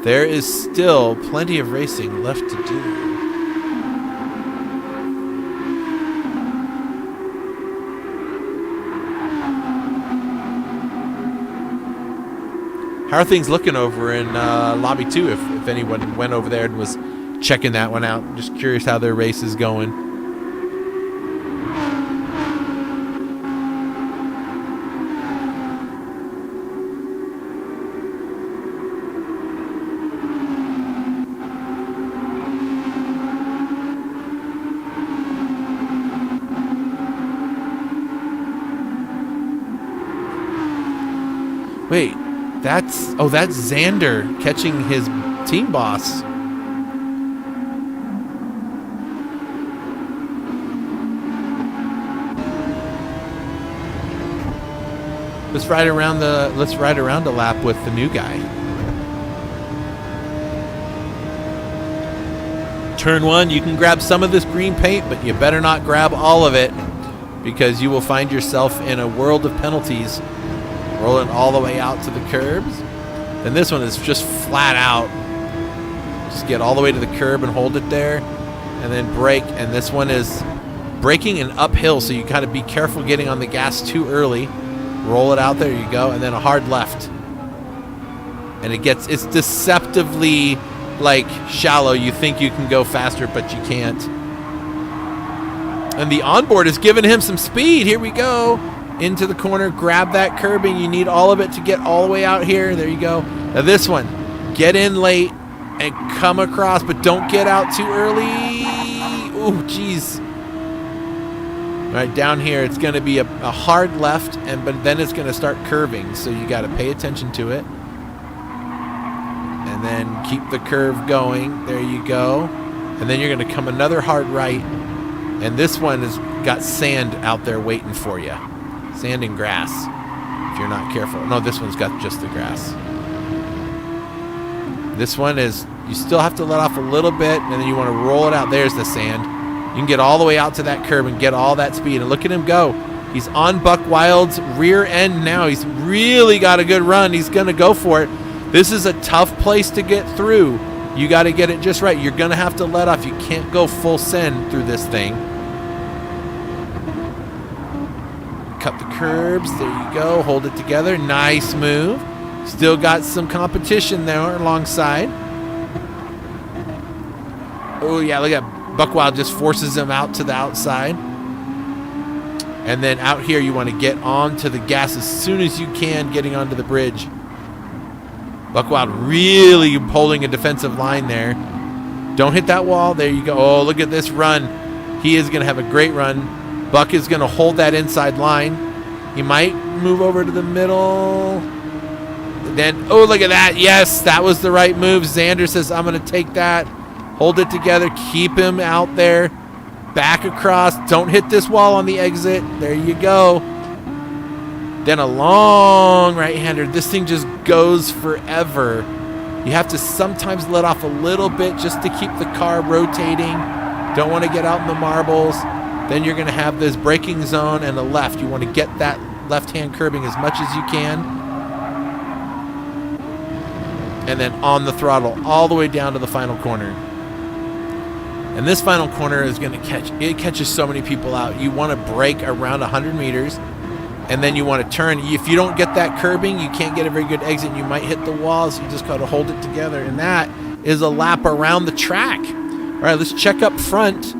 there is still plenty of racing left to do. How are things looking over in Lobby 2 if anyone went over there and was checking that one out? Just curious how their race is going. Wait. That's Xander catching his team boss. Let's ride around a lap with the new guy. Turn 1, you can grab some of this green paint, but you better not grab all of it, because you will find yourself in a world of penalties. Rolling all the way out to the curbs. And this one is just flat out. Just get all the way to the curb and hold it there. And then brake. And this one is braking and uphill, so you gotta be careful getting on the gas too early. Roll it out, there you go. And then a hard left. And it's deceptively like shallow. You think you can go faster, but you can't. And the onboard is giving him some speed. Here we go. Into the corner, grab that curbing. You need all of it to get all the way out here. There you go. Now this one, get in late and come across, but don't get out too early. Ooh, jeez. All right, down here, it's going to be a hard left, but then it's going to start curving, so you got to pay attention to it. And then keep the curve going. There you go. And then you're going to come another hard right, and this one has got sand out there waiting for you. Sand and grass, if you're not careful. No, this one's got just the grass. This one is, you still have to let off a little bit, and then you want to roll it out. There's the sand. You can get all the way out to that curb and get all that speed. And look at him go. He's on Buck Wild's rear end now. He's really got a good run. He's going to go for it. This is a tough place to get through. You got to get it just right. You're going to have to let off. You can't go full send through this thing. Cut the curbs. There you go. Hold it together. Nice move. Still got some competition there alongside. Oh, yeah. Look at Buckwild just forces him out to the outside. And then out here, you want to get onto the gas as soon as you can, getting onto the bridge. Buckwild really holding a defensive line there. Don't hit that wall. There you go. Oh, look at this run. He is going to have a great run. Buck is going to hold that inside line. He might move over to the middle. Then, oh, look at that. Yes, that was the right move. Xander says, I'm going to take that. Hold it together. Keep him out there. Back across. Don't hit this wall on the exit. There you go. Then a long right-hander. This thing just goes forever. You have to sometimes let off a little bit just to keep the car rotating. Don't want to get out in the marbles. Then you're going to have this braking zone and a left. You want to get that left-hand curbing as much as you can. And then on the throttle all the way down to the final corner. And this final corner is going to it catches so many people out. You want to brake around 100 meters, and then you want to turn. If you don't get that curbing, you can't get a very good exit. You might hit the walls. You just got to hold it together. And that is a lap around the track. All right, let's check up front.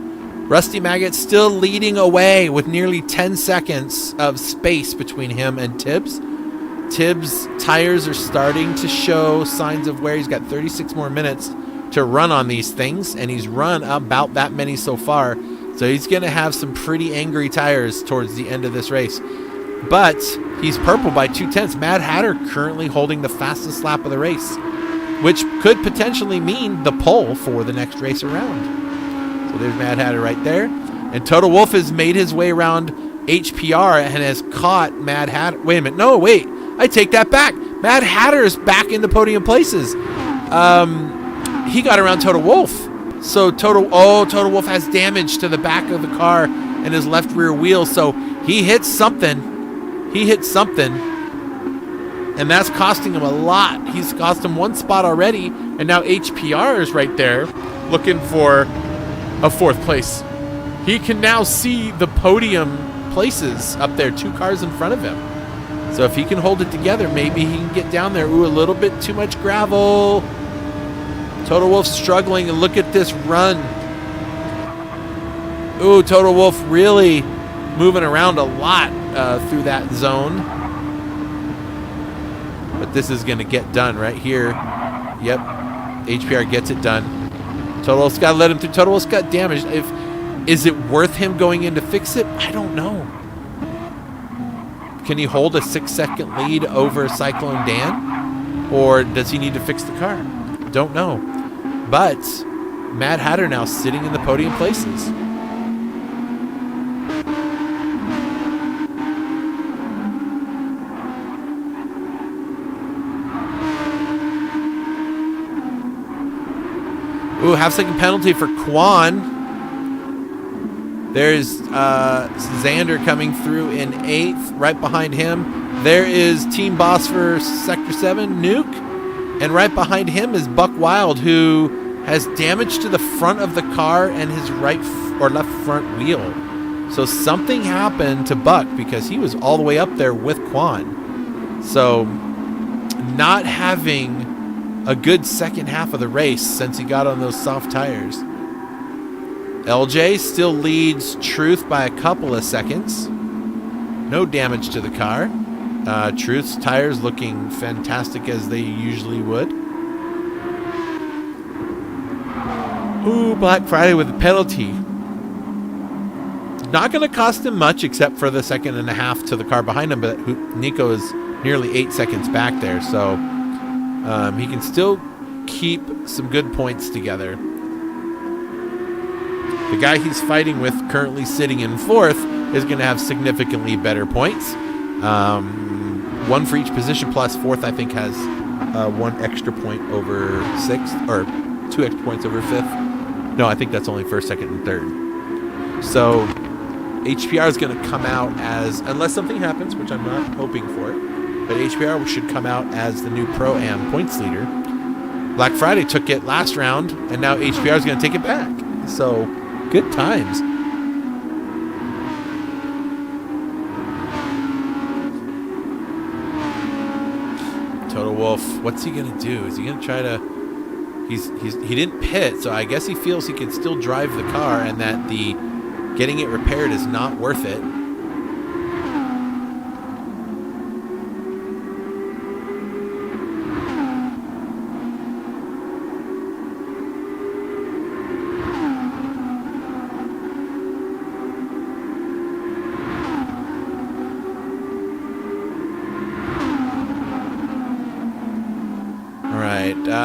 Rusty Maggot still leading away with nearly 10 seconds of space between him and Tibbs. Tibbs' tires are starting to show signs of wear. He's got 36 more minutes to run on these things, and he's run about that many so far. So he's going to have some pretty angry tires towards the end of this race. But he's purple by 2/10. Mad Hatter currently holding the fastest lap of the race, which could potentially mean the pole for the next race around. So there's Mad Hatter right there. And Total Wolf has made his way around HPR and has caught Mad Hatter. Wait a minute. No, wait. I take that back. Mad Hatter is back in the podium places. He got around Total Wolf. So Total Wolf has damage to the back of the car and his left rear wheel. So he hits something. And that's costing him a lot. He's cost him one spot already. And now HPR is right there looking for a 4th place. He can now see the podium places up there, 2 cars in front of him. So if he can hold it together, maybe he can get down there. Ooh, a little bit too much gravel. Total Wolf struggling, and look at this run. Ooh, Total Wolf really moving around a lot through that zone. But this is going to get done right here. Yep, HPR gets it done. Total Wolf's got to let him through. Total Wolf's got damaged. Is it worth him going in to fix it? I don't know. Can he hold a 6-second lead over Cyclone Dan? Or does he need to fix the car? Don't know. But Mad Hatter now sitting in the podium places. Ooh, half-second penalty for Quan. There's Xander coming through in 8th. Right behind him, there is Team Boss for Sector 7, Nuke. And right behind him is Buck Wild, who has damage to the front of the car and his right or left front wheel. So something happened to Buck because he was all the way up there with Quan. So not having a good second half of the race since he got on those soft tires. LJ still leads Truth by a couple of seconds. No damage to the car. Truth's tires looking fantastic as they usually would. Ooh, Black Friday with a penalty. Not going to cost him much except for the 1.5 to the car behind him, but Nico is nearly 8 seconds back there, so he can still keep some good points together. The guy he's fighting with, currently sitting in 4th, is going to have significantly better points. 1 for each position, plus 4th, I think, has 1 extra point over 6th, or 2 extra points over 5th. No, I think that's only 1st, 2nd, and 3rd. So HPR is going to come out as, unless something happens, which I'm not hoping for, but HPR should come out as the new Pro-Am points leader. Black Friday took it last round, and now HPR is going to take it back. So good times. Total Wolf, what's he gonna do? Is he gonna try to? He didn't pit, so I guess he feels he can still drive the car, and that the getting it repaired is not worth it.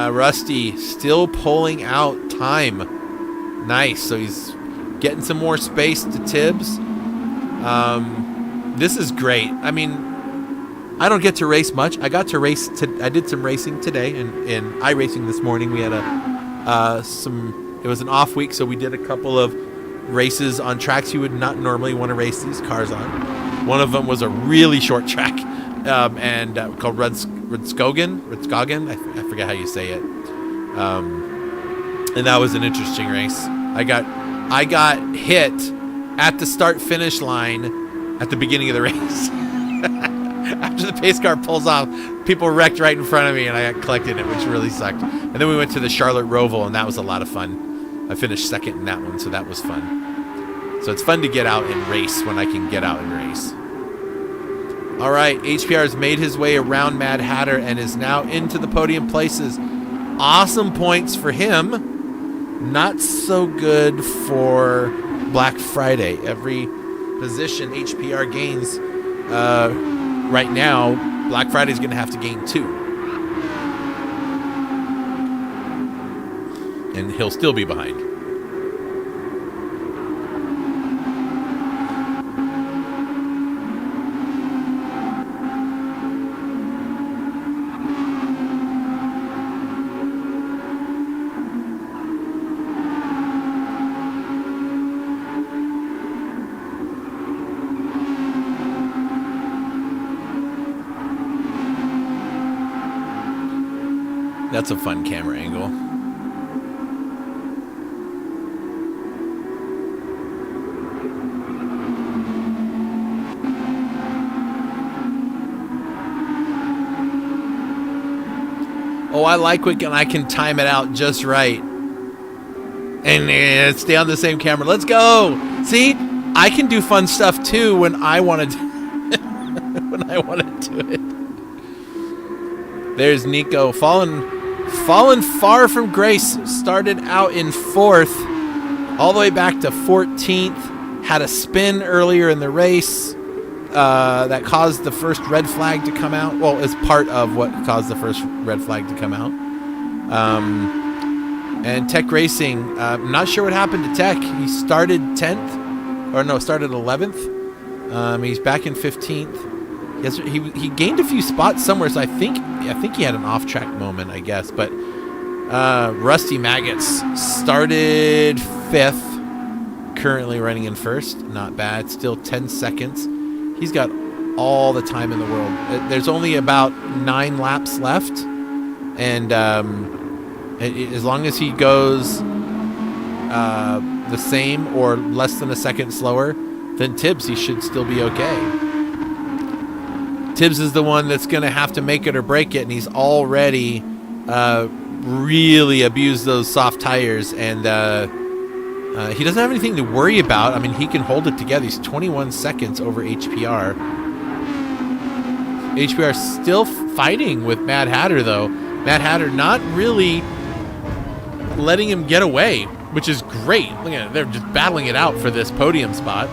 Rusty still pulling out time. Nice. So he's getting some more space to Tibbs. This is great. I mean, I don't get to race much. I got to race. I did some racing today in iRacing this morning. We had it was an off week, so we did a couple of races on tracks you would not normally want to race these cars on. One of them was a really short track and called Rudskogen. I forget how you say it. And that was an interesting race. I got hit at the start-finish line at the beginning of the race. After the pace car pulls off, people wrecked right in front of me, and I got collected in it, which really sucked. And then we went to the Charlotte Roval, and that was a lot of fun. I finished second in that one, so that was fun. So it's fun to get out and race when I can get out and race. All right, HPR has made his way around Mad Hatter and is now into the podium places. Awesome points for him. Not so good for Black Friday. Every position HPR gains right now, Black Friday's going to have to gain 2. And he'll still be behind. That's a fun camera angle. Oh, I like when I can time it out just right. And stay on the same camera. Let's go. See, I can do fun stuff too when I want to when I want to do it. There's Nico fallen far from grace. Started out in 4th, all the way back to 14th. Had a spin earlier in the race that caused the first red flag to come out. Well, it's part of what caused the first red flag to come out. And Tech Racing, I'm not sure what happened to Tech. He started 10th, or no, started 11th. He's back in 15th. He gained a few spots somewhere, so I think he had an off-track moment, I guess. But Rusty Maggots started 5th, currently running in 1st. Not bad. Still 10 seconds. He's got all the time in the world. There's only about 9 laps left, and as long as he goes the same or less than a second slower than Tibbs, he should still be okay. Tibbs is the one that's going to have to make it or break it, and he's already really abused those soft tires, and he doesn't have anything to worry about. I mean, he can hold it together. He's 21 seconds over HPR. HPR still fighting with Mad Hatter, though. Mad Hatter not really letting him get away, which is great. Look at it. They're just battling it out for this podium spot.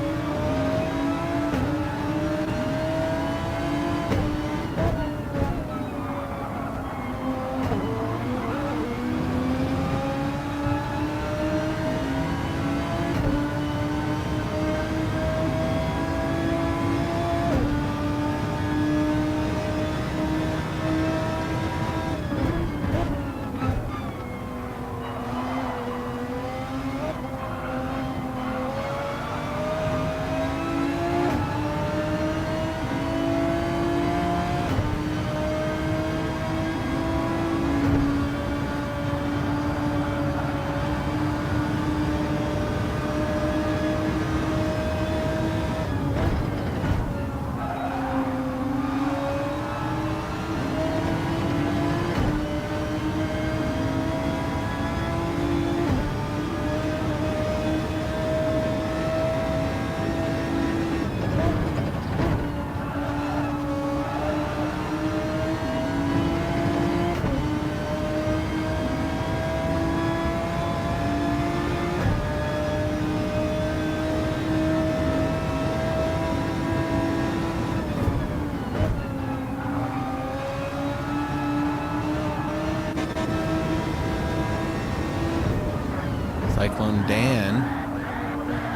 Cyclone Dan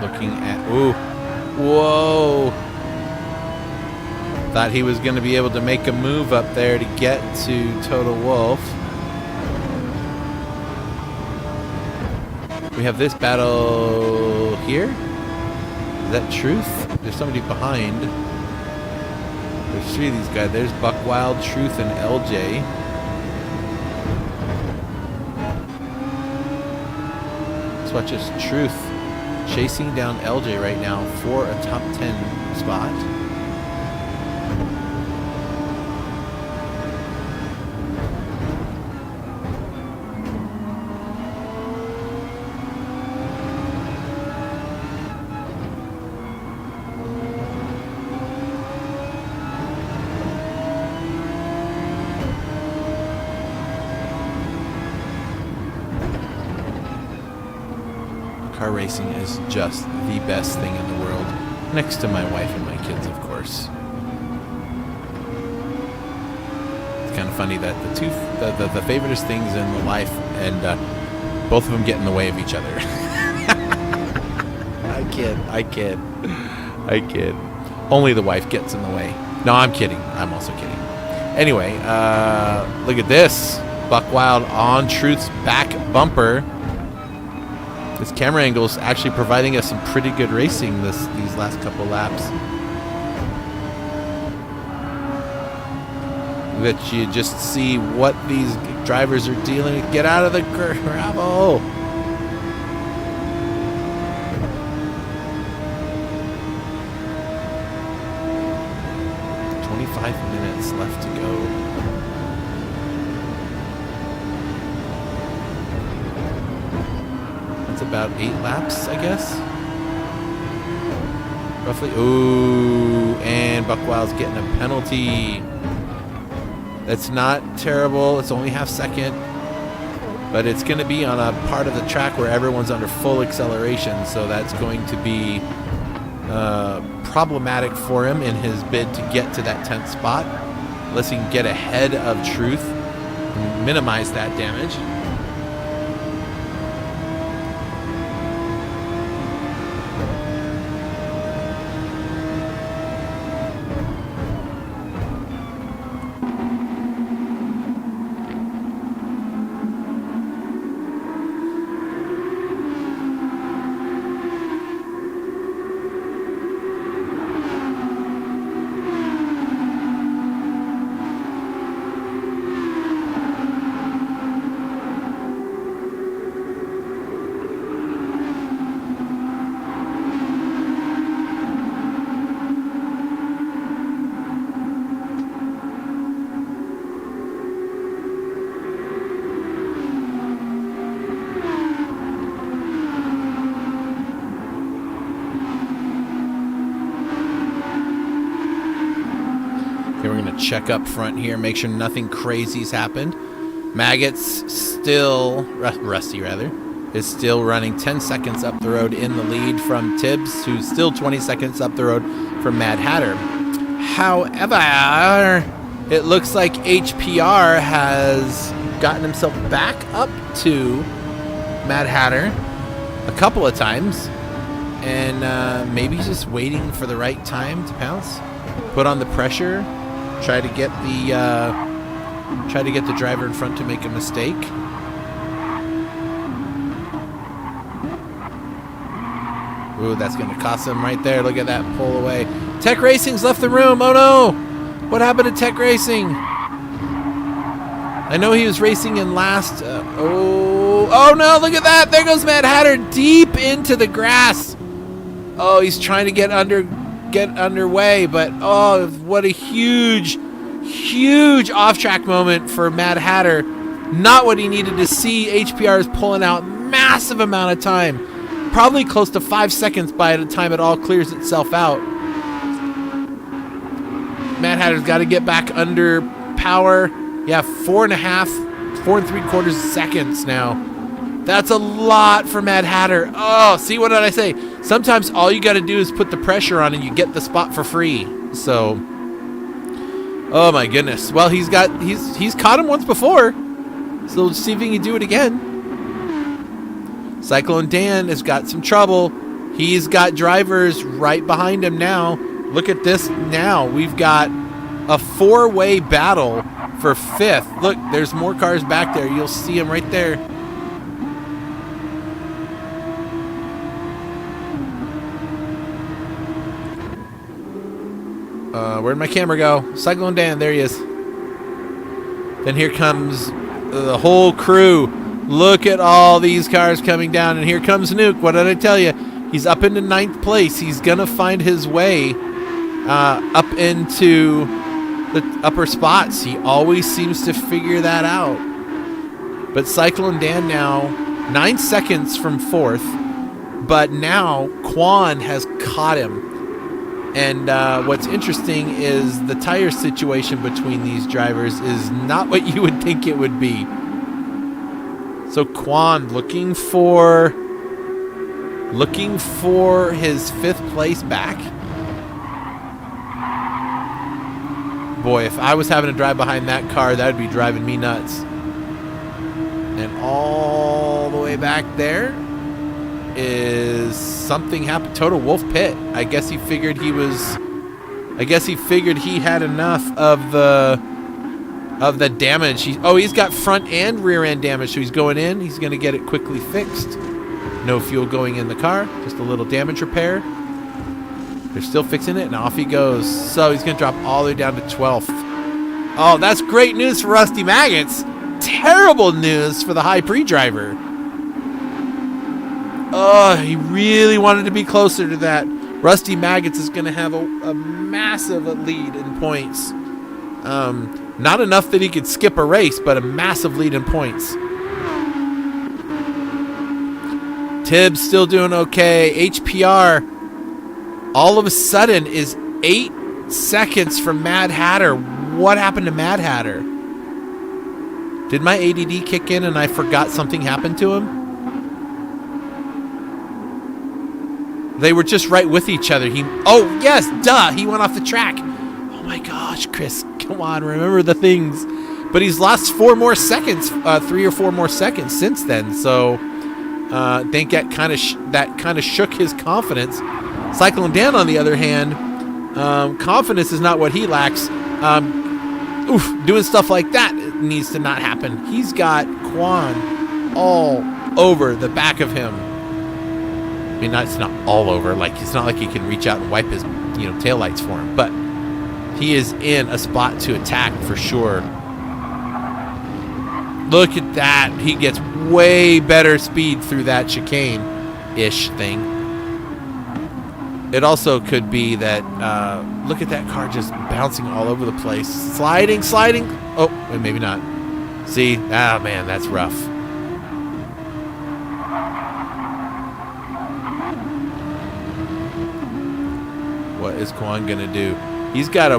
looking at... Ooh. Whoa. Thought he was going to be able to make a move up there to get to Total Wolf. We have this battle here. Is that Truth? There's somebody behind. There's 3 of these guys. There's Buckwild, Truth, and LJ. Let's watch this. Truth chasing down LJ right now for a top 10 spot. Car racing is just the best thing in the world, next to my wife and my kids, of course. It's kind of funny that the favoriteest things in the life, and both of them get in the way of each other. I kid. Only the wife gets in the way. No, I'm kidding. I'm also kidding. Anyway, look at this. Buckwild on Truth's back bumper. This camera angle is actually providing us some pretty good racing these last couple laps. That you just see what these drivers are dealing with. Get out of the gravel! 25 minutes left to go. About 8 laps, I guess. Roughly. Ooh, and Buckwild's getting a penalty. That's not terrible. It's only half second. But it's going to be on a part of the track where everyone's under full acceleration. So that's going to be problematic for him in his bid to get to that 10th spot. Unless he can get ahead of Truth and minimize that damage. Okay, we're going to check up front here, make sure nothing crazy's happened. Maggots still, Rusty rather, is still running 10 seconds up the road in the lead from Tibbs, who's still 20 seconds up the road from Mad Hatter. However, it looks like HPR has gotten himself back up to Mad Hatter a couple of times, and maybe he's just waiting for the right time to pounce, put on the pressure, try to get the driver in front to make a mistake. Ooh, that's going to cost him right there. Look at that pull away. Tech Racing's left the room. Oh no! What happened to Tech Racing? I know he was racing in last. Oh no! Look at that! There goes Mad Hatter deep into the grass. Oh, he's trying to get underway, but oh, what a huge off-track moment for Mad Hatter. Not what he needed to see. HPR is pulling out massive amount of time. Probably close to 5 seconds by the time it all clears itself out. Mad Hatter's got to get back under power. Yeah, 4 3/4 seconds now. That's a lot for Mad Hatter. Oh, see, what did I say? Sometimes all you got to do is put the pressure on and you get the spot for free. So, oh my goodness. Well, he's caught him once before. So let's see if he can do it again. Cyclone Dan has got some trouble. He's got drivers right behind him now. Look at this now. We've got a 4-way battle for 5th. Look, there's more cars back there. You'll see them right there. Where'd my camera go? Cyclone Dan, there he is. Then here comes the whole crew. Look at all these cars coming down, and here comes Nuke. What did I tell you? He's up into 9th place. He's gonna find his way up into the upper spots. He always seems to figure that out. But Cyclone Dan now 9 seconds from 4th, but now Quan has caught him. And what's interesting is the tire situation between these drivers is not what you would think it would be. So Quan looking for his 5th place back. Boy, if I was having to drive behind that car, that would be driving me nuts. And all the way back there is something happened. Total Wolf Pit. I guess he figured he had enough of the damage. He's got front and rear end damage, so he's going in. He's going to get it quickly fixed. No fuel going in the car. Just a little damage repair. They're still fixing it, and off he goes. So he's going to drop all the way down to 12th. Oh, that's great news for Rusty Maggots. Terrible news for the high pre-driver. Oh, he really wanted to be closer to that. Rusty Maggots is going to have a massive lead in points. Not enough that he could skip a race, but a massive lead in points. Tibbs still doing okay. HPR all of a sudden is 8 seconds from Mad Hatter. What happened to Mad Hatter? Did my ADD kick in and I forgot something happened to him? They were just right with each other. Oh, yes, duh. He went off the track. Oh, my gosh, Chris. Come on, remember the things. But he's lost 4 more seconds, 3 or 4 more seconds since then. So I think that kind of shook his confidence. Cyclone Dan, on the other hand, confidence is not what he lacks. Doing stuff like that needs to not happen. He's got Quan all over the back of him. I mean, it's not all over. It's not like he can reach out and wipe his, taillights for him. But he is in a spot to attack for sure. Look at that. He gets way better speed through that chicane-ish thing. It also could be that, look at that car just bouncing all over the place. Sliding. Oh, wait, maybe not. See? Ah, man, that's rough. What is Quan going to do? He's got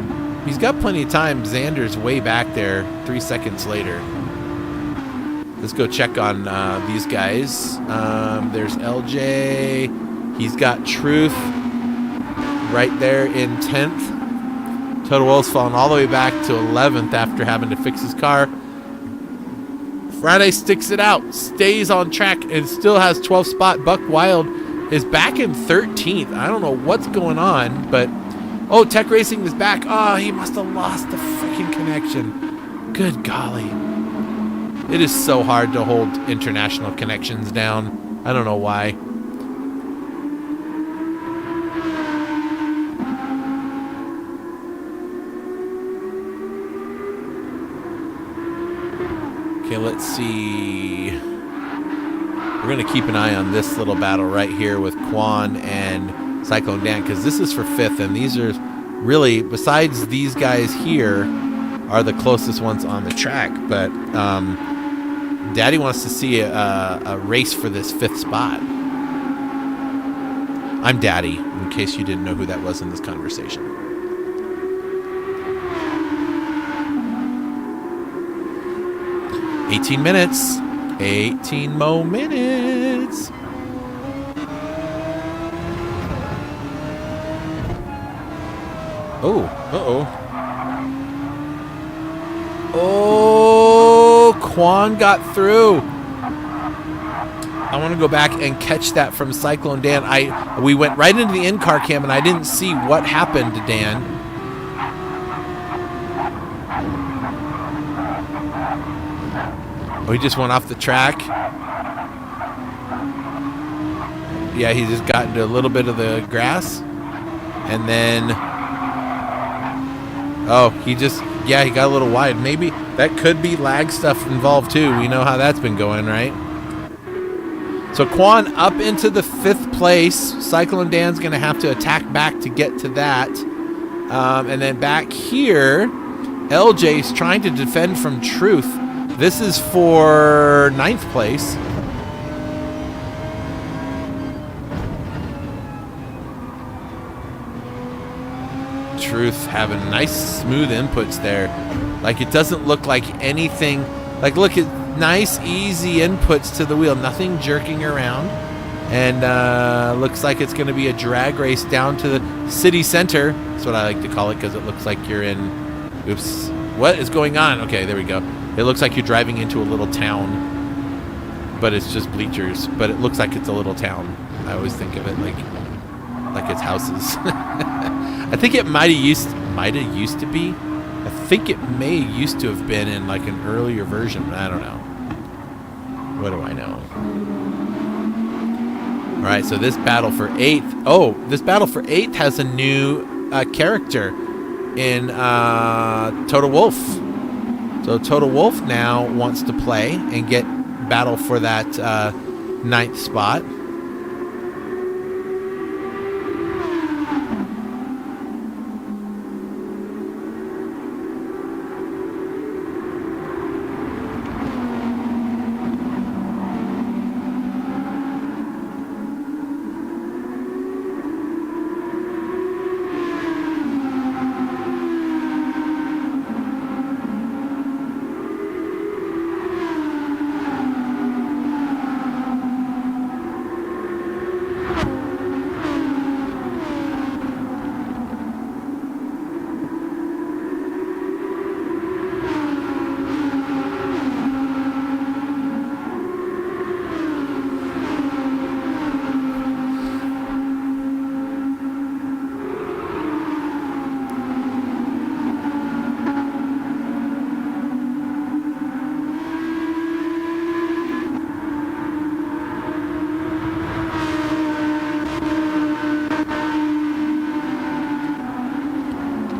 plenty of time. Xander's way back there 3 seconds later. Let's go check on these guys. There's LJ. He's got Truth right there in 10th. Total Wolf's fallen all the way back to 11th after having to fix his car. Friday sticks it out, stays on track, and still has 12th spot. Buck Wild is back in 13th. I don't know what's going on, but... Oh, Tech Racing is back. Oh, he must have lost the freaking connection. Good golly. It is so hard to hold international connections down. I don't know why. Okay, let's see. We're going to keep an eye on this little battle right here with Quan and Cyclone Dan, because this is for 5th, and these are really, besides these guys here, are the closest ones on the track. But Daddy wants to see a race for this 5th spot. I'm Daddy, in case you didn't know who that was in this conversation. $18 minutes. 18 more minutes. Oh, uh-oh. Oh, Quan got through. I want to go back and catch that from Cyclone Dan. We went right into the in-car cam, and I didn't see what happened to Dan. Oh, he just went off the track. Yeah, he just got into a little bit of the grass. And then Oh, he got a little wide. Maybe that could be lag stuff involved too. We know how that's been going, right? So Quan up into the 5th place. Cyclone Dan's going to have to attack back to get to that. And then back here, LJ's trying to defend from Truth. This is for 9th place. Truth having nice smooth inputs there. Like, it doesn't look like anything. Like, look at nice easy inputs to the wheel, nothing jerking around. And looks like it's going to be a drag race down to the city center. That's what I like to call it, because it looks like you're in, oops, what is going on? Okay, there we go. It looks like you're driving into a little town, but it's just bleachers, but it looks like it's a little town. I always think of it like it's houses. I think it might have used to be. I think it may used to have been in like an earlier version, but I don't know. What do I know? All right, so this battle for 8th. Oh, this battle for 8th has a new character in Total Wolf. So Total Wolf now wants to play and get battle for that 9th spot.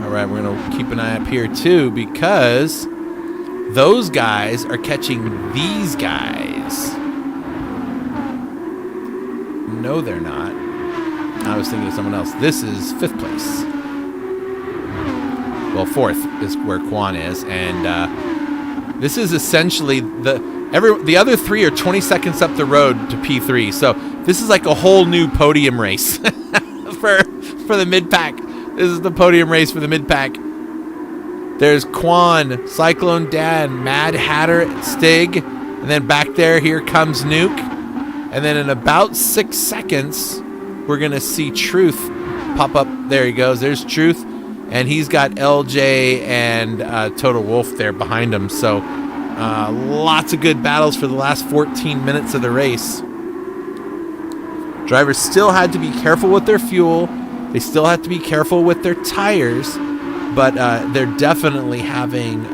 All right, we're going to keep an eye up here too, because those guys are catching these guys. No, they're not. I was thinking of someone else. This is 5th place. Well, 4th is where Quan is, and this is essentially the other 3 are 20 seconds up the road to P3. So this is like a whole new podium race for the mid pack. This is the podium race for the mid pack. There's Quan, Cyclone Dan, Mad Hatter, Stig, and then back there, here comes Nuke. And then in about 6 seconds, we're going to see Truth pop up. There he goes. There's Truth. And he's got LJ and Total Wolf there behind him. So lots of good battles for the last 14 minutes of the race. Drivers still had to be careful with their fuel. They still have to be careful with their tires. But they're definitely having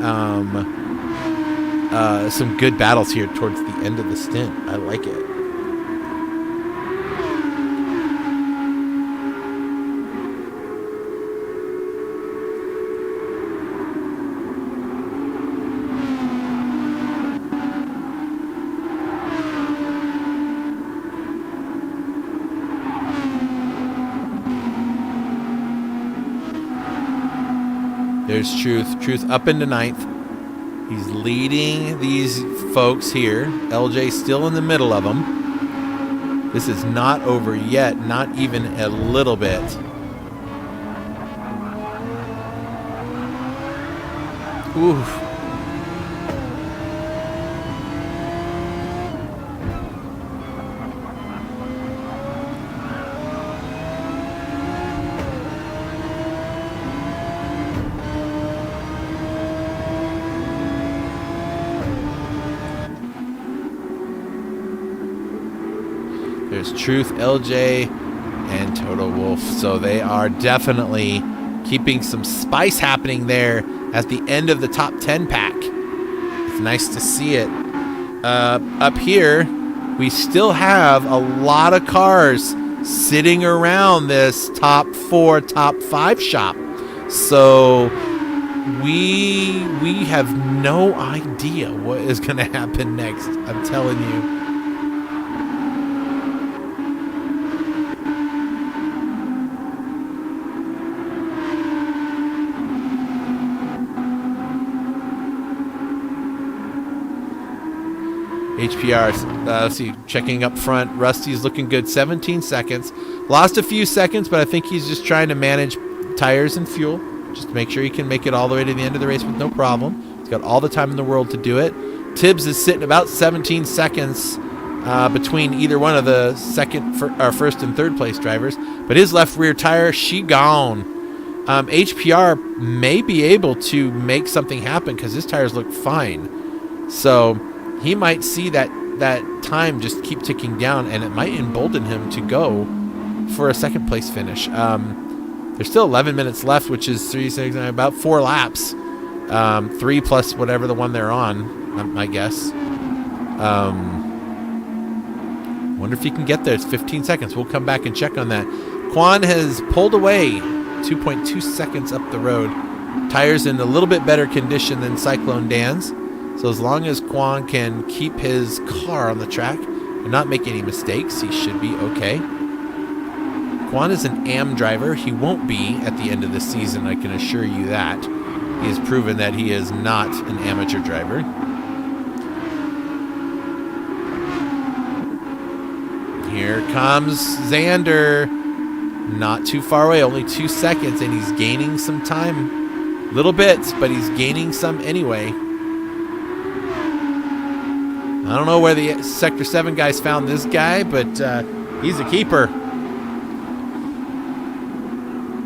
some good battles here towards the end of the stint. I like it. There's Truth. Truth up into 9th. He's leading these folks here. LJ still in the middle of them. This is not over yet, not even a little bit. Oof. There's Truth, LJ, and Total Wolf. So they are definitely keeping some spice happening there at the end of the top 10 pack. It's nice to see it. Up here, we still have a lot of cars sitting around this top 4, top 5 shop. So we have no idea what is going to happen next. I'm telling you. HPR, let's see, checking up front. Rusty's looking good, 17 seconds. Lost a few seconds, but I think he's just trying to manage tires and fuel, just to make sure he can make it all the way to the end of the race with no problem. He's got all the time in the world to do it. Tibbs is sitting about 17 seconds between either one of the first and third place drivers, but his left rear tire, she gone. HPR may be able to make something happen because his tires look fine. So he might see that time just keep ticking down, and it might embolden him to go for a second place finish. There's still 11 minutes left, which is about 4 laps. 3 plus whatever the one they're on, I guess. Wonder if he can get there. It's 15 seconds. We'll come back and check on that. Quan has pulled away 2.2 seconds up the road. Tires in a little bit better condition than Cyclone Dan's. So as long as Quan can keep his car on the track and not make any mistakes, he should be okay. Quan is an AM driver. He won't be at the end of the season, I can assure you that. He has proven that he is not an amateur driver. Here comes Xander. Not too far away, only 2 seconds, and he's gaining some time. Little bits, but he's gaining some anyway. I don't know where the Sector 7 guys found this guy, but he's a keeper.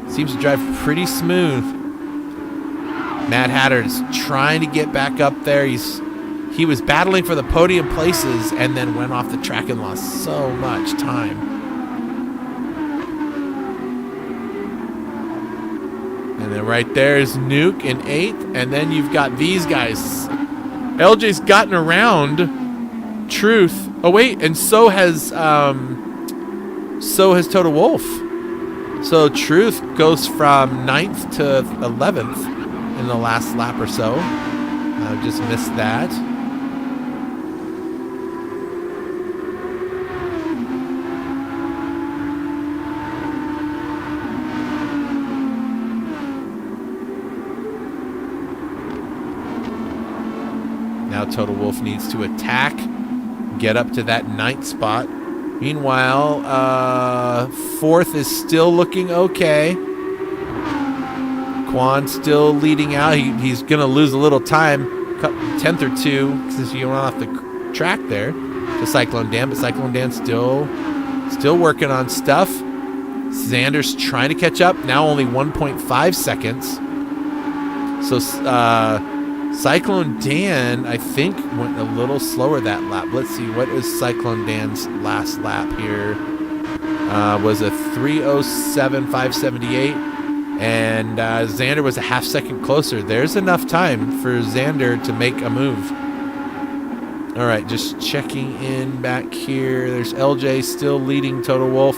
Seems to drive pretty smooth. Matt Hatter's trying to get back up there. He was battling for the podium places and then went off the track and lost so much time. And then right there is Nuke in 8th, and then you've got these guys. LJ's gotten around Truth. Oh wait, and so has Total Wolf. So Truth goes from 9th to 11th in the last lap or so. I just missed that. Now Total Wolf needs to attack, get up to that 9th spot. Meanwhile, 4th is still looking okay. Quan still leading out. He's going to lose a little time, 10th or 2, since you went off the track there to Cyclone Dan, but Cyclone Dan's still working on stuff. Xander's trying to catch up, now only 1.5 seconds. So Cyclone Dan, I think, went a little slower that lap. Let's see, what is Cyclone Dan's last lap here? Was a 3:07.578, and Xander was a half second closer. There's enough time for Xander to make a move. All right, just checking in back here. There's LJ still leading Total Wolf,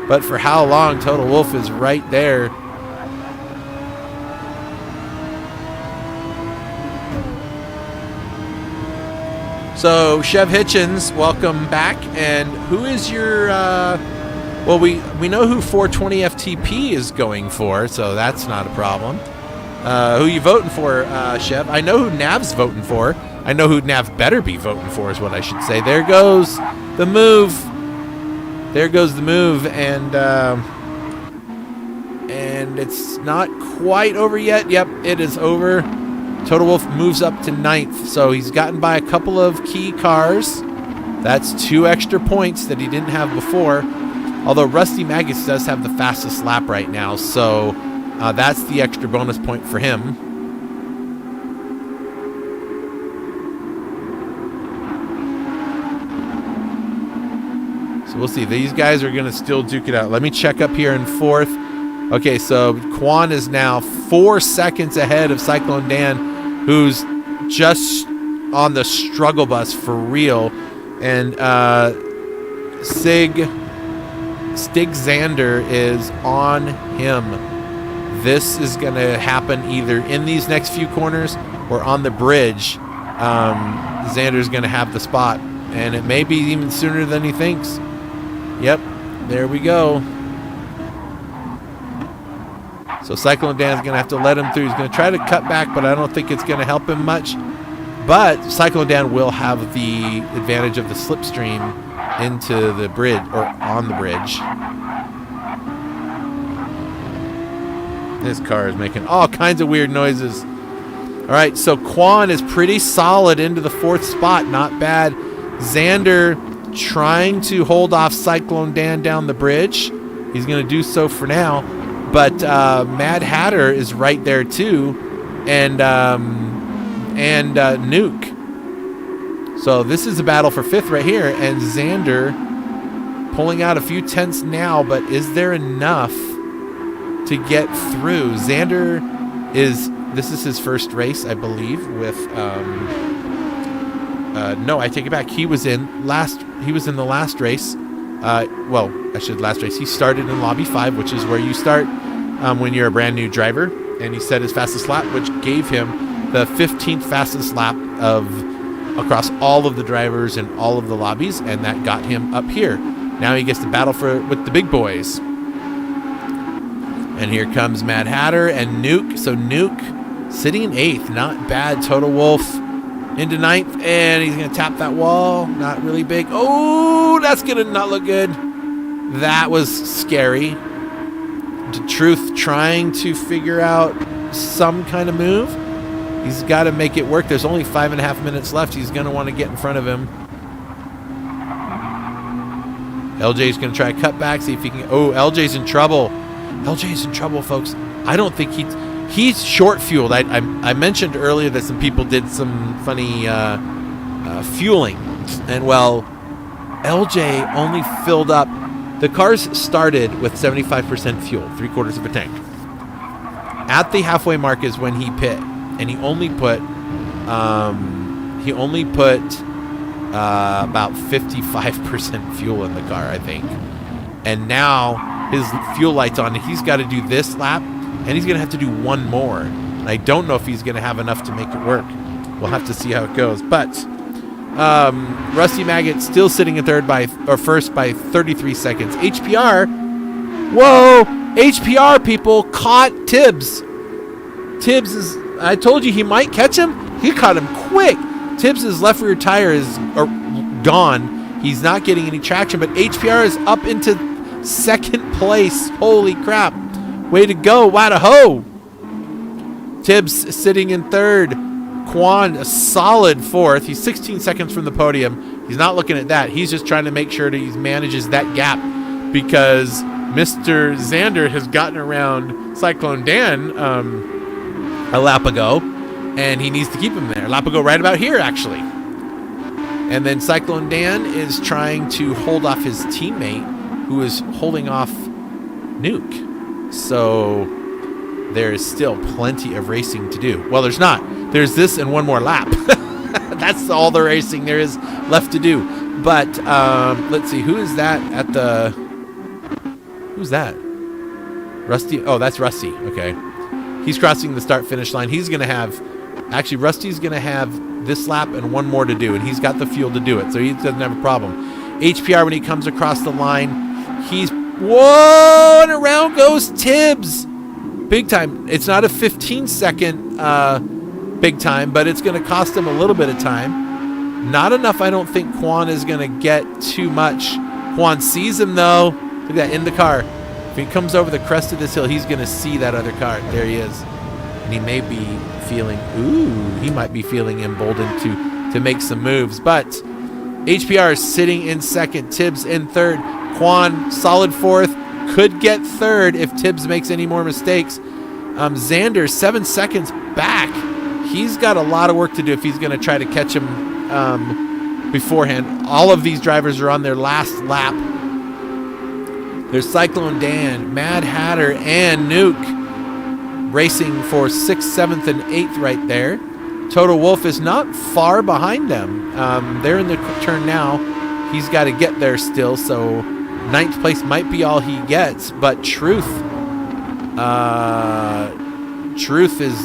but for how long? Total Wolf is right there. So, Chev Hitchens, welcome back. And who is your, well, we know who 420 FTP is going for, so that's not a problem. Who you voting for, Chev? I know who Nav's voting for. I know who Nav better be voting for is what I should say. There goes the move. There goes the move, and it's not quite over yet. Yep, it is over. Total Wolf moves up to 9th, so he's gotten by a couple of key cars. That's 2 extra points that he didn't have before. Although Rusty Maggots does have the fastest lap right now, so that's the extra bonus point for him. So we'll see. These guys are going to still duke it out. Let me check up here in 4th. Okay, so Quan is now 4 seconds ahead of Cyclone Dan, who's just on the struggle bus for real. And Stig Xander is on him. This is going to happen either in these next few corners or on the bridge. Xander's going to have the spot, and it may be even sooner than he thinks. Yep, there we go. So Cyclone Dan's going to have to let him through. He's going to try to cut back, but I don't think it's going to help him much. But Cyclone Dan will have the advantage of the slipstream into the bridge, or on the bridge. This car is making all kinds of weird noises. All right, so Quan is pretty solid into the 4th spot. Not bad. Xander trying to hold off Cyclone Dan down the bridge. He's going to do so for now. But Mad Hatter is right there too, and Nuke. So this is a battle for 5th right here, and Xander pulling out a few tenths now, but is there enough to get through? Xander this is his first race, I believe, with no, I take it back. He was in the last race. Well, last race. He started in Lobby 5, which is where you start when you're a brand new driver, and he set his fastest lap, which gave him the 15th fastest lap across all of the drivers and all of the lobbies, and that got him up here. Now he gets to battle with the big boys. And here comes Mad Hatter and Nuke. So Nuke sitting in 8th, not bad. Total Wolf into 9th, and he's going to tap that wall. Not really big. Oh, that's going to not look good. That was scary. The Truth trying to figure out some kind of move. He's got to make it work. There's only 5.5 minutes left. He's going to want to get in front of him. LJ's going to try to cut back, see if he can. Oh, LJ's in trouble. LJ's in trouble, folks. I don't think he's short fueled. I mentioned earlier that some people did some funny fueling, and well, LJ only filled up. The cars started with 75% fuel, 3/4 of a tank. At the halfway mark is when he pit, and he only put about 55% fuel in the car, I think. And now his fuel light's on, and he's got to do this lap, and he's going to have to do one more. And I don't know if he's going to have enough to make it work. We'll have to see how it goes. But Rusty Maggot still sitting in first by 33 seconds. HPR, whoa! HPR people caught Tibbs. Tibbs is, I told you he might catch him. He caught him quick. Tibbs' left rear tire is gone. He's not getting any traction, but HPR is up into 2nd place. Holy crap. Way to go. Wadaho. Tibbs sitting in 3rd. Quan a solid 4th. He's 16 seconds from the podium. He's not looking at that. He's just trying to make sure that he manages that gap, because Mr. Xander has gotten around Cyclone Dan a lap ago, and he needs to keep him there. A lap ago right about here, actually. And then Cyclone Dan is trying to hold off his teammate, who is holding off Nuke. So there is still plenty of racing to do. Well, there's not. There's this and one more lap. That's all the racing there is left to do. But let's see. Who is that at the... Who's that? Rusty? Oh, that's Rusty. Okay. He's crossing the start-finish line. He's going to have... Actually, Rusty's going to have this lap and one more to do, and he's got the fuel to do it, so he doesn't have a problem. HPR, when he comes across the line, he's... Whoa! And around goes Tibbs! Big time. It's not a 15-second big time, but it's going to cost him a little bit of time. Not enough, I don't think Quan is going to get too much. Quan sees him, though. Look at that, in the car. If he comes over the crest of this hill, he's going to see that other car. There he is. And he may be feeling, he might be feeling emboldened to make some moves. But HPR is sitting in 2nd, Tibbs in 3rd. Quan, solid 4th. Could get 3rd if Tibbs makes any more mistakes. Xander, 7 seconds back. He's got a lot of work to do if he's going to try to catch him beforehand. All of these drivers are on their last lap. There's Cyclone Dan, Mad Hatter, and Nuke racing for 6th, 7th, and 8th right there. Total Wolf is not far behind them. They're in the turn now. He's got to get there still, so 9th place might be all he gets. But Truth Truth is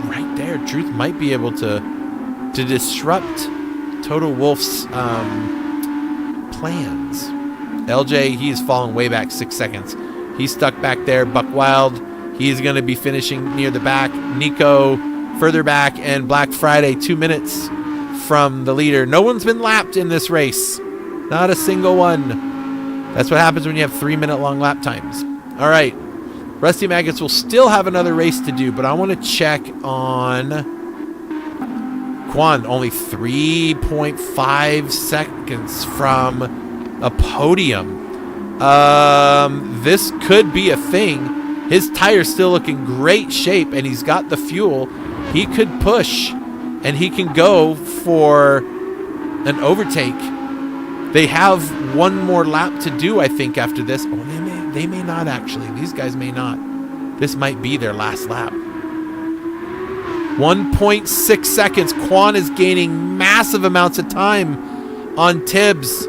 right there. Truth might be able to disrupt Total Wolf's plans. LJ, he's fallen way back 6 seconds. He's stuck back there. Buck Wild, he's going to be finishing near the back. Nico further back, and Black Friday 2 minutes from the leader. No one's been lapped in this race. Not a single one. That's what happens when you have 3-minute long lap times. All right. Rusty Maggots will still have another race to do, but I want to check on Quan. Only 3.5 seconds from a podium. This could be a thing. His tire's still looking great shape, and he's got the fuel. He could push, and he can go for an overtake. They have one more lap to do, I think, after this. Oh, they may not, actually. These guys may not. This might be their last lap. 1.6 seconds. Quan is gaining massive amounts of time on Tibbs.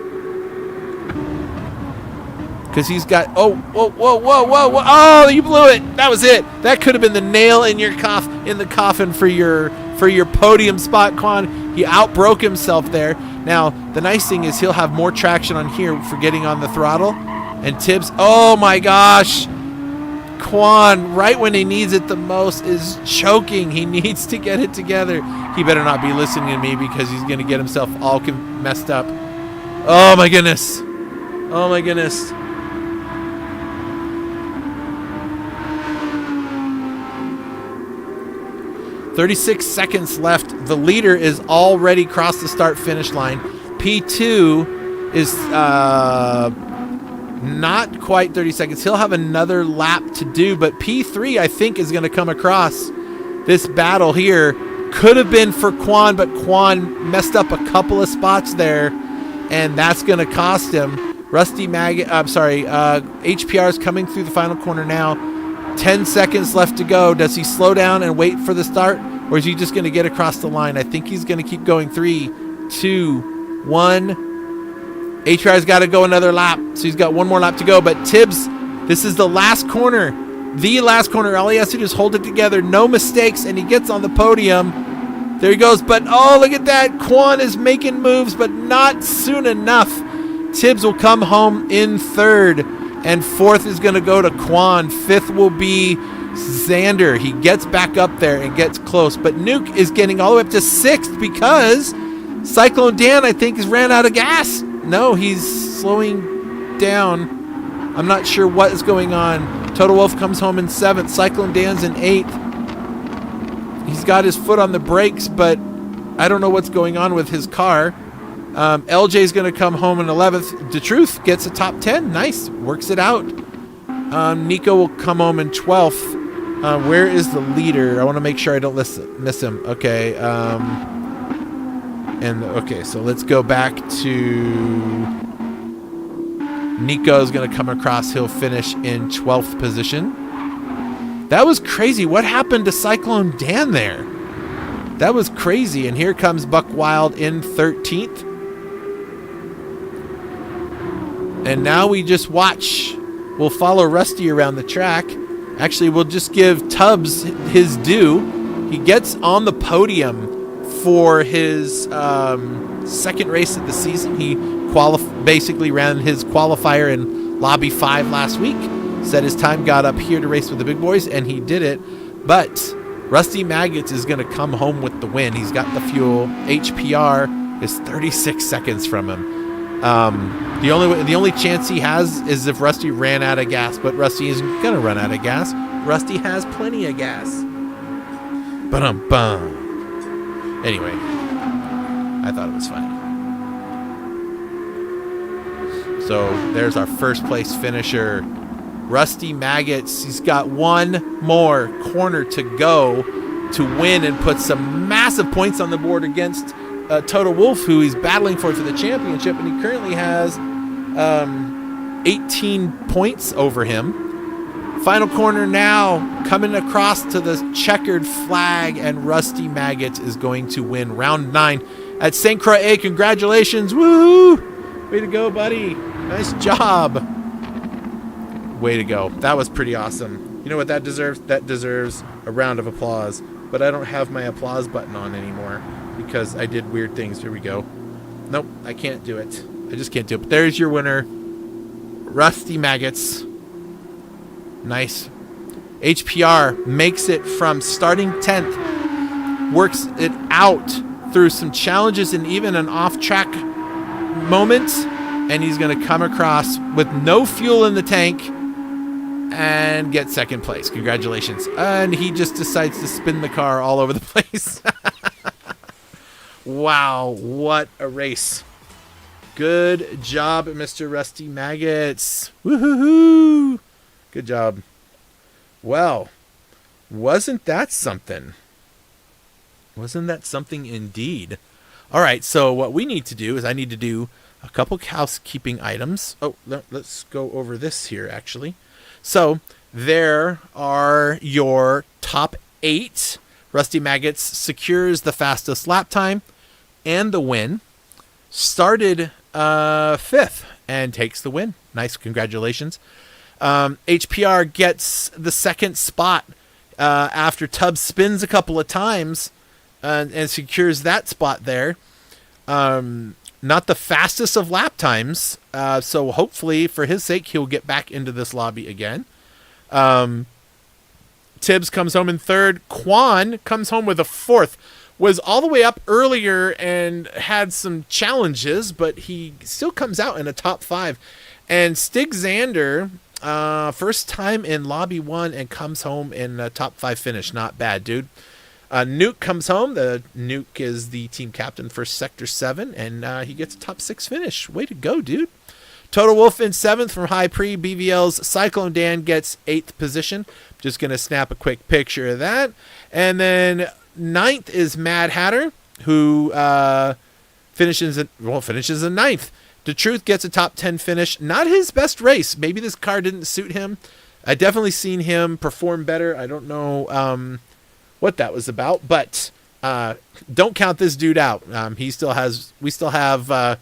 Because he's got... Oh, whoa, whoa, whoa, whoa, whoa. Oh, you blew it. That was it. That could have been the nail in your in the coffin for your podium spot, Quan. He outbroke himself there. Now, the nice thing is he'll have more traction on here for getting on the throttle. And Tibbs, oh my gosh. Quan, right when he needs it the most, is choking. He needs to get it together. He better not be listening to me because he's going to get himself all messed up. Oh my goodness. Oh my goodness. "36 seconds left. The leader is already crossed the start-finish line. P2 is not quite 30 seconds. He'll have another lap to do, but P3, I think, is going to come across this battle here. Could have been for Quan, but Quan messed up a couple of spots there, and that's going to cost him. HPR is coming through the final corner now. 10 seconds left to go. Does he slow down and wait for the start, or is he just going to get across the line? I think he's going to keep going. 3, 2, 1. HR's got to go another lap, so he's got one more lap to go. But Tibbs, this is the last corner. The last corner. All he has to do is hold it together. No mistakes, and he gets on the podium. There he goes. But, oh, look at that. Quan is making moves, but not soon enough. Tibbs will come home in third, and fourth is going to go to Quan. Fifth will be Xander. He gets back up there and gets close. But Nuke is getting all the way up to sixth because Cyclone Dan, I think, has ran out of gas. No, he's slowing down. I'm not sure what is going on. Total Wolf comes home in seventh. Cyclone Dan's in eighth. He's got his foot on the brakes, but I don't know what's going on with his car. LJ's going to come home in 11th. DeTruth gets a top 10. Nice. Works it out. Nico will come home in 12th. Where is the leader? I want to make sure I don't miss him. Okay. Okay, so let's go back to Nico's going to come across. He'll finish in 12th position. That was crazy. What happened to Cyclone Dan there? That was crazy. And here comes Buck Wild in 13th. And now we just watch. We'll follow Rusty around the track. Actually, we'll just give Tubbs his due. He gets on the podium for his second race of the season. He basically ran his qualifier in Lobby 5 last week. Said his time got up here to race with the big boys, and he did it. But Rusty Maggots is going to come home with the win. He's got the fuel. HPR is 36 seconds from him. The only chance he has is if Rusty ran out of gas, but Rusty isn't going to run out of gas. Rusty has plenty of gas. Ba-dum-bum. Anyway, I thought it was funny. So there's our first place finisher, Rusty Maggots. He's got one more corner to go to win and put some massive points on the board against Total Wolf, who he's battling for the championship, and he currently has 18 points over him. Final corner now, coming across to the checkered flag, and Rusty Maggots is going to win round 9 at St. Croix. Congratulations. Woo! Way to go, buddy. Nice job. Way to go. That was pretty awesome. You know what that deserves? That deserves a round of applause. But I don't have my applause button on anymore because I did weird things. Here we go. Nope, I can't do it. I just can't do it. But there's your winner, Rusty Maggots. Nice. HPR makes it from starting 10th, works it out through some challenges and even an off-track moment, and he's going to come across with no fuel in the tank and get second place. Congratulations. And he just decides to spin the car all over the place. Wow, what a race. Good job, Mr. Rusty Maggots. Woohoo! Good job. Well, wasn't that something? Wasn't that something indeed? All right, so what we need to do is I need to do a couple housekeeping items. Oh, let's go over this here, actually. So there are your top 8. Rusty Maggots secures the fastest lap time and the win. Started 5th and takes the win. Nice, congratulations. HPR gets the second spot after Tubbs spins a couple of times and secures that spot there. Not the fastest of lap times, so hopefully for his sake he'll get back into this lobby again. Tibbs comes home in 3rd. Quan comes home with a 4th. Was all the way up earlier and had some challenges, but he still comes out in a top 5. And Stig Xander, first time in lobby 1 and comes home in a top 5 finish. Not bad, dude. Nuke comes home. The Nuke is the team captain for Sector 7, and he gets a top 6 finish. Way to go, dude. Total Wolf in 7th from High Pre. BVL's Cyclone Dan gets 8th position. Just going to snap a quick picture of that. And then 9th is Mad Hatter, who finishes in 9th. The Truth gets a top 10 finish. Not his best race. Maybe this car didn't suit him. I definitely seen him perform better. I don't know what that was about, but don't count this dude out. We still have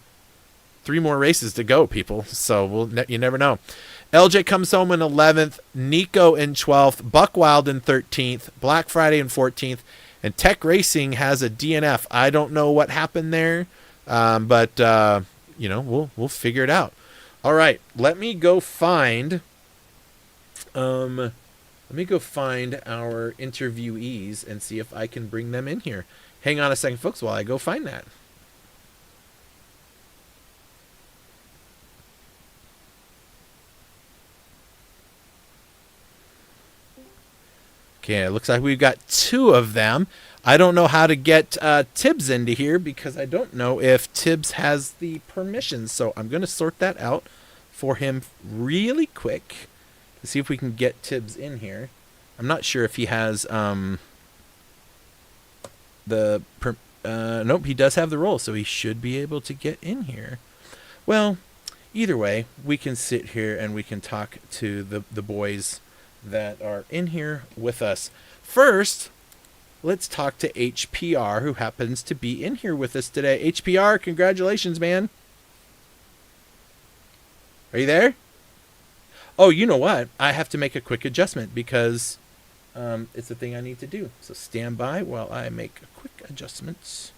3 more races to go, people. So you never know. LJ comes home in 11th, Nico in 12th, Buckwild in 13th, Black Friday in 14th, and Tech Racing has a DNF. I don't know what happened there, but we'll figure it out. All right, let me go find our interviewees and see if I can bring them in here. Hang on a second, folks, while I go find that. Okay, it looks like we've got 2 of them. I don't know how to get Tibbs into here because I don't know if Tibbs has the permission. So I'm going to sort that out for him really quick to see if we can get Tibbs in here. I'm not sure if he has nope, he does have the role, so he should be able to get in here. Well, either way, we can sit here and we can talk to the boys that are in here with us. First, let's talk to HPR, who happens to be in here with us today. HPR, congratulations, man. Are you there? Oh, you know what? I have to make a quick adjustment because it's a thing I need to do. So stand by while I make a quick adjustment.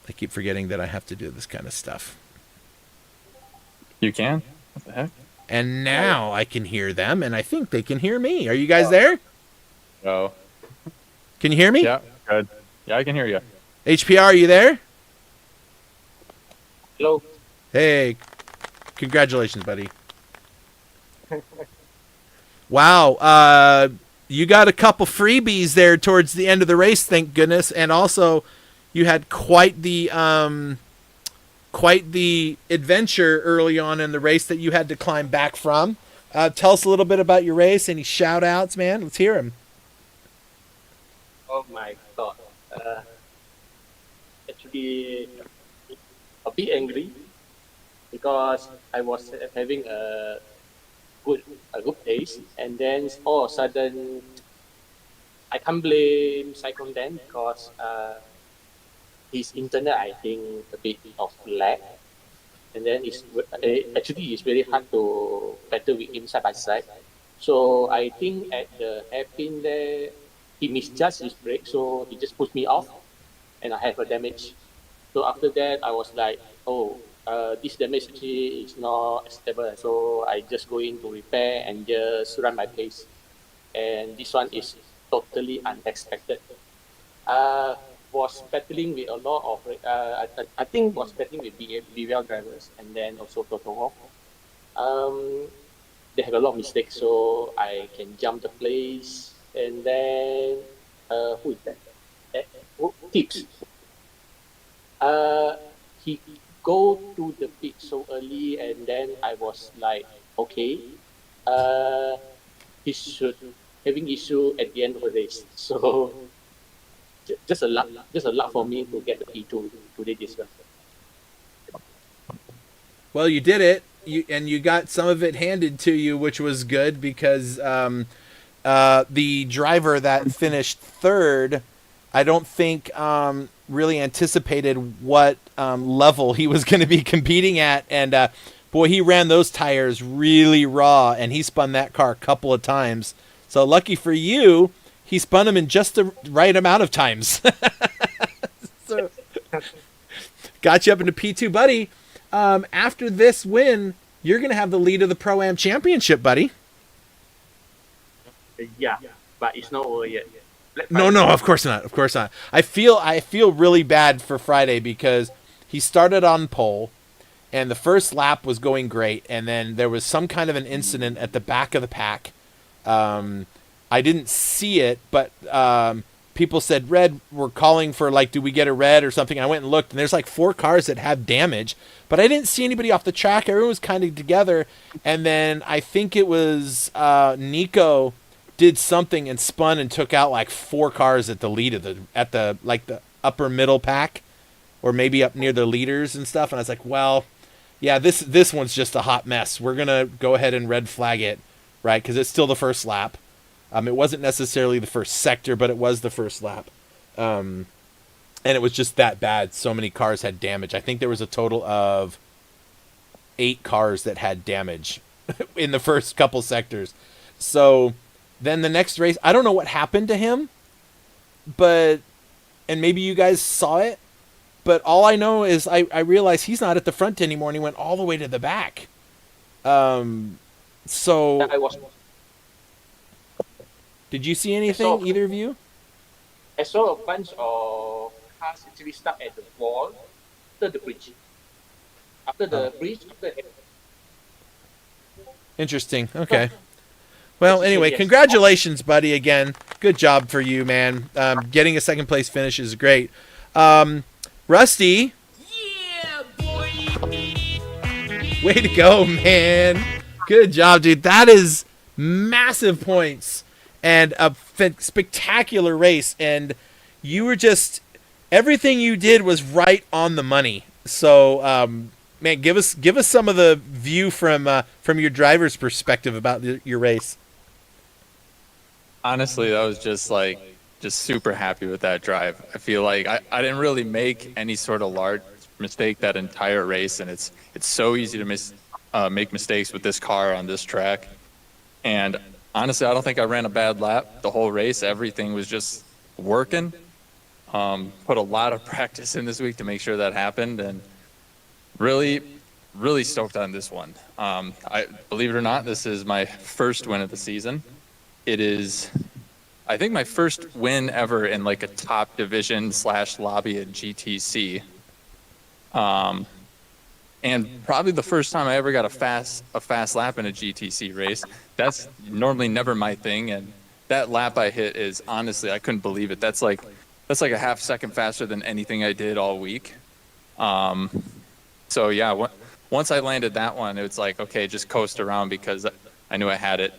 I keep forgetting that I have to do this kind of stuff. You can? What the heck? And now I can hear them, and I think they can hear me. Are you guys there? No. Can you hear me? Yeah, good. Yeah, I can hear you. HPR, are you there? Hello. Hey, congratulations, buddy. Wow, you got a couple freebies there towards the end of the race, thank goodness, and also you had quite the adventure early on in the race that you had to climb back from. Tell us a little bit about your race. Any shout outs, man? Let's hear them. Oh my god. Actually, a bit angry because I was having a good pace, and then all of a sudden I can't blame Cyclone Dan because his internet, I think, a bit of lag, and then it's very hard to battle with him side by side. So I think at the hairpin there, he misjudged his brake, so he just pushed me off, and I have a damage. So after that, I was like, oh, this damage actually is not acceptable. So I just go in to repair and just run my pace. And this one is totally unexpected. Uh, was battling with a lot of, I think was battling with BVL drivers and then also Toto Wolff. They have a lot of mistakes, so I can jump the place. And then, who is that? Tips. Uh, he go to the pit so early, and then I was like, okay, uh, he should having issue at the end of the race. So just a luck for me to get the P2 today this well. Well, you did it. You got some of it handed to you, which was good because the driver that finished third, I don't think really anticipated what level he was going to be competing at, and boy, he ran those tires really raw, and he spun that car a couple of times. So lucky for you, he spun them in just the right amount of times. So, got you up into P2, buddy. After this win, you're going to have the lead of the Pro-Am Championship, buddy. Yeah, but it's not over yet. No, of course not. Of course not. I feel really bad for Friday because he started on pole, and the first lap was going great, and then there was some kind of an incident at the back of the pack. I didn't see it, but people said, Red, we're calling for, like, do we get a red or something? I went and looked, and there's like 4 cars that have damage, but I didn't see anybody off the track. Everyone was kind of together, and then I think it was Nico did something and spun and took out like 4 cars at the lead of the upper middle pack, or maybe up near the leaders and stuff. And I was like, well, yeah, this one's just a hot mess. We're gonna go ahead and red flag it, right? Because it's still the first lap. It wasn't necessarily the first sector, but it was the first lap. And it was just that bad. So many cars had damage. I think there was a total of 8 cars that had damage in the first couple sectors. So then the next race, I don't know what happened to him, and maybe you guys saw it, but all I know is I realized he's not at the front anymore, and he went all the way to the back. So did you see anything, either of you? I saw a bunch of cars actually stuck at the wall after the bridge. Interesting. Okay. Well, anyway, Yes. congratulations, buddy, again. Good job for you, man. Getting a second place finish is great. Rusty. Yeah, boy. Way to go, man. Good job, dude. That is massive points and a spectacular race. And you were just, everything you did was right on the money. So, man, give us some of the view from your driver's perspective about your race. Honestly, that was just super happy with that drive. I feel like I didn't really make any sort of large mistake that entire race, and it's so easy to make mistakes with this car on this track. And honestly, I don't think I ran a bad lap the whole race. Everything was just working. Put a lot of practice in this week to make sure that happened, and really stoked on this one. I believe it or not, this is my first win of the season. It is, I think, my first win ever in like a top division / lobby at GTC. And probably the first time I ever got a fast lap in a GTC race. That's normally never my thing, and that lap I hit is, honestly, I couldn't believe it. That's like a half second faster than anything I did all week. So yeah, once I landed that one, it was like, okay, just coast around because I knew I had it.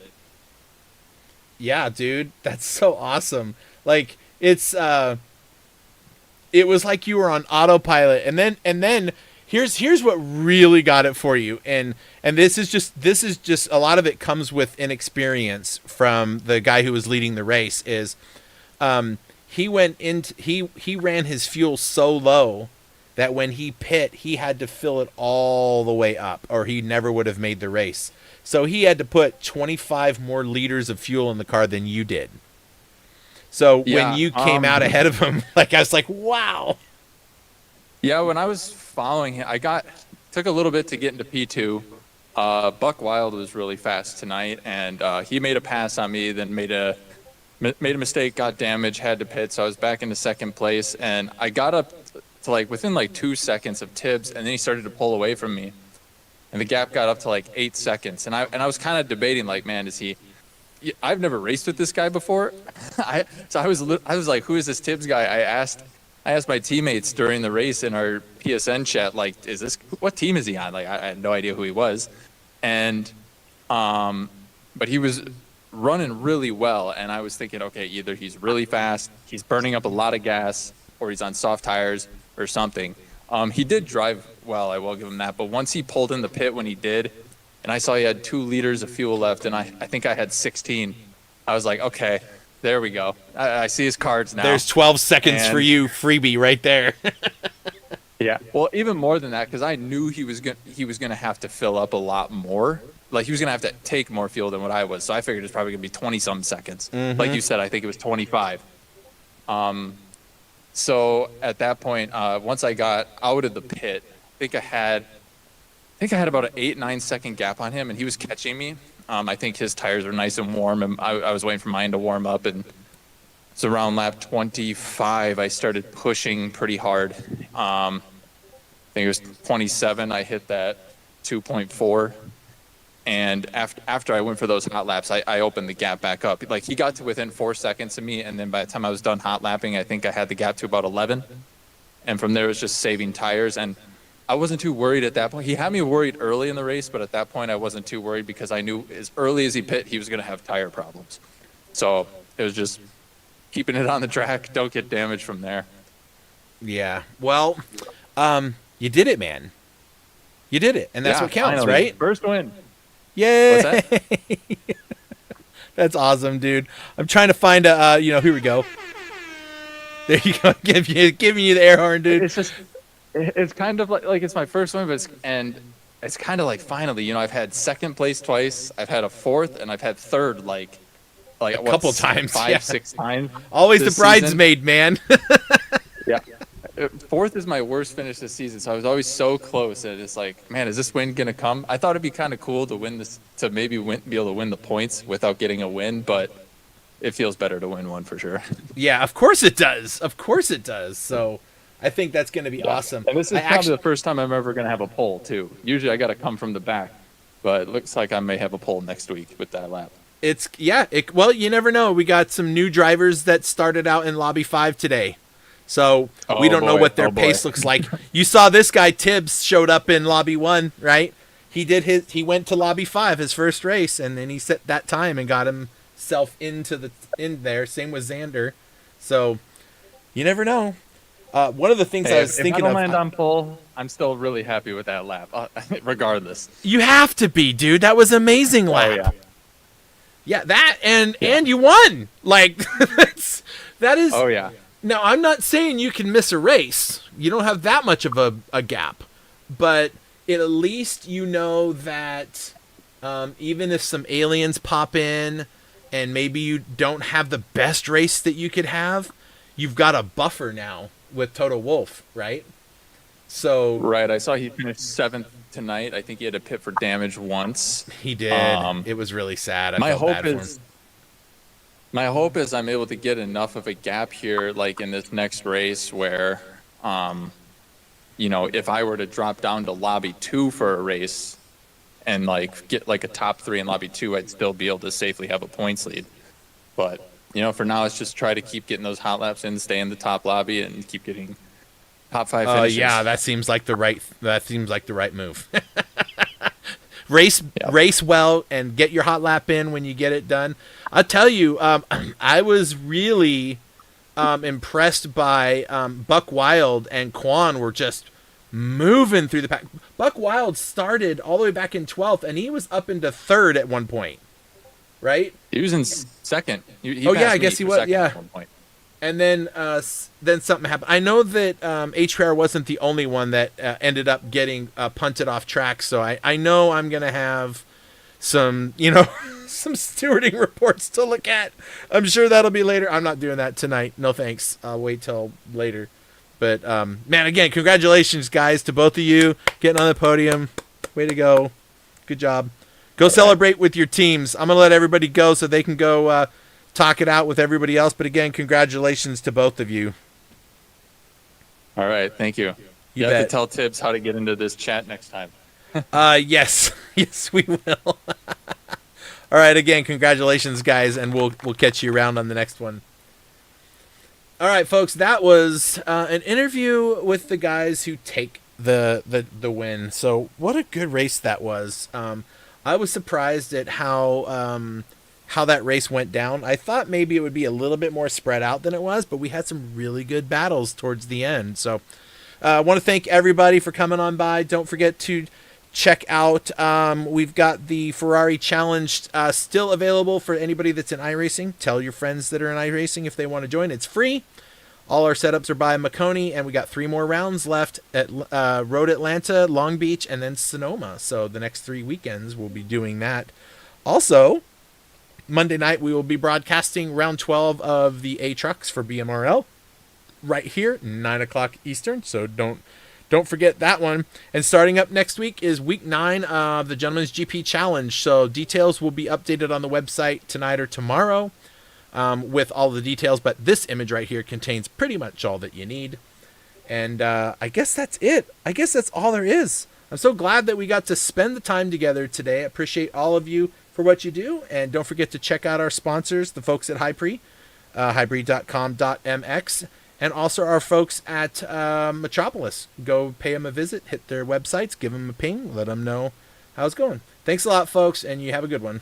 Yeah, dude, that's so awesome. Like, it was like you were on autopilot, and then here's what really got it for you, and this is just a lot of it comes with inexperience from the guy who was leading the race. Is he ran his fuel so low that when he pit, he had to fill it all the way up, or he never would have made the race. So he had to put 25 more liters of fuel in the car than you did. So Yeah, when you came out ahead of him, like I was like, wow. Yeah, when I was following him, took a little bit to get into P2. Buck Wild was really fast tonight, and he made a pass on me, then made a mistake, got damaged, had to pit, so I was back into second place, and I got up to like within like 2 seconds of Tibbs, and then he started to pull away from me, and the gap got up to like 8 seconds, and I was kind of debating like, man, I've never raced with this guy before. So I was like, who is this Tibbs guy? I asked my teammates during the race in our PSN chat, like, what team is he on? Like, I had no idea who he was. And, but he was running really well. And I was thinking, okay, either he's really fast, he's burning up a lot of gas, or he's on soft tires or something. He did drive well, I will give him that. But once he pulled in the pit when he did, and I saw he had 2 liters of fuel left, and I think I had 16. I was like, okay, there we go. I see his cards now. There's 12 seconds for you, freebie, right there. Yeah. Well, even more than that, because I knew he was gonna have to fill up a lot more. Like, he was gonna have to take more fuel than what I was. So I figured it's probably gonna be 20-some seconds. Like you said, I think it was 25. So at that point, once I got out of the pit, I think I had about an 8-9 second gap on him, and he was catching me. I think his tires were nice and warm, and I was waiting for mine to warm up. And so around lap 25, I started pushing pretty hard. I think it was 27. I hit that 2.4. And after I went for those hot laps, I opened the gap back up. Like, he got to within 4 seconds of me, and then by the time I was done hot lapping, I think I had the gap to about 11. And from there, it was just saving tires. And I wasn't too worried at that point. He had me worried early in the race, but at that point I wasn't too worried because I knew as early as he pit, he was going to have tire problems. So it was just keeping it on the track, don't get damaged from there. Yeah. Well, you did it, man. You did it, and that's what counts, finally. right? First win. Yay! What's that? That's awesome, dude. I'm trying to find a, here we go. There you go. Giving you the air horn, dude. It's kind of like it's my first one, but it's kind of like finally, I've had second place twice, I've had a fourth, and I've had third like a couple times, 5-6 times. Always the bridesmaid, man. Yeah, fourth is my worst finish this season, so I was always so close. And it's like, man, is this win gonna come? I thought it'd be kind of cool to win this, to maybe be able to win the points without getting a win, but it feels better to win one for sure. Yeah, of course it does. Of course it does. So I think that's going to be awesome. And this is probably the first time I'm ever going to have a pole, too. Usually I got to come from the back, but it looks like I may have a pole next week with that lap. Well, you never know. We got some new drivers that started out in Lobby 5 today. So we don't know what their pace looks like. You saw this guy, Tibbs, showed up in Lobby 1, right? He went to Lobby 5, his first race, and then he set that time and got himself in there. Same with Xander. So you never know. One of the things I was thinking of... If I don't land on pole, I'm still really happy with that lap, regardless. You have to be, dude. That was an amazing lap. Oh, yeah. Yeah, that, and you won. Like, that is... Oh, yeah. Now, I'm not saying you can miss a race. You don't have that much of a gap. But at least you know that even if some aliens pop in and maybe you don't have the best race that you could have, you've got a buffer now with Toto Wolff, right? So right, I saw he finished 7th tonight. I think he had to pit for damage once. He did. It was really sad. I felt bad for him. My hope is I'm able to get enough of a gap here, like in this next race, where, if I were to drop down to lobby 2 for a race and like get like a top 3 in lobby 2, I'd still be able to safely have a points lead. But for now, it's just try to keep getting those hot laps in, stay in the top lobby, and keep getting top 5 finishes. Yeah, that seems like the right move. Race well and get your hot lap in when you get it done. I'll tell you, I was really impressed by Buck Wild and Quan were just moving through the pack. Buck Wild started all the way back in 12th, and he was up into 3rd at one point. Right? He was in 2nd. I guess he was. Yeah. At one point. And then something happened. I know that HPR wasn't the only one that ended up getting punted off track. So I know I'm gonna have some some stewarding reports to look at. I'm sure that'll be later. I'm not doing that tonight. No thanks. I'll wait till later. But man, again, congratulations, guys, to both of you getting on the podium. Way to go. Good job. Go celebrate with your teams. I'm going to let everybody go so they can go talk it out with everybody else. But again, congratulations to both of you. All right. Thank you. You have to tell Tibbs how to get into this chat next time. Yes. Yes, we will. All right. Again, congratulations, guys. And we'll catch you around on the next one. All right, folks. That was an interview with the guys who take the win. So what a good race that was. I was surprised at how that race went down. I thought maybe it would be a little bit more spread out than it was, but we had some really good battles towards the end. So I want to thank everybody for coming on by. Don't forget to check out, we've got the Ferrari Challenge still available for anybody that's in iRacing. Tell your friends that are in iRacing if they want to join. It's free. All our setups are by Makoni, and we got 3 more rounds left at Road Atlanta, Long Beach, and then Sonoma. So the next 3 weekends we'll be doing that. Also, Monday night we will be broadcasting round 12 of the A trucks for BMRL right here, 9 o'clock Eastern. So don't forget that one. And starting up next week is week 9 of the Gentleman's GP Challenge. So details will be updated on the website tonight or tomorrow. With all the details, but this image right here contains pretty much all that you need. And I guess that's it. I guess that's all there is. I'm so glad that we got to spend the time together today. I appreciate all of you for what you do. And don't forget to check out our sponsors, the folks at Highpree, highpree.com.mx, and also our folks at Metropolis. Go pay them a visit, hit their websites, give them a ping, let them know how it's going. Thanks a lot, folks, and you have a good one.